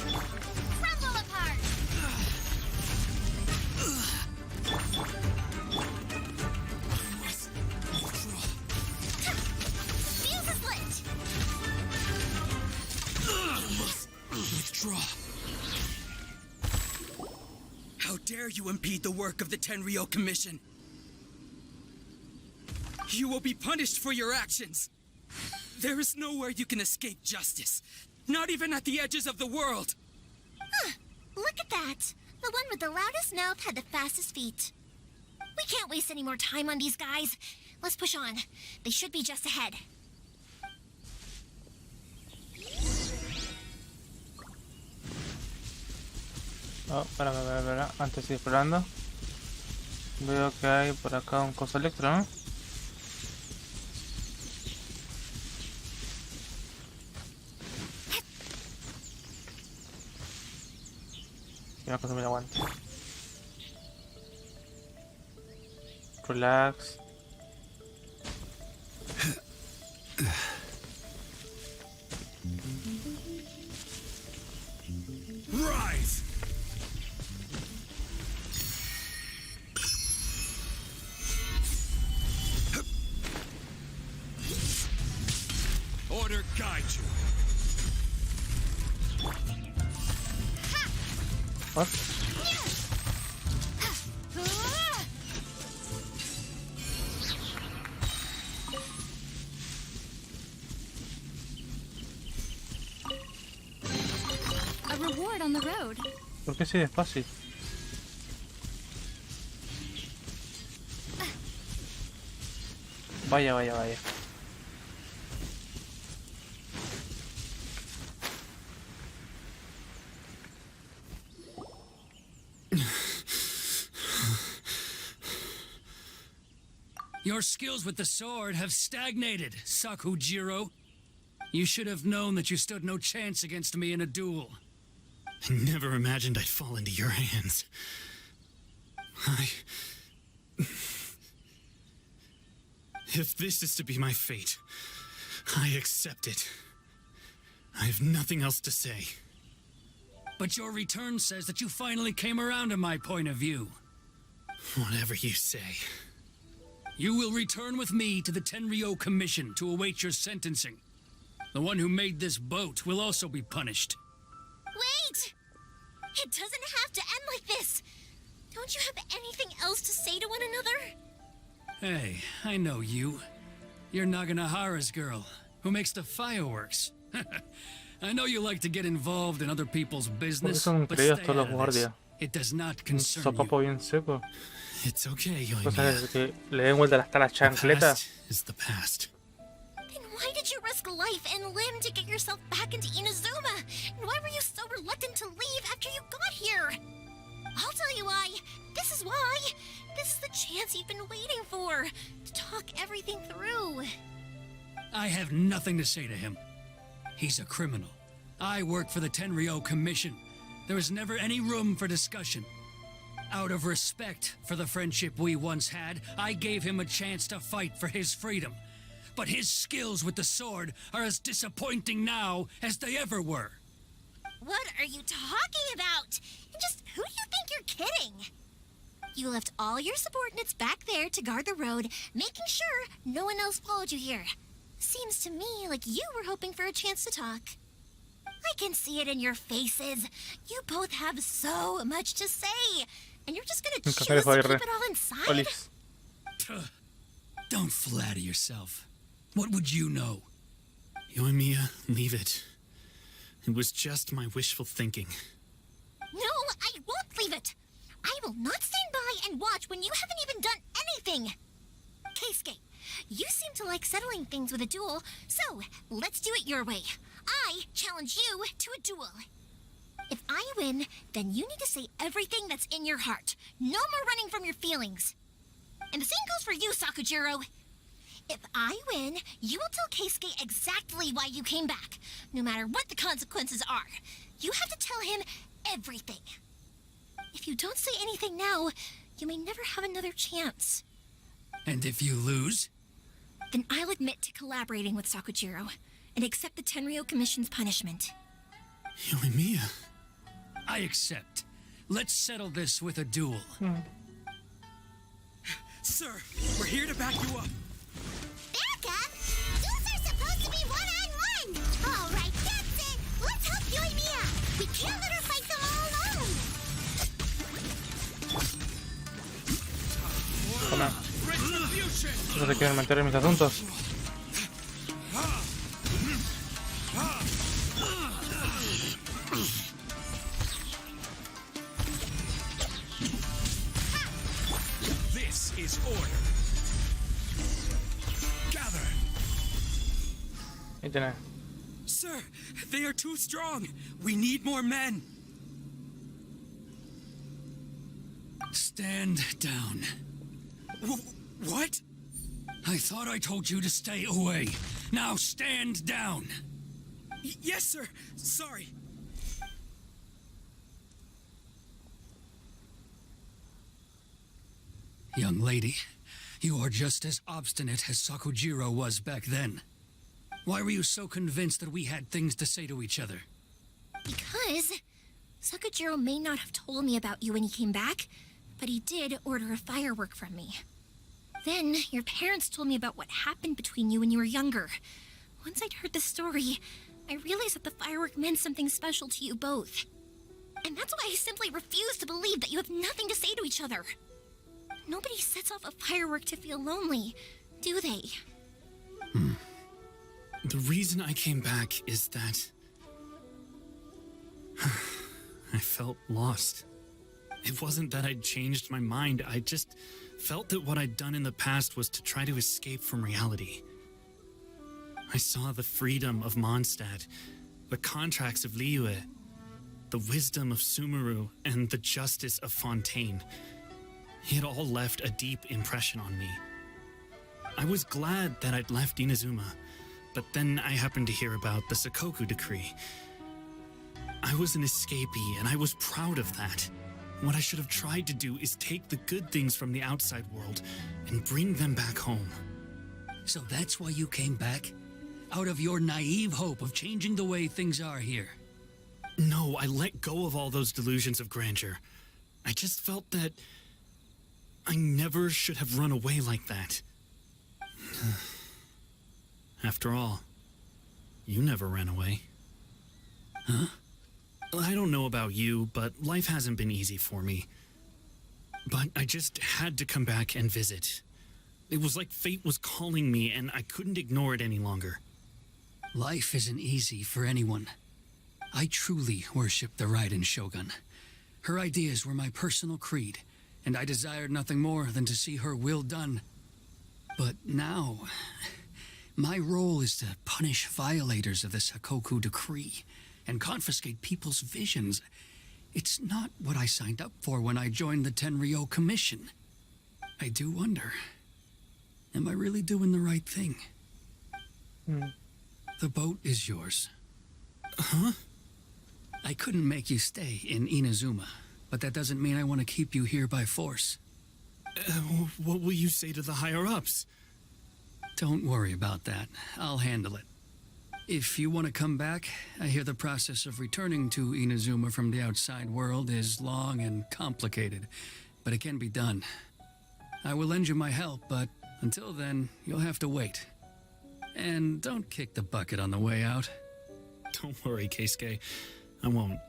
[SPEAKER 14] How dare you impede the work of the Tenryu Commission? You will be punished for your actions. There is nowhere you can escape justice. Not even at the edges of the world.
[SPEAKER 3] Huh, look at that. The one with the loudest mouth had the fastest feet. We can't waste any more time on these guys. Let's push on. They should be just ahead.
[SPEAKER 2] Oh, para. Antes de ir explorando. Veo que hay por acá un coso electro, ¿no? Y una cosa me la aguante. Relax.
[SPEAKER 8] Rise! Order guide you.
[SPEAKER 2] What?
[SPEAKER 1] sword on the road.
[SPEAKER 2] ¿Por qué así despacio? Vaya, vaya, vaya.
[SPEAKER 4] Your skills with the sword have stagnated, Sakujiro. You should have known that you stood no chance against me in a duel.
[SPEAKER 7] I never imagined I'd fall into your hands. If this is to be my fate, I accept it. I have nothing else to say.
[SPEAKER 4] But your return says that you finally came around to my point of view.
[SPEAKER 7] Whatever you say.
[SPEAKER 4] You will return with me to the Tenryou Commission to await your sentencing. The one who made this boat will also be punished.
[SPEAKER 3] Wait! It doesn't have to end like this! Don't you have anything else to say to one another?
[SPEAKER 4] Hey, I know you. You're Naganohara's girl, who makes the fireworks. I know you like to get involved in other people's business, but stay out of this. It does not concern you.
[SPEAKER 2] Sopapo bien seco.
[SPEAKER 7] It's okay,
[SPEAKER 2] O sea,
[SPEAKER 7] Yoimiya.
[SPEAKER 2] que le den vuelta hasta la
[SPEAKER 7] The
[SPEAKER 2] chancleta.
[SPEAKER 7] past is the past.
[SPEAKER 3] Then why did you risk life and limb to get yourself back into Inazuma? And why were you so reluctant to leave after you got here? I'll tell you why. This is why. This is the chance you've been waiting for. To talk everything through.
[SPEAKER 4] I have nothing to say to him. He's a criminal. I work for the Tenryou Commission. There is never any room for discussion. Out of respect for the friendship we once had, I gave him a chance to fight for his freedom. But his skills with the sword are as disappointing now as they ever were.
[SPEAKER 3] What are you talking about? And just who do you think you're kidding? You left all your subordinates back there to guard the road, making sure no one else followed you here. Seems to me like you were hoping for a chance to talk. I can see it in your faces. You both have so much to say. And you're just gonna choose to keep it all inside?
[SPEAKER 4] Don't flatter yourself. What would you know?
[SPEAKER 7] Yoimiya, leave it. It was just my wishful thinking.
[SPEAKER 3] No, I won't leave it. I will not stand by and watch when you haven't even done anything. Keisuke, you seem to like settling things with a duel, so let's do it your way. I challenge you to a duel. If I win, then you need to say everything that's in your heart. No more running from your feelings. And the same goes for you, Sakujiro. If I win, you will tell Keisuke exactly why you came back, no matter what the consequences are. You have to tell him everything. If you don't say anything now, you may never have another chance.
[SPEAKER 4] And if you lose?
[SPEAKER 3] Then I'll admit to collaborating with Sakujiro and accept the Tenryou Commission's punishment.
[SPEAKER 7] Yoimiya.
[SPEAKER 4] I accept. Let's settle this with a duel.
[SPEAKER 14] Sir, we're here to back you up.
[SPEAKER 5] Back up? Duels are supposed to be one-on-one! All right, that's it! Let's help Yoimiya! We can't let her fight them all alone!
[SPEAKER 2] Toma. No se quieren meter en mis asuntos.
[SPEAKER 8] This is order. Gather.
[SPEAKER 2] Ahí tenés.
[SPEAKER 14] Sir, they are too strong. We need more men.
[SPEAKER 4] Stand down.
[SPEAKER 14] What?
[SPEAKER 4] I thought I told you to stay away. Now stand down.
[SPEAKER 14] Yes, sir. Sorry.
[SPEAKER 4] Young lady, you are just as obstinate as Sakujiro was back then. Why were you so convinced that we had things to say to each other?
[SPEAKER 3] Because Sakujiro may not have told me about you when he came back, but he did order a firework from me. Then your parents told me about what happened between you when you were younger. Once I'd heard the story, I realized that the firework meant something special to you both. And that's why I simply refuse to believe that you have nothing to say to each other. Nobody sets off a firework to feel lonely, do they?
[SPEAKER 7] The reason I came back is that felt lost. It wasn't that I'd changed my mind, I just felt that what I'd done in the past was to try to escape from reality. I saw the freedom of Mondstadt, the contracts of Liyue, the wisdom of Sumeru, and the justice of Fontaine. It all left a deep impression on me. I was glad that I'd left Inazuma, but then I happened to hear about the Sakoku decree. I was an escapee, and I was proud of that. What I should have tried to do is take the good things from the outside world and bring them back home.
[SPEAKER 4] So that's why you came back? Out of your naive hope of changing the way things are here?
[SPEAKER 7] No, I let go of all those delusions of grandeur. I just felt that I never should have run away like that. After all, you never ran away.
[SPEAKER 4] Huh?
[SPEAKER 7] I don't know about you, but life hasn't been easy for me. But I just had to come back and visit. It was like fate was calling me, and I couldn't ignore it any longer.
[SPEAKER 4] Life isn't easy for anyone. I truly worship the Raiden Shogun. Her ideas were my personal creed, and I desired nothing more than to see her will done. But now, my role is to punish violators of the Sakoku decree and confiscate people's visions. It's not what I signed up for when I joined the Tenryou Commission. I do wonder, am I really doing the right thing? The boat is yours.
[SPEAKER 7] Huh?
[SPEAKER 4] I couldn't make you stay in Inazuma, but that doesn't mean I want to keep you here by force.
[SPEAKER 7] What will you say to the higher-ups?
[SPEAKER 4] Don't worry about that. I'll handle it. If you want to come back, I hear the process of returning to Inazuma from the outside world is long and complicated, but it can be done. I will lend you my help, but until then, you'll have to wait. And don't kick the bucket on the way out.
[SPEAKER 7] Don't worry, Keisuke. I won't.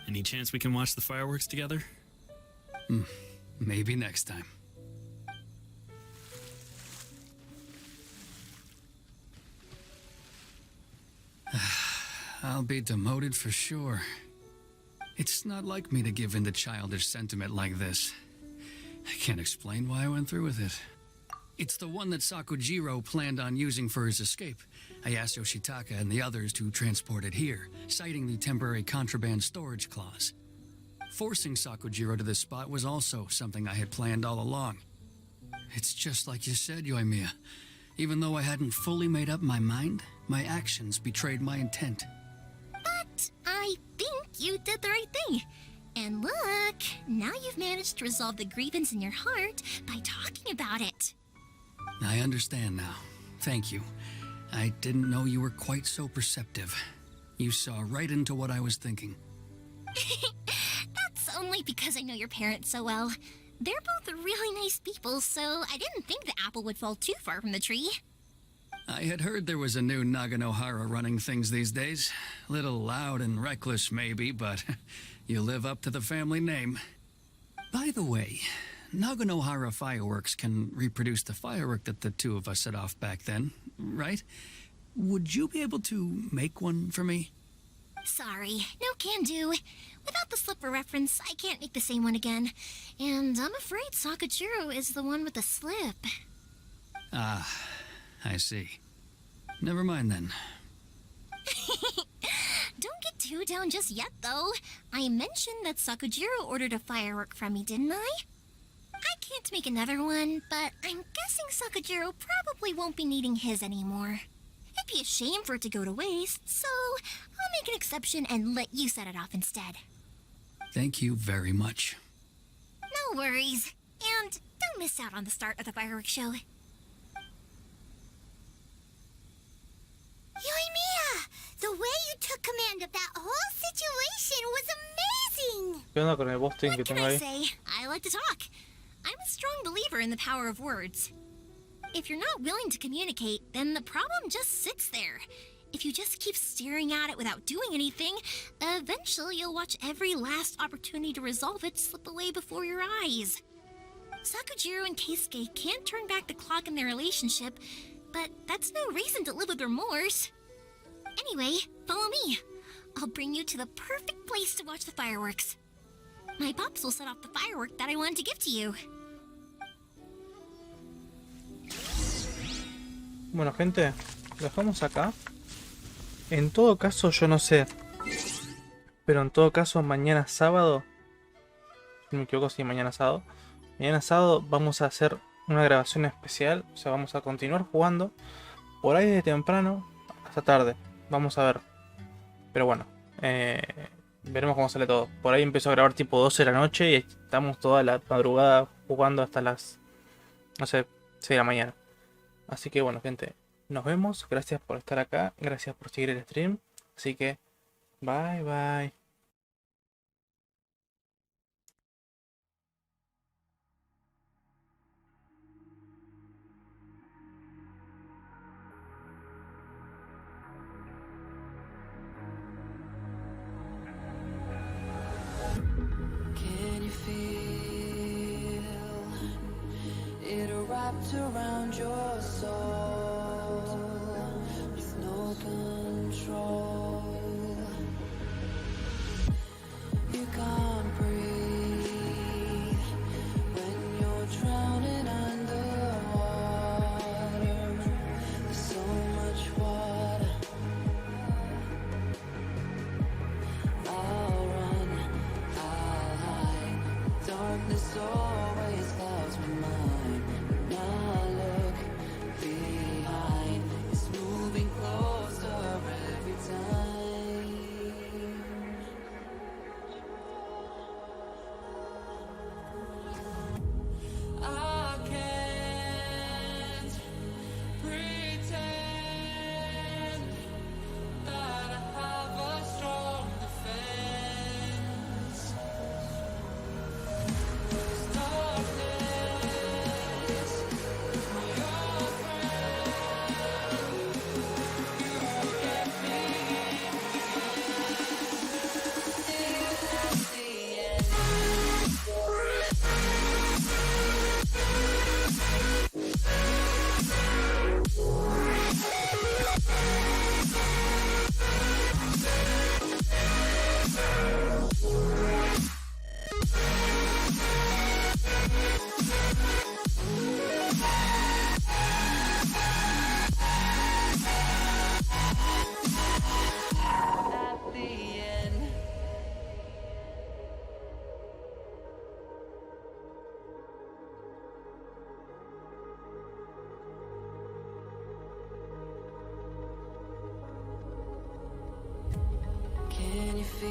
[SPEAKER 7] Any chance we can watch the fireworks together?
[SPEAKER 4] Maybe next time. I'll be demoted for sure. It's not like me to give in to childish sentiment like this. I can't explain why I went through with it. It's the one that Sakujiro planned on using for his escape. I asked Yoshitaka and the others to transport it here, citing the temporary contraband storage clause. Forcing Sakujiro to this spot was also something I had planned all along. It's just like you said, Yoimiya. Even though I hadn't fully made up my mind, my actions betrayed my intent.
[SPEAKER 3] But I think you did the right thing. And look, now you've managed to resolve the grievance in your heart by talking about it.
[SPEAKER 4] I understand now. Thank you. I didn't know you were quite so perceptive. You saw right into what I was thinking.
[SPEAKER 3] That's only because I know your parents so well. They're both really nice people, so I didn't think the apple would fall too far from the tree.
[SPEAKER 4] I had heard there was a new Naganohara running things these days. Little loud and reckless, maybe, but you live up to the family name. By the way, Naganohara fireworks can reproduce the firework that the two of us set off back then, right? Would you be able to make one for me?
[SPEAKER 3] Sorry, no can do. Without the slipper reference, I can't make the same one again. And I'm afraid Sakujiro is the one with the slip.
[SPEAKER 4] Ah, I see. Never mind then.
[SPEAKER 3] Don't get too down just yet, though. I mentioned that Sakujiro ordered a firework from me, didn't I? I can't make another one, but I'm guessing Sakujiro probably won't be needing his anymore. It'd be a shame for it to go to waste, so I'll make an exception and let you set it off instead.
[SPEAKER 4] Thank you very much.
[SPEAKER 3] No worries. And don't miss out on the start of the fireworks show.
[SPEAKER 5] Yoimiya! The way you took command of that whole situation was amazing!
[SPEAKER 2] ¿Qué onda con el boss team que
[SPEAKER 3] What can
[SPEAKER 2] tengo
[SPEAKER 3] I
[SPEAKER 2] ahí?
[SPEAKER 3] say? I like to talk. I'm a strong believer in the power of words. If you're not willing to communicate, then the problem just sits there. If you just keep staring at it without doing anything, eventually you'll watch every last opportunity to resolve it slip away before your eyes. Sakujiro and Keisuke can't turn back the clock in their relationship, but that's no reason to live with remorse. Anyway, follow me. I'll bring you to the perfect place to watch the fireworks. My pops will set off the firework that I wanted to give to you.
[SPEAKER 2] Bueno, gente, lo dejamos acá. En todo caso, yo no sé. Pero en todo caso, mañana sábado, si no me equivoco, sí, mañana sábado. Mañana sábado vamos a hacer una grabación especial. O sea, vamos a continuar jugando. Por ahí de temprano hasta tarde. Vamos a ver. Pero bueno, veremos cómo sale todo. Por ahí empezó a grabar tipo 12 de la noche y estamos toda la madrugada jugando hasta las, no sé, 6 de la mañana. Así que bueno, gente, nos vemos. Gracias por estar acá. Gracias por seguir el stream. Así que, bye bye.
[SPEAKER 1] Can you feel it wrapped around your soul with no control? You can't breathe when you're drowning underwater. There's so much water. I'll run, I'll hide. Darkness always clouds my mind. Now look behind. It's moving closer every time. I can't pretend that I have a strong defense. Darkness, my old friend, you won't get me. Till the end. At the end. Can you feel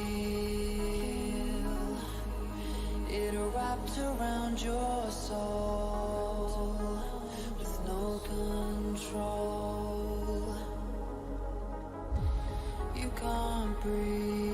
[SPEAKER 1] it wrapped around your soul with no control? You can't breathe